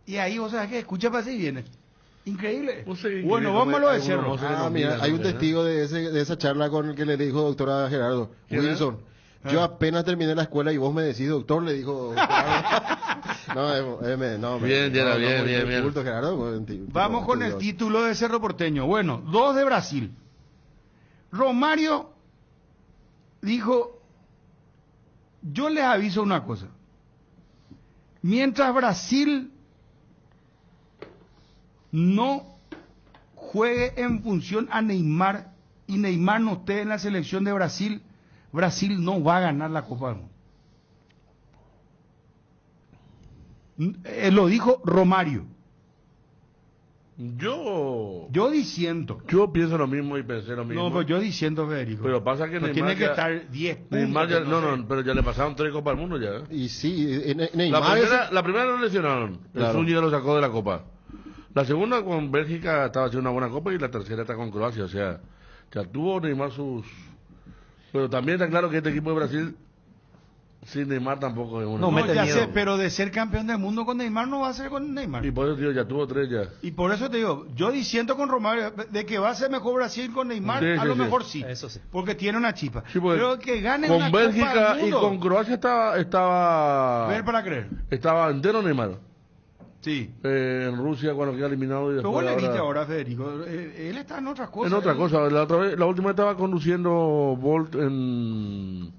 Y ahí vos sabés que escucha para así viene. Increíble. Bueno, vamos a lo de Cerro. Mira, hay un testigo de esa charla con el que le dijo doctor a Gerardo Wilson. Yo apenas terminé la escuela y vos me decís doctor, le dijo. Bien. Gerardo. Vamos con el título de Cerro Porteño. Bueno, 2 de Brasil. Romario dijo, yo les aviso una cosa. Mientras Brasil no juegue en función a Neymar y Neymar no esté en la selección de Brasil, Brasil no va a ganar la Copa del Mundo. Lo dijo Romario. Yo diciendo. Yo pienso lo mismo y pensé lo mismo. No, pues yo diciendo, Federico. Pero pasa que Neymar tiene que estar 10 puntos. Neymar ya, pero ya le pasaron 3 Copas del Mundo ya. Y sí, Neymar la primera lo lesionaron. Claro. El Zúñiga lo sacó de la Copa. La segunda con Bélgica estaba haciendo una buena Copa y la tercera está con Croacia. O sea, ya tuvo Neymar sus... Pero también está claro que este equipo de Brasil sin Neymar tampoco es una... No, ya sé, pero de ser campeón del mundo con Neymar no va a ser con Neymar. Y por eso, tío, ya tuvo 3 ya. Y por eso te digo, yo diciendo con Romario de que va a ser mejor Brasil con Neymar, mejor sí. Eso sí. Porque tiene una chispa. Sí, pero que gane con una Bélgica Copa del mundo. Y con Croacia estaba... Ver para creer. Estaba entero Neymar. Sí. En Rusia cuando quedó eliminado. Y Pero vos después le viste ahora, Federico. Él está en otras cosas. En otra cosa. La última estaba conduciendo Bolt en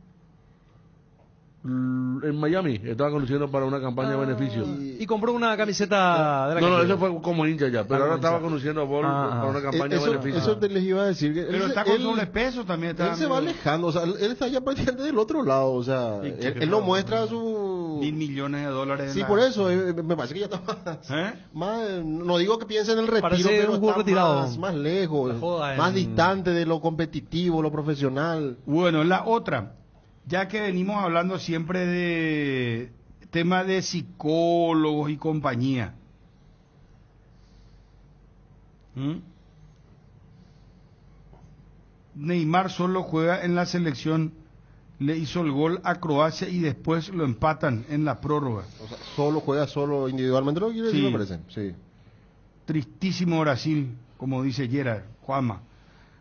Miami. Estaba conduciendo para una campaña de beneficio. Y compró una camiseta de la No, eso fue como hincha ya. Pero ahora estaba conduciendo Bolt para una campaña de beneficio. Eso te les iba a decir. Que Pero está con sobrepeso también. Él se va alejando. O sea, él está ya prácticamente del otro lado. O sea, él no muestra su... $1.000 millones. Sí, por eso. Me parece que ya está más... No digo que piense en el retiro, Parece pero un juego está más lejos. Más distante de lo competitivo, lo profesional. Bueno, la otra... Ya que venimos hablando siempre de tema de psicólogos y compañía. Neymar solo juega en la selección, le hizo el gol a Croacia y después lo empatan en la prórroga. O sea, solo juega solo individualmente, ¿lo quiere decir? Me parece. Sí. Tristísimo Brasil, como dice Gerard, Juanma.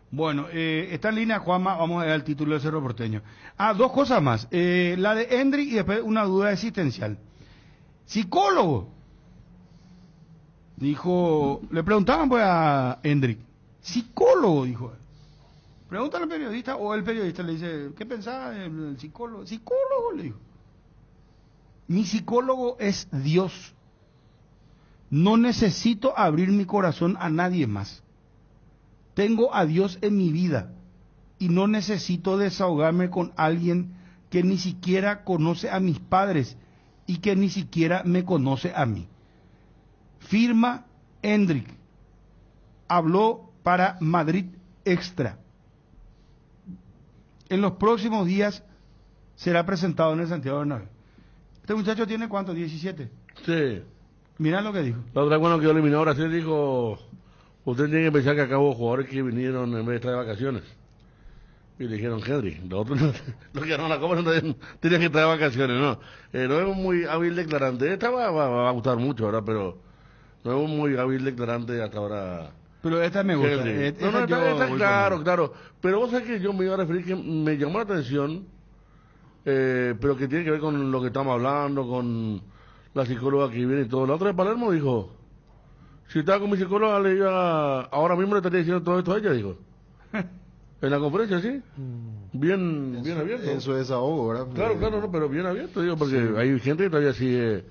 Bueno, está en línea Juanma, vamos a ver el título del Cerro Porteño. Dos cosas más, la de Hendrik y después una duda existencial. Psicólogo, dijo, le preguntaban pues a Hendrik, psicólogo, dijo. Pregúntale al periodista, o el periodista le dice, ¿qué pensaba el psicólogo? Psicólogo, le dijo. Mi psicólogo es Dios. No necesito abrir mi corazón a nadie más. Tengo a Dios en mi vida y no necesito desahogarme con alguien que ni siquiera conoce a mis padres y que ni siquiera me conoce a mí. Firma Hendrik. Habló para Madrid Extra. En los próximos días será presentado en el Santiago Bernabéu. Este muchacho tiene ¿cuánto? 17. Sí. Mirá lo que dijo. La otra cuando quedó eliminado Brasil dijo... Usted tiene que pensar que acá hubo jugadores que vinieron en vez de estar de vacaciones. Y le dijeron, Henry, los otros los que ganaron la Copa no tenían que estar de vacaciones, no. No es un muy hábil declarante. Esta va a gustar mucho, ¿verdad? Pero no es un muy hábil declarante hasta ahora. Pero esta me gusta. Esta claro. Pero vos sabés que yo me iba a referir que me llamó la atención, pero que tiene que ver con lo que estamos hablando, con la psicóloga que viene y todo. La otra de Palermo dijo... Si estaba con mi psicóloga, le iba ahora mismo le estaría diciendo todo esto a ella, dijo. En la conferencia, sí. Bien abierto. Eso es desahogo, ¿verdad? Claro, no, pero bien abierto, digo, porque hay gente que todavía sigue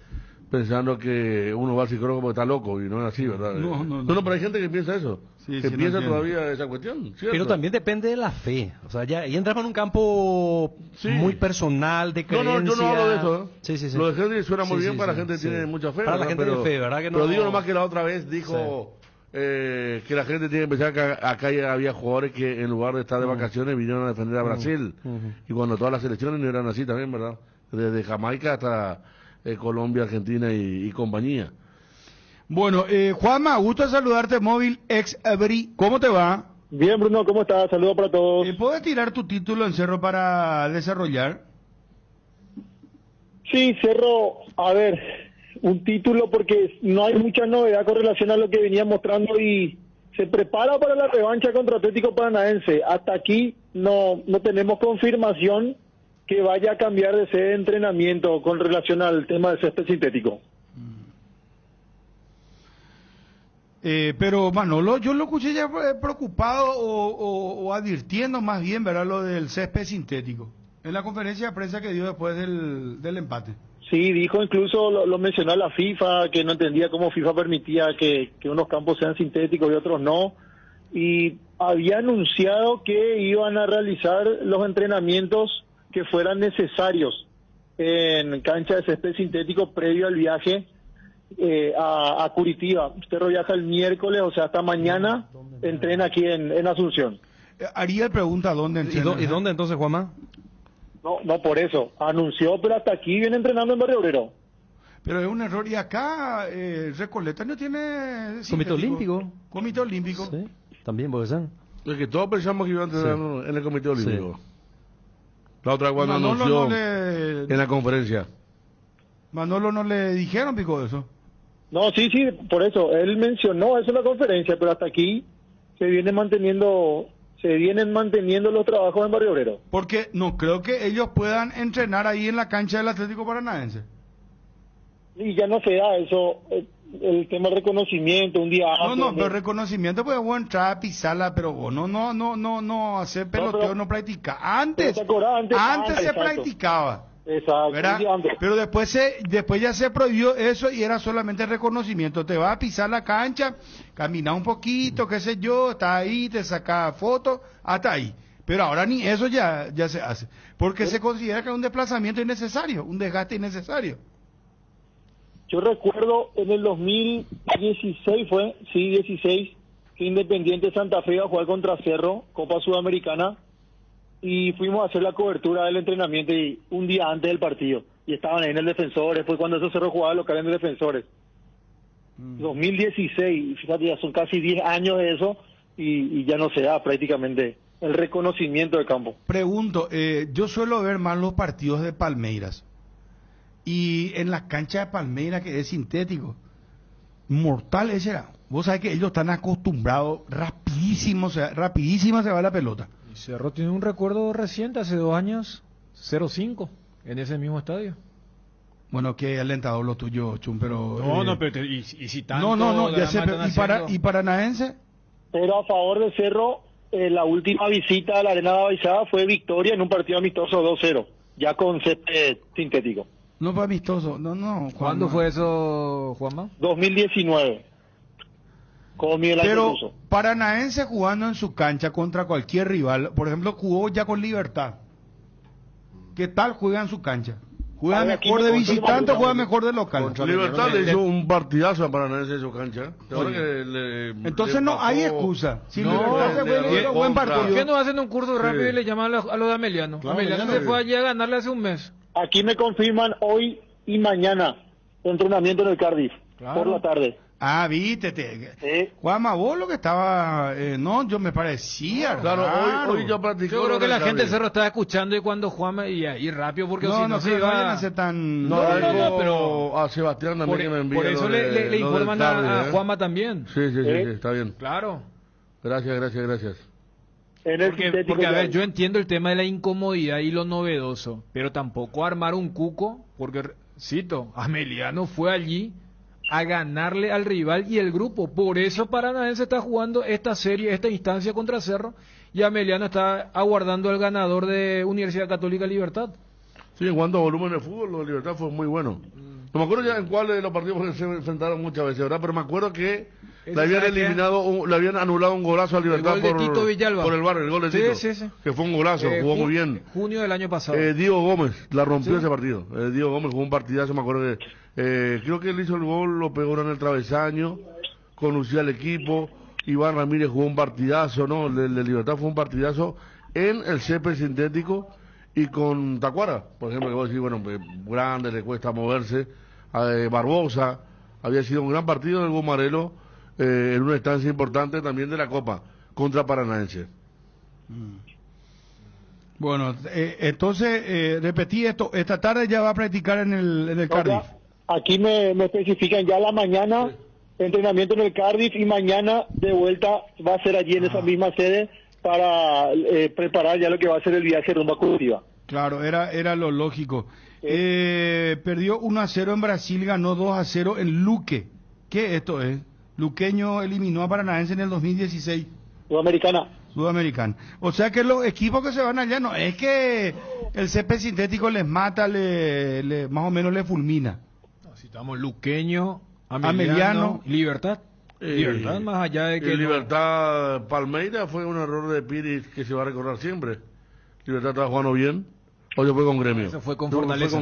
pensando que uno va al psicólogo porque está loco y no es así, ¿verdad? No, pero hay gente que piensa eso. Sí, que sí, piensa no todavía esa cuestión. ¿Cierto? Pero también depende de la fe. O sea, ya ahí entramos en un campo muy personal, de creencia. No, yo no hablo de eso. Sí. Lo de Henry suena muy bien para la gente que tiene mucha fe. Para la gente de fe, ¿verdad? Que no... Pero digo nomás que la otra vez dijo que la gente tiene que pensar que acá ya había jugadores que en lugar de estar de vacaciones vinieron a defender a Brasil. Y cuando todas las selecciones no eran así también, ¿verdad? Desde Jamaica hasta Colombia, Argentina y compañía. Bueno, Juanma, gusto saludarte, Móvil Ex Every. ¿Cómo te va? Bien, Bruno, ¿cómo estás? Saludos para todos. ¿Puedes tirar tu título en Cerro para desarrollar? Sí, Cerro, a ver, un título porque no hay mucha novedad con relación a lo que venía mostrando y se prepara para la revancha contra Atlético Paranaense. Hasta aquí no tenemos confirmación que vaya a cambiar de sede de entrenamiento con relación al tema del césped sintético. Pero Manolo, yo lo escuché ya preocupado o advirtiendo más bien, ¿verdad? Lo del césped sintético, en la conferencia de prensa que dio después del empate. Sí, dijo incluso, lo mencionó a la FIFA, que no entendía cómo FIFA permitía que unos campos sean sintéticos y otros no. Y había anunciado que iban a realizar los entrenamientos que fueran necesarios en cancha de césped sintético previo al viaje a Curitiba. Usted viaja el miércoles, o sea, hasta mañana entrena aquí en Asunción. Ariel pregunta dónde entrena. ¿Y dónde entonces, Juanma? No, por eso. Anunció, pero hasta aquí viene entrenando en Barrio Obrero. Pero es un error. Y acá Recoleta no tiene... Comité Olímpico. Comité Olímpico. Sí, también puede ser. Es que todos pensamos que iban a entrenar en el Comité Olímpico. Sí. La otra cuando anunció en la conferencia. Manolo no le dijeron, pico, de eso. No, sí, por eso. Él mencionó eso en la conferencia, pero hasta aquí se vienen manteniendo los trabajos en Barrio Obrero. Porque no creo que ellos puedan entrenar ahí en la cancha del Atlético Paranaense. Y ya no se da eso, el tema de reconocimiento, un día antes. No, pero reconocimiento, pues vos entrar a pisarla, pero vos no hacer peloteo, no practicar. Antes se exacto. practicaba. Exacto. ¿Verdad? Pero después ya se prohibió eso y era solamente reconocimiento. Te vas a pisar la cancha, caminar un poquito, qué sé yo, está ahí, te saca fotos, hasta ahí. Pero ahora ni eso ya se hace, porque se considera que es un desplazamiento innecesario, un desgaste innecesario. Yo recuerdo en el 2016 16, que Independiente Santa Fe iba a jugar contra Cerro, Copa Sudamericana, y fuimos a hacer la cobertura del entrenamiento y un día antes del partido. Y estaban ahí en el Defensores, después cuando esos Cerro jugaba local en el Defensores. 2016, fíjate, ya son casi 10 años de eso y ya no se da prácticamente el reconocimiento del campo. Pregunto, yo suelo ver más los partidos de Palmeiras. Y en la cancha de Palmeiras, que es sintético, mortal ese era. Vos sabés que ellos están acostumbrados, rapidísima se va la pelota. Y Cerro tiene un recuerdo reciente, hace 2 años, 0-5, en ese mismo estadio. Bueno, qué alentador lo tuyo, Chum, pero... No, pero y si tanto... No, ya sé, ¿y Paranaense? Pero a favor de Cerro, la última visita a la Arena de Abaizada fue victoria en un partido amistoso 2-0, ya con césped sintético. No fue amistoso, no. ¿Cuándo fue eso, Juanma? 2019. Con Miguel Ángel Pero Russo. Paranaense jugando en su cancha contra cualquier rival, por ejemplo, jugó ya con Libertad. ¿Qué tal juega en su cancha? ¿Juega mejor de visitante o juega mejor de local? Libertad le hizo un partidazo a Paranaense en su cancha. Entonces no hay excusa. Si Libertad se hizo buen partido. ¿Por qué no hacen un curso rápido y le llaman a los de Ameliano? Claro, Ameliano se fue allí a ganarle hace un mes. Aquí me confirman hoy y mañana entrenamiento en el Cardiff, por la tarde. Ah, vítete. Juanma, vos lo que estaba... yo me parecía. Claro, hoy yo practico. Yo creo que la gente de Cerro estaba escuchando y cuando Juanma y ahí rápido, porque si no se iba a ser tan... No, pero a Sebastián también que me envía. Por eso le informan a Juanma también. Sí, está bien. Claro. Gracias. Porque a ver, yo entiendo el tema de la incomodidad y lo novedoso, pero tampoco armar un cuco, porque, cito, Ameliano fue allí a ganarle al rival y el grupo. Por eso Paranaense está jugando esta serie, esta instancia contra Cerro, y Ameliano está aguardando al ganador de Universidad Católica Libertad. Sí, en cuanto a volumen de fútbol, lo de Libertad fue muy bueno. No me acuerdo ya en cuál de los partidos porque se enfrentaron muchas veces, ¿verdad? Pero me acuerdo que le habían anulado un golazo a Libertad por el bar, el gol de Tito. Sí. Que fue un golazo, jugó muy bien. Junio del año pasado. Diego Gómez la rompió ese partido. Diego Gómez jugó un partidazo, me acuerdo que creo que él hizo el gol, lo pegó en el travesaño, conducía al equipo. Iván Ramírez jugó un partidazo, ¿no? El de Libertad fue un partidazo en el césped sintético y con Tacuara, por ejemplo, que vos decís, bueno, grande, le cuesta moverse. Barbosa, había sido un gran partido del Gomarelo en una instancia importante también de la Copa contra Paranaense. Bueno, entonces repetí esto, esta tarde ya va a practicar en el Cardiff. Aquí me especifican ya la mañana entrenamiento en el Cardiff y mañana de vuelta va a ser allí en esa misma sede para preparar ya lo que va a ser el viaje rumbo a Curitiba. Claro, era lo lógico. Perdió 1-0 en Brasil, ganó 2-0 en Luque. ¿Qué esto es? Luqueño eliminó a Paranaense en el 2016. Sudamericana. O sea que los equipos que se van allá, no es que el césped sintético les mata, más o menos le fulmina. Si estamos Luqueño, Ameliano, Libertad. Libertad, más allá de que... Libertad Palmeiras fue un error de Piris que se va a recordar siempre. Libertad estaba jugando bien. Hoy fue con Gremio. Eso fue con Fortaleza.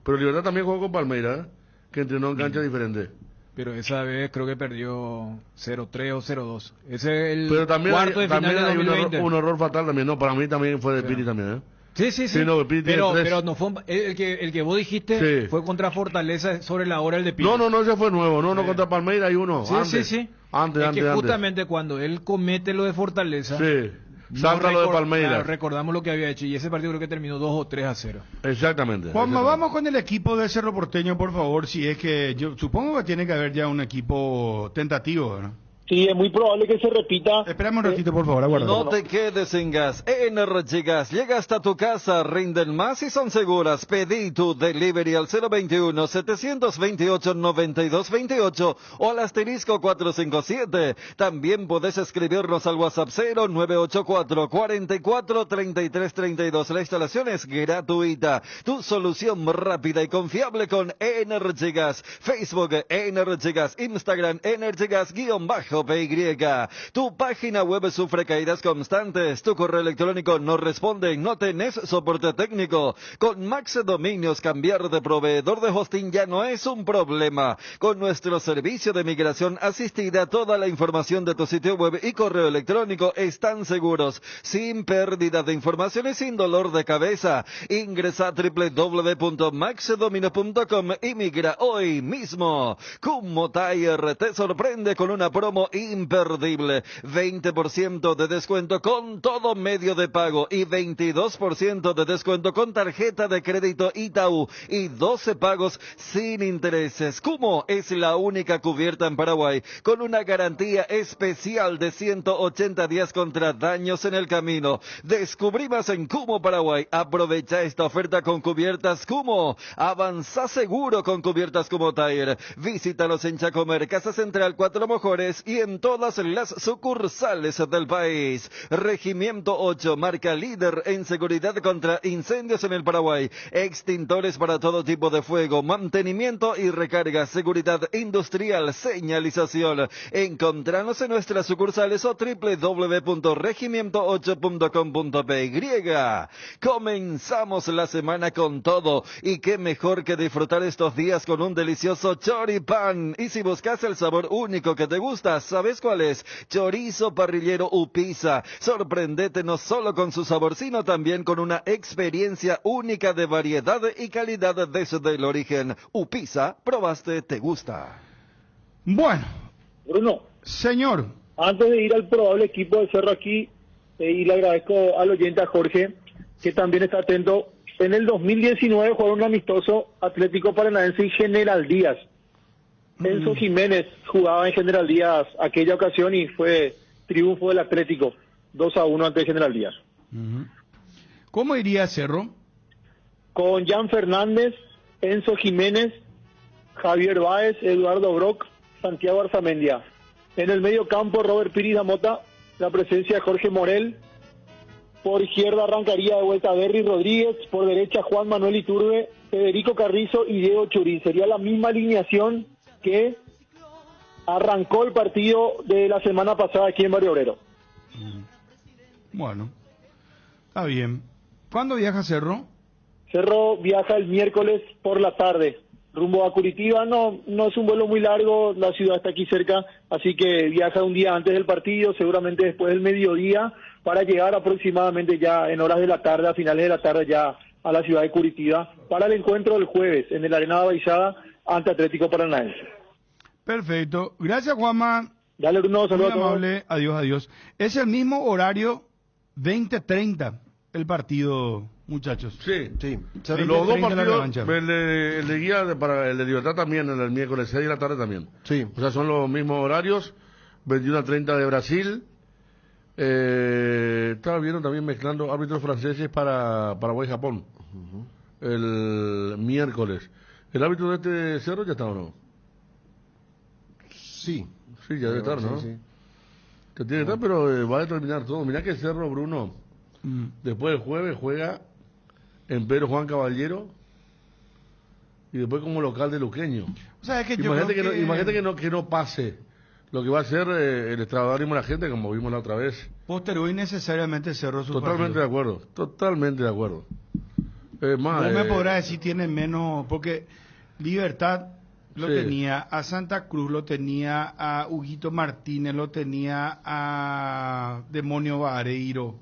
Pero Libertad también jugó con Palmeiras, que entrenó en canchas diferentes. Pero esa vez creo que perdió 0-3 o 0-2. Ese es el pero también cuarto de final de 2020. Un error fatal también, no, para mí también fue de Piri también, Sí. No, pero no fue el que vos dijiste fue contra Fortaleza sobre la hora el de Piri. No, ese fue nuevo, no contra Palmeiras hay uno. Sí. Antes, justamente cuando él comete lo de Fortaleza. Sí. Salta lo de Palmeiras. Claro, recordamos lo que había hecho y ese partido creo que terminó 2 o 3-0. Exactamente. Juanma, vamos con el equipo de Cerro Porteño, por favor, si es que yo supongo que tiene que haber ya un equipo tentativo, ¿no? Sí, es muy probable que se repita. Esperame un ratito, por favor, aguarda. No te quedes sin gas. Energy Gas llega hasta tu casa, rinden más y son seguras. Pedí tu delivery al 021-728-9228 o al asterisco 457. También podés escribirnos al WhatsApp 0984-443332. La instalación es gratuita. Tu solución rápida y confiable con Energy Gas. Facebook Energy Gas, Instagram Energy Gas-PY. Tu página web sufre caídas constantes, tu correo electrónico no responde, no tenés soporte técnico. Con Max Dominios cambiar de proveedor de hosting ya no es un problema. Con nuestro servicio de migración asistida, toda la información de tu sitio web y correo electrónico están seguros, sin pérdida de información y sin dolor de cabeza. Ingresa a www.maxdominios.com y migra hoy mismo. Kummo Tire te sorprende con una promo imperdible, 20% de descuento con todo medio de pago y 22% de descuento con tarjeta de crédito Itaú y 12 pagos sin intereses. Kummo es la única cubierta en Paraguay con una garantía especial de 180 días contra daños en el camino. Descubrí más en Kummo Paraguay. Aprovecha esta oferta con cubiertas Kummo. Avanza seguro con cubiertas Kummo Tire. Visítalos en Chacomer, Casa Central, Cuatro Mojores y en todas las sucursales del país. Regimiento 8, marca líder en seguridad contra incendios en el Paraguay. Extintores para todo tipo de fuego, mantenimiento y recarga, seguridad industrial, señalización. Encontranos en nuestras sucursales o www.regimiento8.com.py. Comenzamos la semana con todo y qué mejor que disfrutar estos días con un delicioso choripán. Y si buscas el sabor único que te gusta, ¿sabes cuál es? Chorizo parrillero Upisa. Sorprendete no solo con su sabor, sino también con una experiencia única de variedad y calidad desde el origen. Upisa, probaste, te gusta. Bueno. Bruno. Señor. Antes de ir al probable equipo de Cerro aquí, y le agradezco al oyente, a Jorge, que también está atento. En el 2019 jugaron un amistoso Atlético Paranaense y General Díaz. Enzo Jiménez jugaba en General Díaz aquella ocasión y fue triunfo del Atlético, 2-1 ante General Díaz. ¿Cómo iría Cerro? Con Jan Fernández, Enzo Jiménez, Javier Báez, Eduardo Brock, Santiago Arzamendia. En el medio campo, Robert Piri Damota, la presencia de Jorge Morel. Por izquierda arrancaría de vuelta Berry Rodríguez, por derecha Juan Manuel Iturbe, Federico Carrizo y Diego Churín. Sería la misma alineación que arrancó el partido de la semana pasada aquí en Barrio Obrero. Bueno, está bien. ¿Cuándo viaja Cerro? Cerro viaja el miércoles por la tarde, rumbo a Curitiba. No es un vuelo muy largo, la ciudad está aquí cerca, así que viaja un día antes del partido, seguramente después del mediodía, para llegar aproximadamente ya en horas de la tarde, a finales de la tarde ya a la ciudad de Curitiba, para el encuentro del jueves en el Arena Baixada ante Atlético Paranaense. Perfecto. Gracias, Juanma. Dale, Bruno, saludos. Muy amable. Adiós, adiós. Es el mismo horario, 20:30, el partido, muchachos. Sí. Los dos partidos, el de Guía, para el de Libertad también, el miércoles 6 de la tarde también. Sí. O sea, son los mismos horarios, 21:30 de Brasil. Estaba viendo también mezclando árbitros franceses para Paraguay y Japón. El miércoles. ¿El árbitro de este Cerro ya está o no? Sí. Sí, ya debe estar, ¿no? Sí. Que tiene que estar, pero va a determinar todo. Mirá que Cerro, Bruno, después del jueves juega en Pedro Juan Caballero y después como local de Luqueño. O sea, es que imagínate que no pase lo que va a ser el extravagante de la gente, como vimos la otra vez. Postergó innecesariamente Cerro su Totalmente partido. totalmente de acuerdo. No me podrá decir tiene menos, porque Libertad lo tenía, a Santa Cruz lo tenía, a Huguito Martínez lo tenía, a Demonio Vareiro.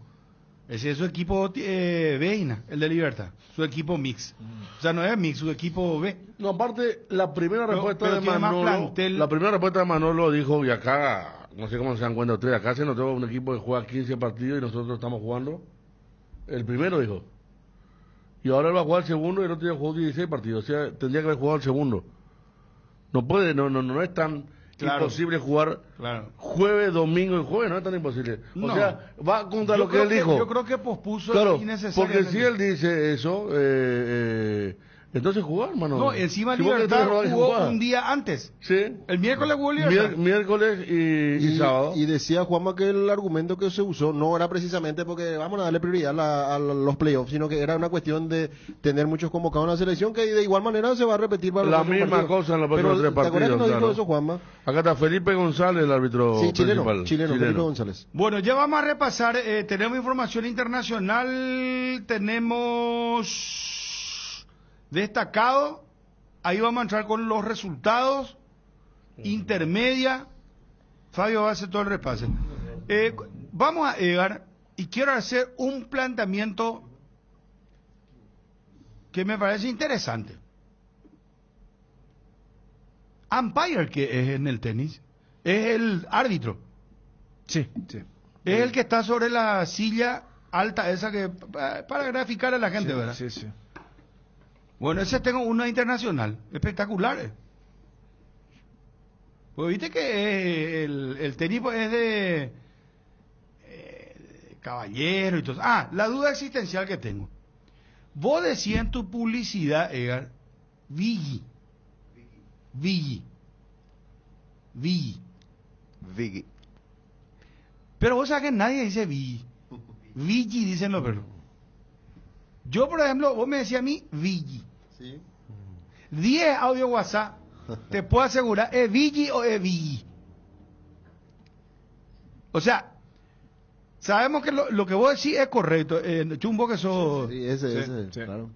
Ese es su equipo B, el de Libertad, su equipo mix. O sea, no es mix, su equipo B. No, aparte, la primera respuesta pero de Manolo dijo, y acá, no sé cómo se dan cuenta ustedes, acá se notó un equipo que juega 15 partidos y nosotros estamos jugando. El primero dijo. Y ahora él va a jugar el segundo y el otro día jugó 16 partidos. O sea, tendría que haber jugado el segundo. No puede, no es tan Claro. imposible jugar Claro. jueves, domingo y jueves, no es tan imposible. O No. sea, va contra Yo lo que creo él dijo. Yo creo que pospuso Claro, porque innecesariamente. si él dice eso, entonces jugar, hermano. No, encima Si vos querés Libertad jugar, jugó jugá. un día antes. Sí. El miércoles jugó Libertad. Miércoles y sábado. Y decía Juanma que el argumento que se usó no era precisamente porque vamos a darle prioridad a los playoffs, sino que era una cuestión de tener muchos convocados en la selección, que de igual manera se va a repetir para los La próximos misma partidos. cosa en los Pero, próximos 3 ¿te partidos. acuerdas que nos dijo claro. eso, Juanma? Acá está Felipe González, el árbitro Sí, principal. chileno, Felipe González. Bueno, ya vamos a repasar. Tenemos información internacional. Tenemos destacado. Ahí vamos a entrar con los resultados. Intermedia. Fabio va a hacer todo el repase. Vamos a llegar y quiero hacer un planteamiento que me parece interesante. Umpire, que es en el tenis, es el árbitro. Sí, sí. Es el que está sobre la silla alta esa que para graficar a la gente, Sí, ¿verdad? sí, sí. Bueno, ese tengo uno internacional, espectacular. Pues viste que el tenis pues, es de caballero y todo. Ah, la duda existencial que tengo. Vos decías en tu publicidad, Edgar, Vigi. Pero vos sabés que nadie dice Vigi. Vigi dicen los perros. Yo, por ejemplo, vos me decías a mí Vigi. Sí. 10 audio WhatsApp, te puedo asegurar, ¿es Vigi o es Vigi? O sea, sabemos que lo que vos decís es correcto. Chumbo que sos... Sí, ese, Sí. claro.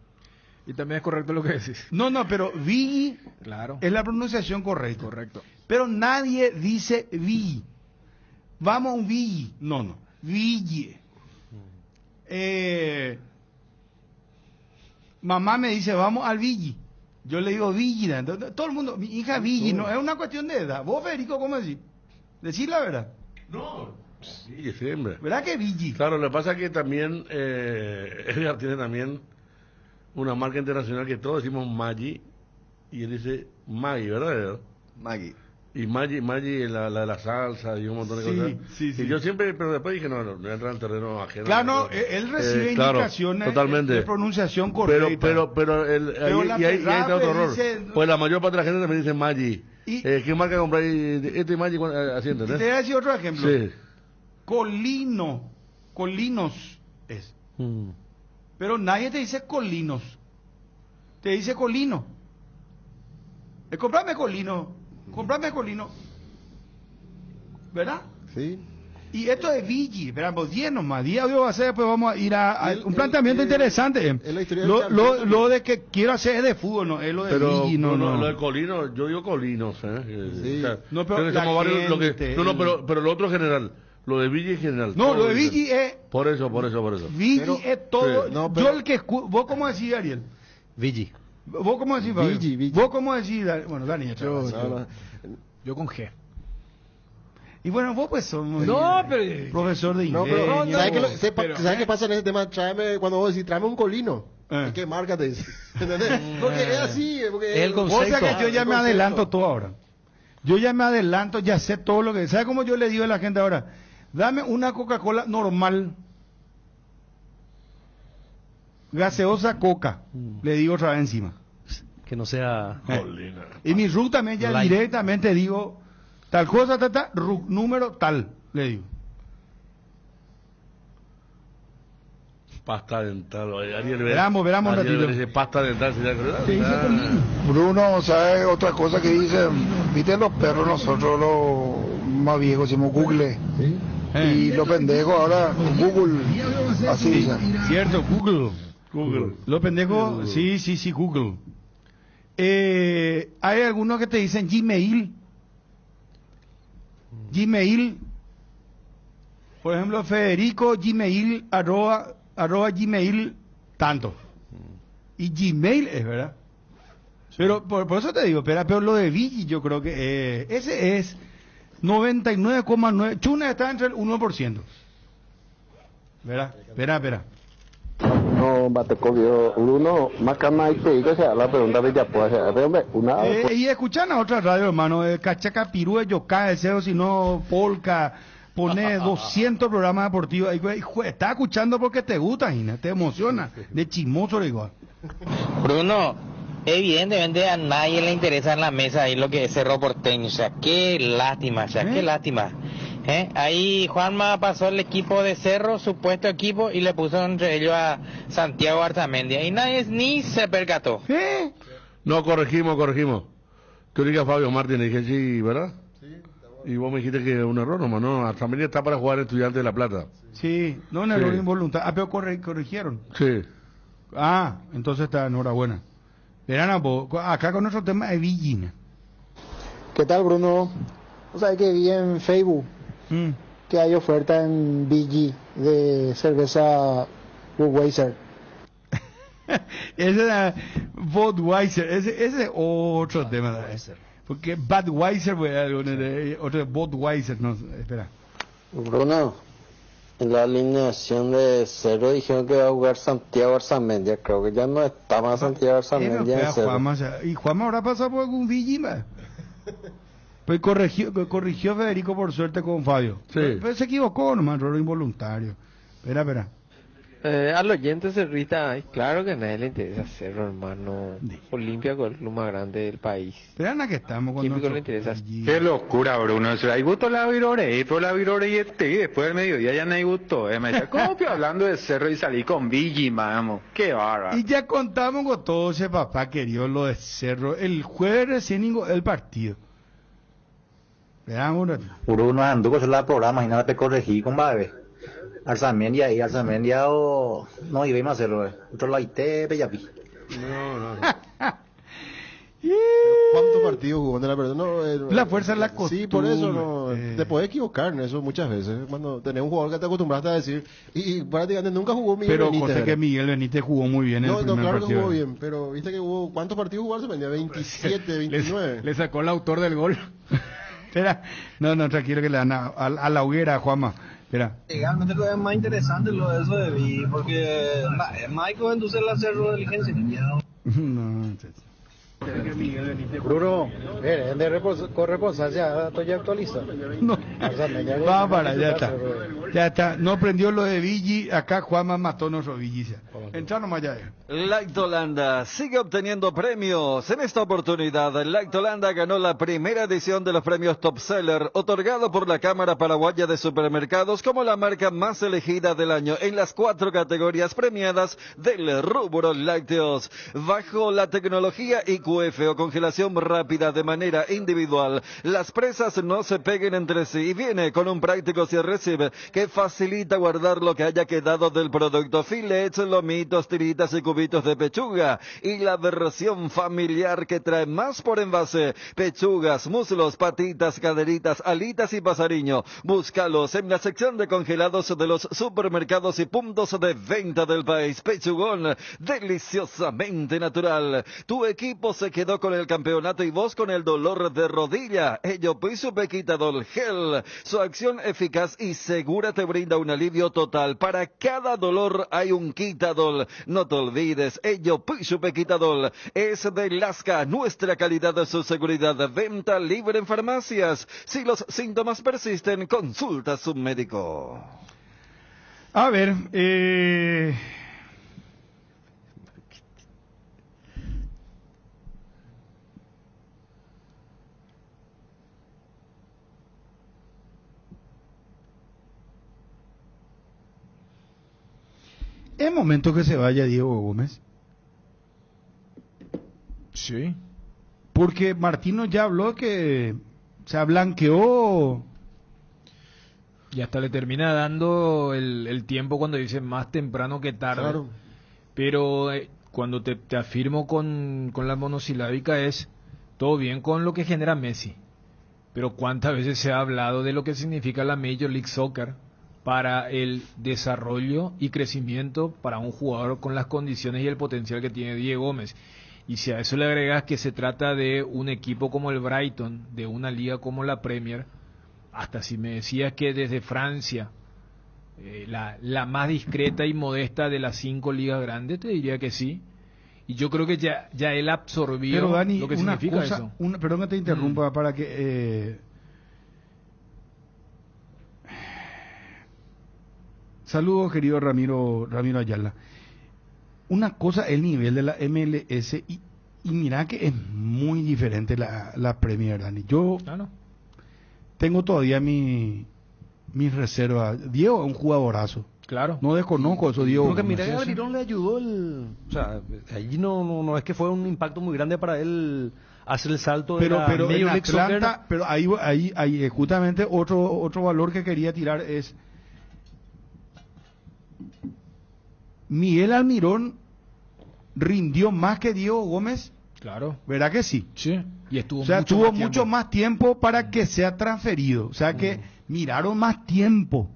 Y también es correcto lo que decís. No, pero Vigi Claro. es la pronunciación correcta. Correcto. Pero nadie dice Vigi. Vamos a un Vigi. No. Vigi. Mamá me dice, vamos al Vigi. Yo le digo Vigi. Todo el mundo, mi hija Vigi. No, es una cuestión de edad. Vos, Federico, ¿cómo decís? Decir la verdad. No, sí, siempre. ¿Verdad que Vigi? Claro, lo que pasa es que también Edgar tiene también una marca internacional que todos decimos Maggi y él dice Maggi, ¿verdad, Edgar? Maggi. Y Maggi la de la salsa y un montón de Sí, cosas. sí. Y yo siempre, pero después dije, no voy a entrar en terreno ajeno. Claro, no, él recibe claro, indicaciones totalmente. de pronunciación correcta. Pero la y ahí está Ferrari otro error. dice- Pues la mayor parte de la gente también dice Maggi. Y- ¿Qué marca compráis? Este Maggi, así Y te voy entendés? a decir otro ejemplo. Sí. Colinos es. Pero nadie te dice colinos. Te dice colino. Comprame colino. ¿Verdad? Sí. Y esto es Vigi. Esperamos 10 nomás. 10 audio va a ser, después vamos a ir a un planteamiento interesante. es la historia del Lo de que quiero hacer es de fútbol, no es lo de Pero Vigi. No. lo de Colino, yo digo Colinos, Sí. O sea, No, pero creo que la somos varios, gente, pero lo otro es general. Lo de Vigi es general. No, Todos lo de dicen. Vigi es... Por eso. Vigi Pero- es todo... sí. No, pero- Yo el que... ¿Vos cómo decís, Ariel? Vigi. ¿Vos cómo decís, Fabio? Vigi. ¿Vos cómo decís? Bueno, Dani. Yo con G. Y bueno, vos pues sos muy No, pero- profesor de No, inglés. pero ¿sabes qué, pero- ¿sabes qué pasa en ese tema? Cuando vos decís, tráeme un colino. ¿Y ¿Qué marca te dice? ¿Entendés? Porque es así. Porque El Vos sabés que yo ya el me concepto. adelanto todo ahora. Yo ya me adelanto, ya sé todo lo que... ¿Sabes cómo yo le digo a la gente ahora? Dame una Coca-Cola normal. Gaseosa Coca. Le digo otra vez encima. Que no sea... Colina. Y mi RUC también ya Light. directamente digo, tal cosa, RUC número tal, le digo. Pasta dental. oye, Ariel Veramos un Ariel ratito. dice pasta dental. Bruno, ¿sabes otra cosa que dicen? Viste los perros, nosotros los más viejos decimos Google. Y los pendejos ahora Google. Así dicen. Cierto, Google. Los pendejos, sí, Google. Hay algunos que te dicen Gmail. Por ejemplo, Federico, Gmail, arroba Gmail, tanto. Y Gmail es, ¿verdad? Pero por eso te digo, pero lo de Vigi yo creo que ese es 99,9. Chuna está entre el 1%. ¿Verdad? Espera. no bate cobio uno más cama y te digo sea la pregunta de ya puede ser hombre una y escuchan a otra radio, hermano, cachaca pirú, yoca, deseo, si no polka, pone 200 programas deportivos, está escuchando porque te gusta, Gina, te emociona, de chismoso igual. Bruno, evidentemente a nadie le interesa en la mesa ahí lo que es Cerro Porteño, o sea, qué lástima, qué lástima. Ahí Juanma pasó el equipo de Cerro, supuesto equipo, y le puso entre ellos a Santiago Arzamendi. Y nadie ni se percató. No, corregimos. Tú digas Fabio Martín, dije sí, ¿verdad? Sí. Y vos me dijiste que es un error nomás, ¿no? Arzamendi está para jugar Estudiantes de La Plata. Sí, no un error involuntario. Pero corrigieron. Sí. Entonces está enhorabuena. Verán, acá con nuestro tema de Villina. ¿Qué tal, Bruno? O sea, que vi en Facebook que hay oferta en BG de cerveza Budweiser. Ese era Budweiser, ese es otro tema. Porque Budweiser, otro Budweiser, no, espera. Bruno, en la alineación de Cerro dijeron que va a jugar Santiago Arzamendi, creo que ya no está más Santiago Arzamendi en Cerro. Y Juanma habrá pasado por algún BG, pues corrigió Federico por suerte con Fabio. Sí. Pero se equivocó nomás, error involuntario. Espera. Al oyente cerrita, claro que a nadie le interesa Cerro, hermano. Olimpia con el club más grande del país. Esperan a que estamos con nosotros. Le interesa. Qué locura, Bruno. Hay gusto la virore, pero la virore y después del mediodía ya no hay gusto. Me dice, ¿cómo que hablando de Cerro y salí con Vigi, mamo? Qué bárbaro. Y ya contamos con todo ese papá querido lo de Cerro. El jueves recién el partido. Bruno anduvo con la programa y nada te corregí con babe. Arzamendi o no iba a hacerlo. Otro laite bellapi. No. ¿Cuántos partidos jugó de la verdad? La fuerza es la costumbre. Sí, por eso no. Te puedes equivocar en eso muchas veces. Cuando tenés un jugador que te acostumbraste a decir y prácticamente nunca jugó Miguel Benítez. Pero José, que Miguel Benítez jugó muy bien en el primer claro partido. Que jugó bien, pero viste que hubo ¿cuántos partidos jugó Arzamendi? 27, 29. Le sacó el autor del gol. Espera, no, tranquilo que le dan a la hoguera, Juanma. Espera. Legalmente lo es más interesante lo de eso de Vi, porque es más conducir la Cerro diligencia. No, Bruno, de corresponsabilidad, estoy ya actualizado. No, vamos para, ya está. No prendió lo de Vigi, acá Juanma mató nuestro Vigi. Entra nomás ya. Lactolanda sigue obteniendo premios. En esta oportunidad, Lactolanda ganó la primera edición de los premios Top Seller, otorgado por la Cámara Paraguaya de Supermercados como la marca más elegida del año en las 4 categorías premiadas del rubro lácteos. Bajo la tecnología IQF o congelación rápida de manera individual, las presas no se peguen entre sí y viene con un práctico cierre-receive que facilita guardar lo que haya quedado del producto: filets, lomitos, tiritas y cubitos de pechuga, y la versión familiar que trae más por envase: pechugas, muslos, patitas, caderitas, alitas y pasariño. Búscalos en la sección de congelados de los supermercados y puntos de venta del país. Pechugón, deliciosamente natural. Tu equipo se quedó con el campeonato y vos con el dolor de rodilla. Ellopisu Pequitadol Gel, su acción eficaz y segura te brinda un alivio total. Para cada dolor hay un Quitadol. No te olvides, Ellopisu Pequitadol es de Lasca, nuestra calidad, su seguridad. Venta libre en farmacias. Si los síntomas persisten, consulta a su médico. A ver, ¿es momento que se vaya Diego Gómez? Sí. Porque Martino ya habló que se blanqueó. Y hasta le termina dando el tiempo cuando dice más temprano que tarde. Claro. Pero cuando te afirmo con la monosilábica es todo bien con lo que genera Messi. Pero ¿cuántas veces se ha hablado de lo que significa la Major League Soccer para el desarrollo y crecimiento para un jugador con las condiciones y el potencial que tiene Diego Gómez? Y si a eso le agregas que se trata de un equipo como el Brighton, de una liga como la Premier, hasta si me decías que desde Francia la más discreta y modesta de las 5 ligas grandes, te diría que sí. Y yo creo que ya él absorbió Pero Dani, lo que una significa cosa, eso. Perdón que te interrumpa para que... Saludos, querido Ramiro Ayala. Una cosa es el nivel de la MLS y mira que es muy diferente la Premier, Dani. Yo tengo todavía mis reservas. Diego es un jugadorazo. Claro. No desconozco eso, Diego. Creo que mira que a Almirón le ayudó o sea, allí no es que fue un impacto muy grande para él hacer el salto de la pero en Major League Atlanta, Soccer. pero ahí justamente otro valor que quería tirar es Miguel Almirón rindió más que Diego Gómez. Claro. ¿Verdad que sí? Sí. Y estuvo mucho más tiempo para que sea transferido. O sea que miraron más tiempo.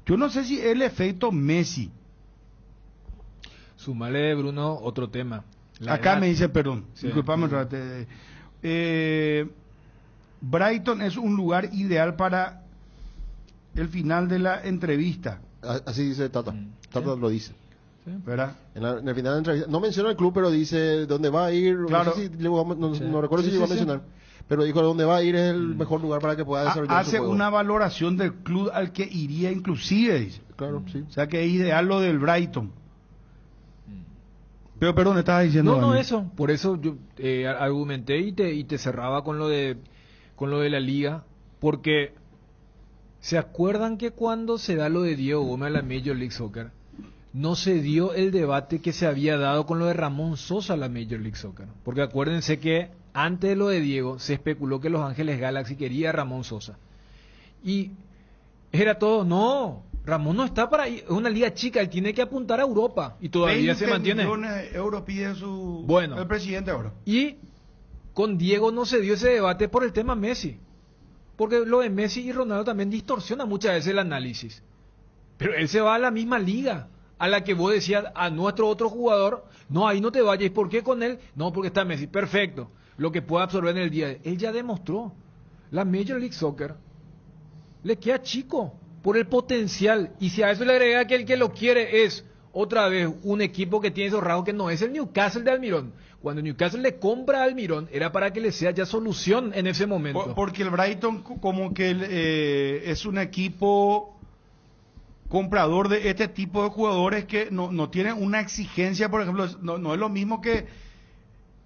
Yo no sé si el efecto Messi. Sumale, Bruno, otro tema. Acá me dice, perdón, Sí. disculpame, Brighton es un lugar ideal para el final de la entrevista. Así dice Tata. Tata lo dice. ¿Verdad? En el final de la entrevista. No menciona el club, pero dice dónde va a ir. Claro. No sé si no recuerdo si llegó a mencionar. Pero dijo dónde va a ir es el mejor lugar para que pueda desarrollar su Hace juego. una valoración del club al que iría inclusive, dice. Claro, sí. O sea que es ideal lo del Brighton. Pero perdón, estabas diciendo. No, Dani. eso. Por eso yo argumenté y te cerraba con lo de la liga, porque ¿se acuerdan que cuando se da lo de Diego Gómez a la Major League Soccer, no se dio el debate que se había dado con lo de Ramón Sosa a la Major League Soccer? Porque acuérdense que antes de lo de Diego se especuló que Los Ángeles Galaxy quería a Ramón Sosa. Y era todo, no, Ramón no está para ir, es una liga chica, él tiene que apuntar a Europa y todavía se mantiene. 20 millones de euros pide el presidente ahora. Y con Diego no se dio ese debate por el tema Messi. Porque lo de Messi y Ronaldo también distorsiona muchas veces el análisis. Pero él se va a la misma liga a la que vos decías a nuestro otro jugador, no, ahí no te vayas. ¿Por qué con él? No, porque está Messi. Perfecto. Lo que puede absorber en el día. Él ya demostró. La Major League Soccer le queda chico por el potencial. Y si a eso le agrega que el que lo quiere es otra vez un equipo que tiene esos rasgos, que no es el Newcastle de Almirón. Cuando Newcastle le compra a Almirón era para que le sea ya solución en ese momento. Porque el Brighton como que es un equipo comprador de este tipo de jugadores que no tienen una exigencia, por ejemplo, no es lo mismo que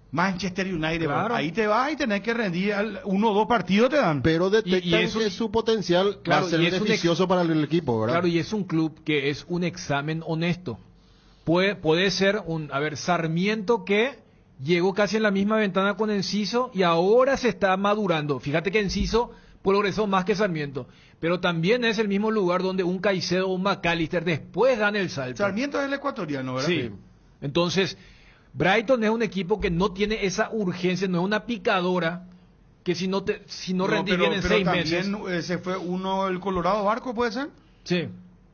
Manchester United. Claro. Ahí te vas y tenés que rendir 1 o 2 partidos te dan. Pero detectan que su potencial va a ser beneficioso para el equipo, ¿verdad? Claro, y es un club que es un examen honesto. Puede ser Sarmiento que llegó casi en la misma ventana con Enciso y ahora se está madurando. Fíjate que Enciso progresó más que Sarmiento, pero también es el mismo lugar donde un Caicedo o un McAllister después dan el salto. Sarmiento es el ecuatoriano, ¿verdad? Sí. Entonces, Brighton es un equipo que no tiene esa urgencia, no es una picadora que si no rendís bien en 6 meses. También se fue uno, el Colorado Barco, ¿puede ser? Sí.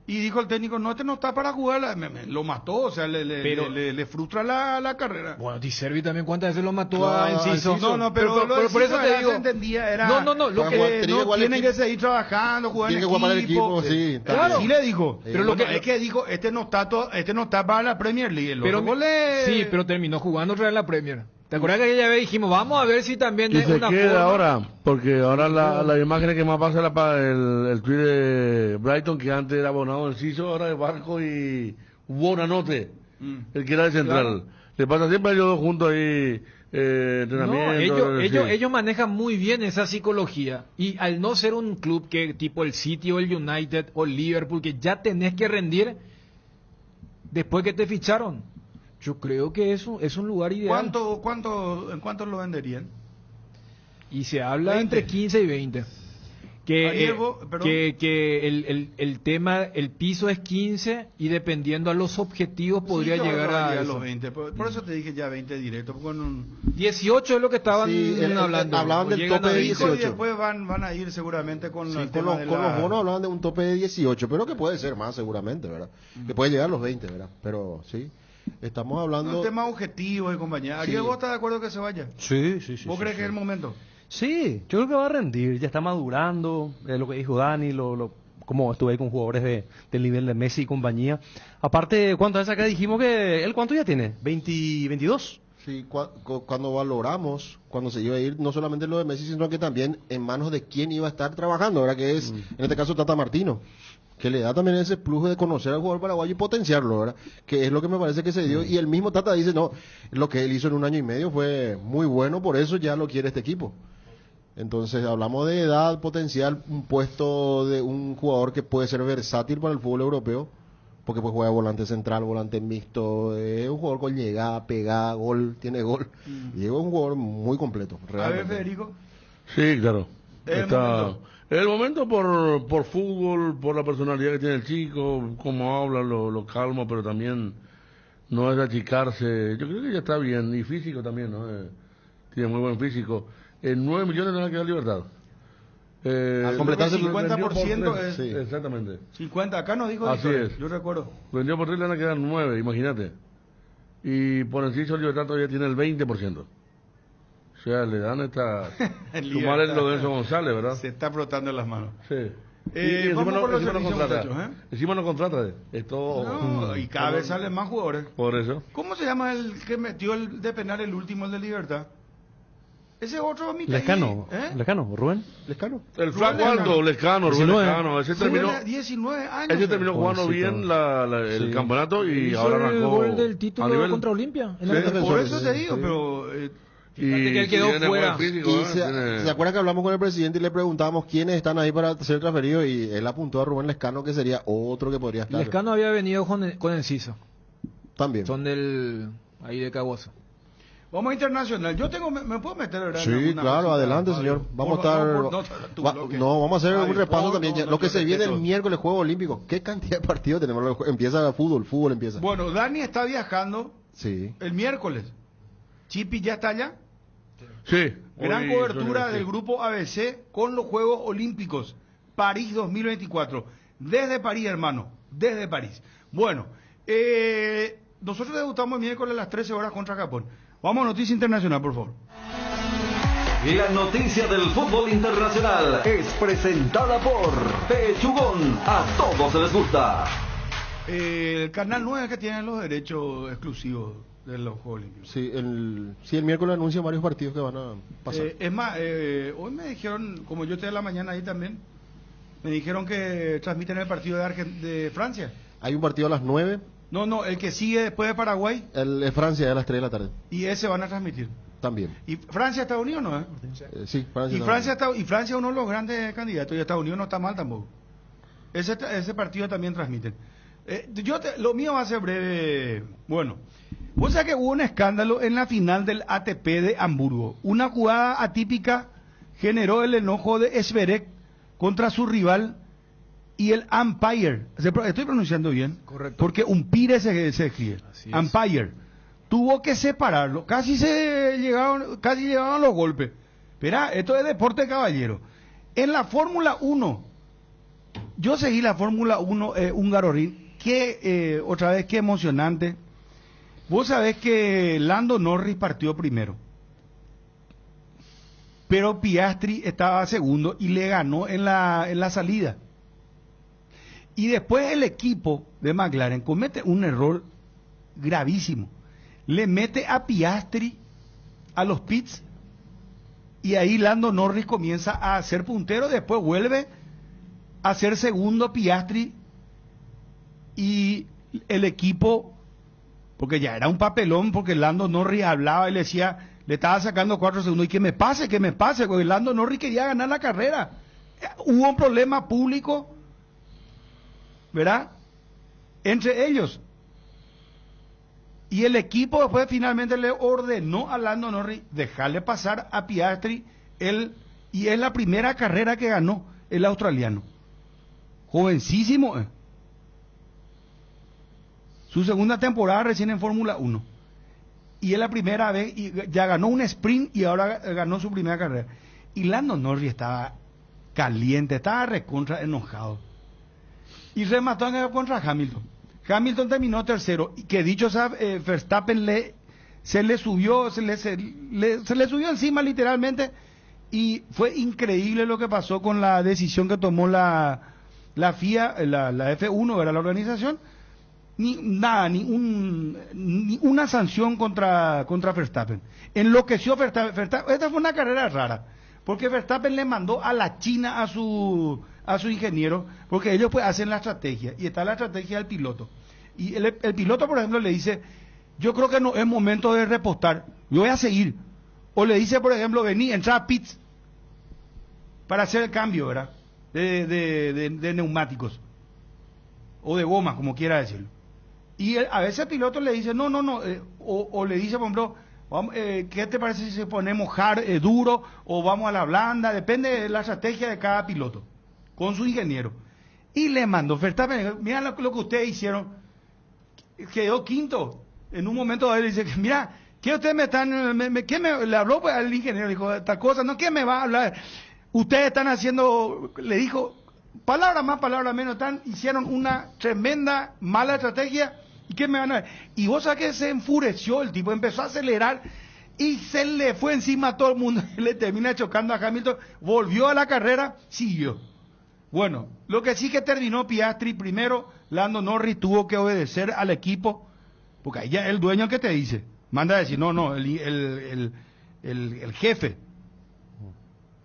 Y dijo el técnico, no, este no está para jugar, lo mató, o sea, le frustra la carrera. Bueno, Di Servi también, ¿cuántas veces lo mató a Enciso? No, pero por eso te digo, se entendía, era lo que no tienen que seguir trabajando, jugar en equipo. Para el equipo, sí. Claro. Sí le dijo. Pero lo que es que dijo, este no está para la Premier League. Sí, pero terminó jugando otra vez la Premier. ¿Te acuerdas que aquella vez dijimos, vamos a ver si también y es se una queda forma? ahora, porque ahora la imagen que más pasa es el tweet de Brighton, que antes era abonado del CISO, ahora de Barco y Buonanotte, el que era de central. Claro. Le pasa siempre a ellos dos juntos ahí, entrenamiento. No, ellos manejan muy bien esa psicología, y al no ser un club que tipo el City o el United o el Liverpool, que ya tenés que rendir después que te ficharon. Yo creo que es un lugar ideal. ¿En cuánto lo venderían? Y se habla 20. Entre 15 y 20. El tema, el piso es 15 y dependiendo a los objetivos podría llegar a los 20. Por eso te dije ya 20 directo. 18 es lo que estaban hablando. Hablaban del tope de 18. Y después van a ir seguramente con los bonos hablaban de un tope de 18, pero que puede ser más seguramente, ¿verdad? Que puede llegar a los 20, ¿verdad? Pero sí. Estamos hablando... Un tema objetivo y compañía. ¿Ariel, vos estás de acuerdo que se vaya? Sí. ¿Vos crees que es el momento? Sí, yo creo que va a rendir. Ya está madurando. Lo que dijo Dani, como estuve ahí con jugadores del nivel de Messi y compañía. Aparte, ¿cuánto es acá? Dijimos que él, ¿cuánto ya tiene? ¿22? Sí, cuando valoramos, cuando se iba a ir, no solamente lo de Messi, sino que también en manos de quién iba a estar trabajando, ahora que es, en este caso, Tata Martino, que le da también ese plus de conocer al jugador paraguayo y potenciarlo, ¿verdad? Que es lo que me parece que se dio, y el mismo Tata dice, no, lo que él hizo en 1 año y medio fue muy bueno, por eso ya lo quiere este equipo. Entonces, hablamos de edad, potencial, un puesto de un jugador que puede ser versátil para el fútbol europeo, porque pues juega volante central, volante mixto, es un jugador con llegada, pegada, gol, tiene gol. Diego es un jugador muy completo, realmente. A ver, Federico. Sí, claro. El El momento por fútbol, por la personalidad que tiene el chico, cómo habla, lo calmo, pero también no es de achicarse. Yo creo que ya está bien, y físico también, ¿no? Tiene muy buen físico. 9 millones le van a quedar libertad. Al completarse el 50% es... Sí, exactamente. 50, acá nos dijo Así Víctor, es. yo recuerdo. Vendió por 3, le van a quedar 9, imagínate. Y por encima libertad todavía tiene el 20%. O sea, le dan esta... Sumarle lo de Enzo González, ¿verdad? Se está frotando las manos. Sí. Vamos por los encima no servicios, contrata. muchachos, Encima no contrata. Es todo... No, y cada vez salen más jugadores. Por eso. ¿Cómo se llama el que metió el de penal, el último, el de Libertad? Ese otro mitad. Lescano, Rubén. Lescano. El flaco alto, Lescano, Rubén 19. Lescano. Ese terminó, 19 años. ese terminó jugando Jovencito. bien el campeonato y Hizo ahora el arrancó gol del título a nivel... contra Olimpia. En Sí, la Por eso te digo, pero... Fíjate que él si quedó tiene fuera. buen físico, Y tiene- ¿se acuerdan que hablamos con el presidente y le preguntábamos quiénes están ahí para ser transferidos? Y él apuntó a Rubén Lescano, que sería otro que podría estar. Lescano había venido con el CISO. También. Son del... ahí de Cabozo. Vamos a internacional. Yo tengo... ¿Me puedo meter, verdad? Sí, Una claro, cosita, adelante, Fabio? señor. Vamos a Por estar... favor, vamos a hacer un Fabio, repaso por también. favor, Lo que se viene el respeto. miércoles, Juegos Olímpicos. ¿Qué cantidad de partidos tenemos? Empieza el fútbol empieza. Bueno, Dani está viajando Sí. el miércoles. Chipi ya está allá. Sí. Gran hoy cobertura sí. del grupo ABC con los Juegos Olímpicos París 2024. Desde París, hermano. Desde París. Bueno, nosotros debutamos el miércoles a las 13 horas contra Japón. Vamos a Noticia Internacional, por favor. La noticia del fútbol internacional es presentada por Pechugón. A todos les gusta. El canal 9 que tiene los derechos exclusivos de los Juegos Olímpicos. Sí, el miércoles anuncia varios partidos que van a pasar. Es más, hoy me dijeron, como yo estoy en la mañana ahí también, me dijeron que transmiten el partido de Francia. Hay un partido a las 9. No, el que sigue después de Paraguay. El de Francia a las 3 de la tarde. Y ese van a transmitir. También. ¿Y Francia, Estados Unidos no? Sí, Francia. Y Francia es uno de los grandes candidatos. Y Estados Unidos no está mal tampoco. Ese partido también transmiten. Lo mío va a ser breve. Bueno, vos sabés que hubo un escándalo en la final del ATP de Hamburgo. Una jugada atípica generó el enojo de Zverev contra su rival y el umpire. Estoy pronunciando bien. Correcto. Porque umpire se escribe. Así es. Umpire. Tuvo que separarlo. Casi llegaban los golpes. Esperá, esto es deporte caballero. En la Fórmula 1, yo seguí la Fórmula 1 Hungaroring. Otra vez, qué emocionante. Vos sabés que Lando Norris partió primero, pero Piastri estaba segundo y le ganó en la salida. Y después el equipo de McLaren comete un error gravísimo. Le mete a Piastri a los pits y ahí Lando Norris comienza a ser puntero, después vuelve a ser segundo Piastri y el equipo, porque ya era un papelón, porque Lando Norris hablaba y le decía, le estaba sacando 4 segundos, y que me pase, porque Lando Norris quería ganar la carrera. Hubo un problema público, ¿verdad? Entre ellos. Y el equipo después finalmente le ordenó a Lando Norris dejarle pasar a Piastri, y es la primera carrera que ganó el australiano. Jovencísimo. Su segunda temporada recién en Fórmula 1. Y es la primera vez, y ya ganó un sprint y ahora ganó su primera carrera. Y Lando Norris estaba caliente, estaba recontra enojado. Y remató contra Hamilton. Hamilton terminó tercero, y que dicho sea, Verstappen se le subió encima literalmente, y fue increíble lo que pasó con la decisión que tomó la la FIA, la F1 era la organización, ni una sanción contra Verstappen. Enloqueció Verstappen. Esta fue una carrera rara, porque Verstappen le mandó a la China a su ingeniero, porque ellos pues hacen la estrategia, y está la estrategia del piloto. Y el piloto, por ejemplo, le dice, yo creo que no es momento de repostar, yo voy a seguir. O le dice, por ejemplo, vení, entra a pits para hacer el cambio, ¿verdad? De neumáticos. O de goma, como quiera decirlo. Y a veces el piloto le dice, no, o le dice, por ejemplo, ¿qué te parece si ponemos hard, duro, o vamos a la blanda? Depende de la estrategia de cada piloto, con su ingeniero. Y le mandó Verstappen, mira lo que ustedes hicieron, quedó quinto. En un momento él dice, mira, ¿qué ustedes me están, le habló pues, al ingeniero, dijo, esta cosa, no, ¿qué me va a hablar? Ustedes están haciendo, le dijo, palabra más, palabra menos, hicieron una tremenda mala estrategia, ¿y qué me van a ver? Y vos sabés que se enfureció el tipo, empezó a acelerar, y se le fue encima a todo el mundo, le termina chocando a Hamilton, volvió a la carrera, siguió. Bueno, lo que sí que terminó Piastri, primero, Lando Norris tuvo que obedecer al equipo, porque ahí ya el dueño que te dice, manda a decir, no, el jefe,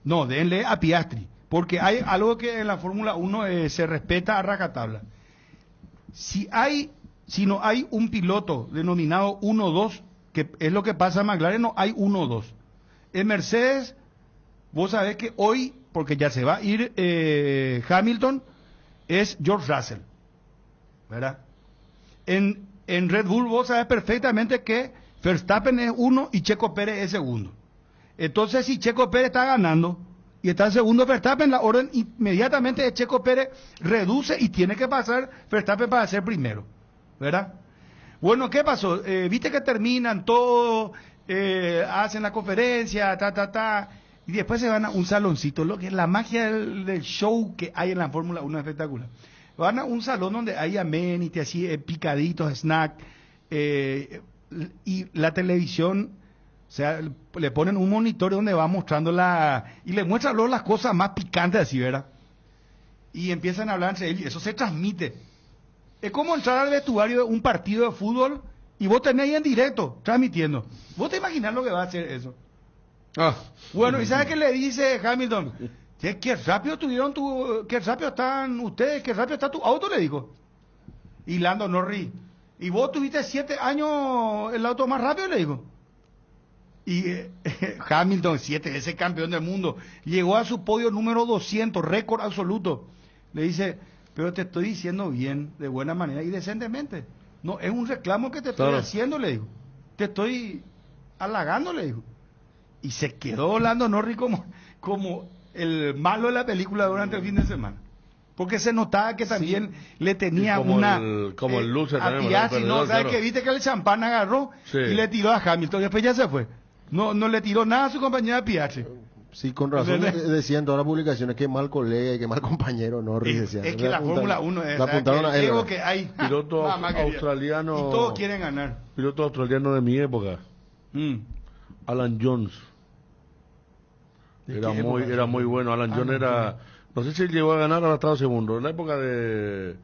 no, denle a Piastri, porque hay algo que en la Fórmula 1 se respeta a rajatabla. Si no hay un piloto denominado 1-2, que es lo que pasa en McLaren, no hay 1-2. En Mercedes, vos sabés que hoy, porque ya se va a ir Hamilton, es George Russell, ¿verdad? En Red Bull vos sabés perfectamente que Verstappen es 1 y Checo Pérez es segundo. Entonces, si Checo Pérez está ganando y está en segundo Verstappen, la orden inmediatamente de Checo Pérez reduce y tiene que pasar Verstappen para ser primero, ¿verdad? Bueno, ¿qué pasó? Viste que terminan todo, hacen la conferencia, y después se van a un saloncito, lo que es la magia del show que hay en la Fórmula 1 espectacular. Van a un salón donde hay amenities, así, picaditos, snack, y la televisión, o sea, le ponen un monitor donde va mostrando y le muestran luego las cosas más picantes así, ¿verdad? Y empiezan a hablar entre ellos, y eso se transmite. Es como entrar al vestuario de un partido de fútbol y vos tenés ahí en directo, transmitiendo. ¿Vos te imaginás lo que va a hacer eso? Bueno, ¿y sabes qué le dice Hamilton? Qué rápido qué rápido están ustedes, qué rápido está tu auto, le dijo. Y Lando Norris, ¿y vos tuviste 7 años el auto más rápido?, le dijo. Y Hamilton, 7 veces campeón del mundo, llegó a su podio número 200, récord absoluto. Le dice, pero te estoy diciendo bien, de buena manera y decentemente. No, es un reclamo que te estoy haciendo, le dijo. Te estoy halagando, le dijo. Y se quedó Lando Norris como el malo de la película durante el fin de semana. Porque se notaba que también le tenía como el loser a Piastri, ¿no? ¿Sabes que viste que el champán agarró y le tiró a Hamilton? Y después ya se fue. No le tiró nada a su compañera Piastri. Sí, con razón decían todas las publicaciones que mal colega y que mal compañero Norris, decían. Es que la Fórmula 1 es el ego que hay. Piloto australiano. Y todos quieren ganar. Piloto australiano de mi época. Alan Jones. Era muy bueno. Alan Jones era, no sé si él llegó a ganar o ha estado segundo. En la época de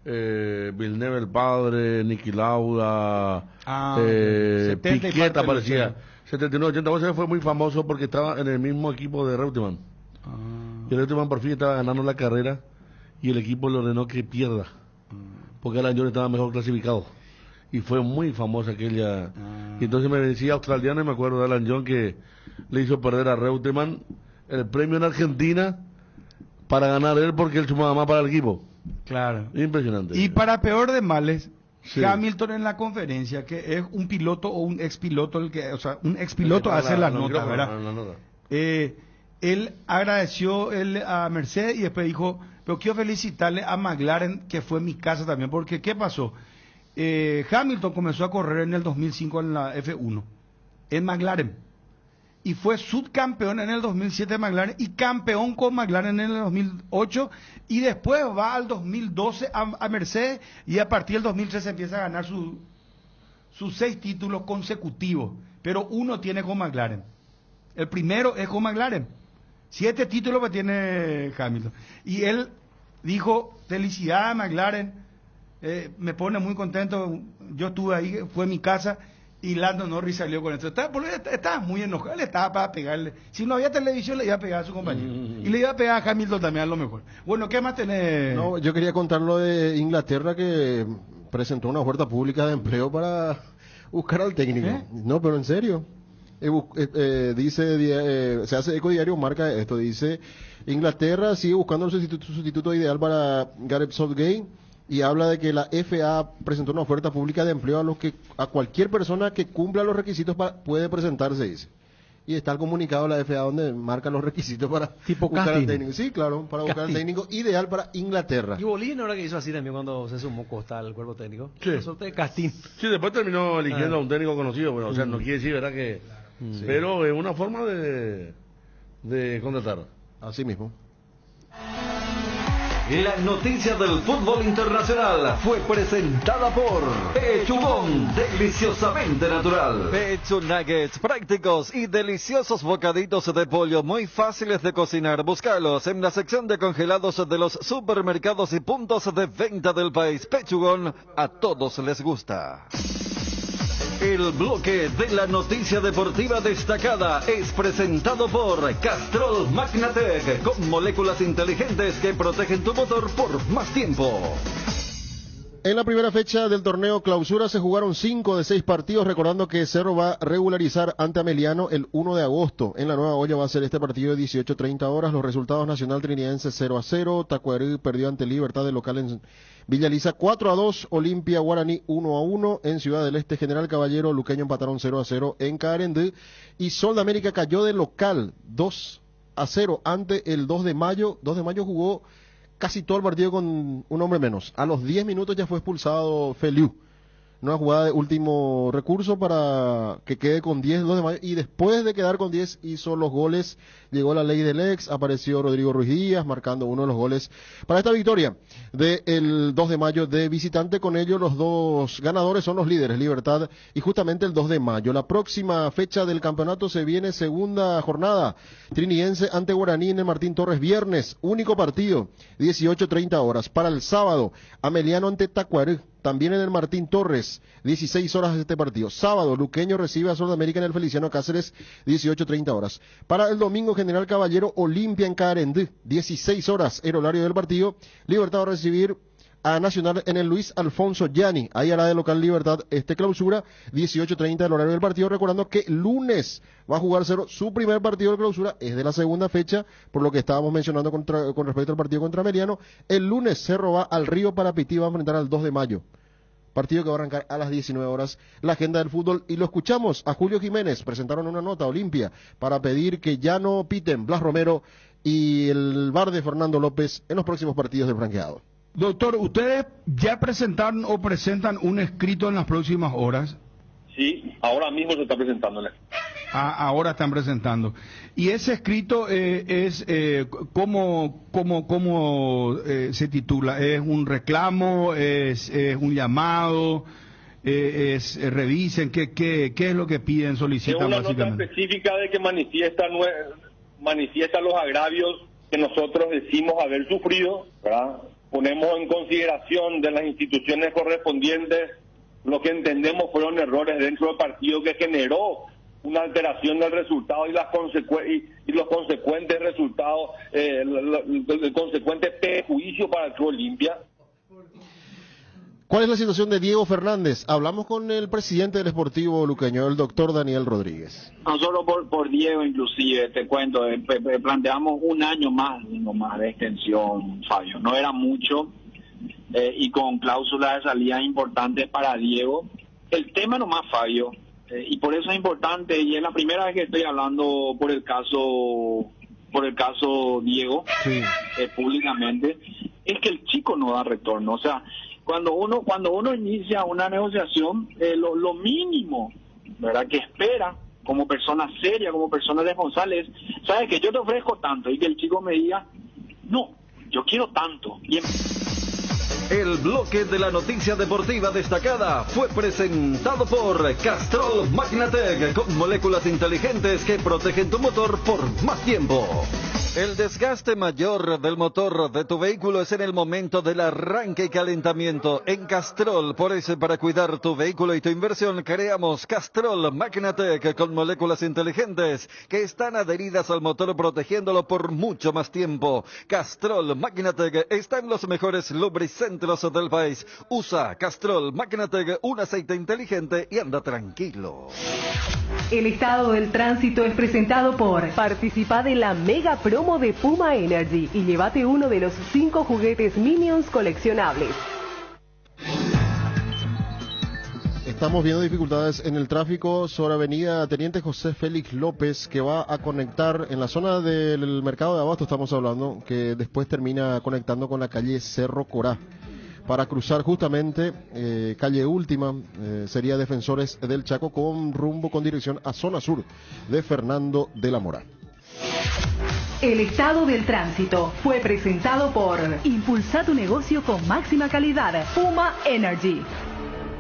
Villeneuve el padre, Niki Lauda, Piquet aparecía. 79-80, vos sabés, fue muy famoso porque estaba en el mismo equipo de Reutemann. Y el Reutemann por fin estaba ganando la carrera y el equipo le ordenó que pierda. Porque Alan Jones estaba mejor clasificado. Y fue muy famosa aquella. Y entonces me decía australiano, y me acuerdo de Alan Jones que le hizo perder a Reutemann el premio en Argentina para ganar él porque él sumaba más para el equipo. Claro. Impresionante. Y para peor de males, Hamilton en la conferencia, que es un piloto o un expiloto, un expiloto hace las notas, ¿verdad? Él agradeció a Mercedes y después dijo, pero quiero felicitarle a McLaren, que fue mi casa también, porque ¿qué pasó? Hamilton comenzó a correr en el 2005 en la F1, en McLaren, y fue subcampeón en el 2007 de McLaren y campeón con McLaren en el 2008, y después va al 2012 a Mercedes, y a partir del 2013 empieza a ganar sus 6 títulos consecutivos, pero uno tiene con McLaren. El primero es con McLaren. 7 títulos que tiene Hamilton. Y él dijo, felicidades McLaren, me pone muy contento, yo estuve ahí, fue mi casa, y Lando Norris salió con esto. Estaba muy enojado, le estaba para pegarle. Si no había televisión, le iba a pegar a su compañero. Y le iba a pegar a Hamilton también, a lo mejor. Bueno, ¿qué más tenés? No, yo quería contar lo de Inglaterra, que presentó una oferta pública de empleo para buscar al técnico. No, pero en serio. Se hace eco diario, marca esto, dice: Inglaterra sigue buscando el sustituto ideal para Gareth Southgate, y habla de que la FA presentó una oferta pública de empleo a cualquier persona que cumpla los requisitos puede presentarse, dice. Y está el comunicado de la FA donde marca los requisitos para buscar al técnico. Sí, claro, para buscar al técnico ideal para Inglaterra. Y Bolivia no era que hizo así también cuando se sumó Costa al cuerpo técnico. Sí. Eso de casting. Sí, después terminó eligiendo a un técnico conocido, pero, o sea, no quiere decir, ¿verdad? Que... Sí. Pero es una forma de contratar. Así mismo. La noticia del fútbol internacional fue presentada por Pechugón, deliciosamente natural. Pechu Nuggets, prácticos y deliciosos bocaditos de pollo muy fáciles de cocinar. Búscalos en la sección de congelados de los supermercados y puntos de venta del país. Pechugón, a todos les gusta. El bloque de la noticia deportiva destacada es presentado por Castrol Magnatec, con moléculas inteligentes que protegen tu motor por más tiempo. En la primera fecha del torneo Clausura se jugaron 5 de 6 partidos, recordando que Cerro va a regularizar ante Ameliano el 1 de agosto. En la Nueva Olla va a ser este partido de 18:30 horas. Los resultados: Nacional Trinidense 0-0, Tacuarí perdió ante Libertad de local en Villa Lisa 4-2, Olimpia Guaraní 1-1, en Ciudad del Este General Caballero Luqueño empataron 0-0 en Caarendí, y Sol de América cayó de local 2-0 ante el 2 de Mayo. 2 de Mayo jugó casi todo el partido con un hombre menos. A los 10 minutos ya fue expulsado Feliu. Una jugada de último recurso para que quede con 10 el 2 de Mayo, y después de quedar con 10 hizo los goles. Llegó la ley del ex, apareció Rodrigo Ruiz Díaz marcando uno de los goles para esta victoria del 2 de Mayo de visitante. Con ello los dos ganadores son los líderes, Libertad y justamente el 2 de Mayo. La próxima fecha del campeonato se viene segunda jornada, Trinidense ante Guaraní en el Martín Torres, viernes, único partido, 18:30 horas. Para el sábado, Ameliano ante Tacuarí, también en el Martín Torres, 16 horas este partido. Sábado, Luqueño recibe a Sol de América en el Feliciano Cáceres, 18:30 horas. Para el domingo, General Caballero, Olimpia en Caarendí, 16 horas el horario del partido. Libertad va a recibir a Nacional en el Luis Alfonso Gianni. Ahí hará de local Libertad Clausura, 18:30 el horario del partido. Recordando que lunes va a jugar Cerro su primer partido de Clausura, es de la segunda fecha, por lo que estábamos mencionando con respecto al partido contra Ameliano. El lunes Cerro va al Río Parapití, va a enfrentar al 2 de Mayo. Partido que va a arrancar a las 19 horas. La agenda del fútbol, y lo escuchamos a Julio Jiménez. Presentaron una nota a Olimpia para pedir que ya no piten Blas Romero y el VAR de Fernando López en los próximos partidos del franqueado. Doctor, ¿ustedes ya presentaron o presentan un escrito en las próximas horas? Sí, ahora mismo se está presentando. Ahora están presentando. ¿Y ese escrito cómo se titula? ¿Es un reclamo? ¿Es un llamado? ¿Revisen? ¿Qué es lo que piden, solicitan? Es una básicamente nota específica de que manifiesta los agravios que nosotros decimos haber sufrido, ¿verdad? Ponemos en consideración de las instituciones correspondientes lo que entendemos fueron errores dentro del partido que generó una alteración del resultado y los consecuentes resultados, el consecuente perjuicio para el Club Olimpia. ¿Cuál es la situación de Diego Fernández? Hablamos con el presidente del Sportivo Luqueño, el doctor Daniel Rodríguez. No solo por Diego, inclusive, te cuento, planteamos un año más de extensión, Fabio. No era mucho, y con cláusulas de salida importantes para Diego. El tema nomás, Fabio, y por eso es importante, y es la primera vez que estoy hablando por el caso Diego, sí, públicamente, es que el chico no da retorno. O sea, cuando uno inicia una negociación, lo mínimo, ¿verdad?, que espera como persona seria, como persona responsable es, ¿sabes qué? Yo te ofrezco tanto, y que el chico me diga, no, yo quiero tanto. Y el bloque de la noticia deportiva destacada fue presentado por Castrol Magnatec, con moléculas inteligentes que protegen tu motor por más tiempo. El desgaste mayor del motor de tu vehículo es en el momento del arranque y calentamiento. En Castrol, por eso para cuidar tu vehículo y tu inversión, creamos Castrol Magnatec con moléculas inteligentes que están adheridas al motor protegiéndolo por mucho más tiempo. Castrol Magnatec está en los mejores lubricentros del país. Usa Castrol Magnatec, un aceite inteligente y anda tranquilo. El estado del tránsito es presentado por Participa de la mega promo de Puma Energy y llévate uno de los 5 juguetes Minions coleccionables. Estamos viendo dificultades en el tráfico sobre avenida Teniente José Félix López, que va a conectar en la zona del mercado de Abasto, estamos hablando, que después termina conectando con la calle Cerro Corá. Para cruzar justamente calle Última, sería Defensores del Chaco con rumbo con dirección a zona sur de Fernando de la Mora. El estado del tránsito fue presentado por Impulsa tu negocio con máxima calidad, Puma Energy.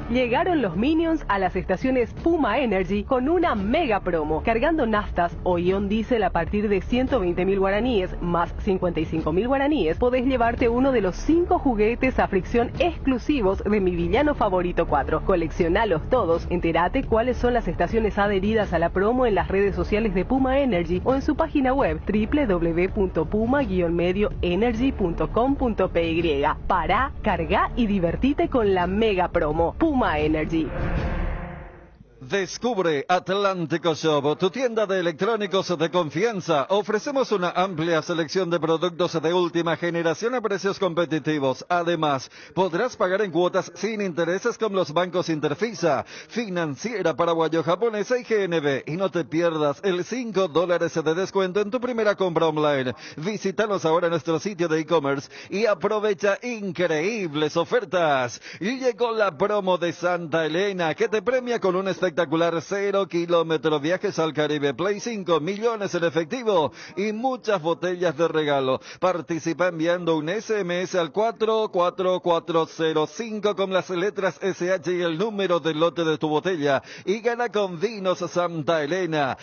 Llegaron los Minions a las estaciones Puma Energy con una mega promo. Cargando naftas o ion diésel a partir de 120.000 guaraníes más 55.000 guaraníes, podés llevarte uno de los 5 juguetes a fricción exclusivos de Mi Villano Favorito 4. Coleccionalos todos, entérate cuáles son las estaciones adheridas a la promo en las redes sociales de Puma Energy o en su página web www.puma-energy.com.py. Pará, carga y divertite con la mega promo. Puma Energy. Descubre Atlántico Shop, tu tienda de electrónicos de confianza. Ofrecemos una amplia selección de productos de última generación a precios competitivos. Además, podrás pagar en cuotas sin intereses con los bancos Interfisa, Financiera Paraguayo-Japonesa y GNB. Y no te pierdas el $5 de descuento en tu primera compra online. Visítanos ahora en nuestro sitio de e-commerce y aprovecha increíbles ofertas. Y llegó la promo de Santa Elena, que te premia con un espectacular 0 kilómetro viajes al Caribe, Play 5, millones en efectivo y muchas botellas de regalo. Participa enviando un SMS al 44405 con las letras SH y el número del lote de tu botella y gana con Vinos Santa Elena.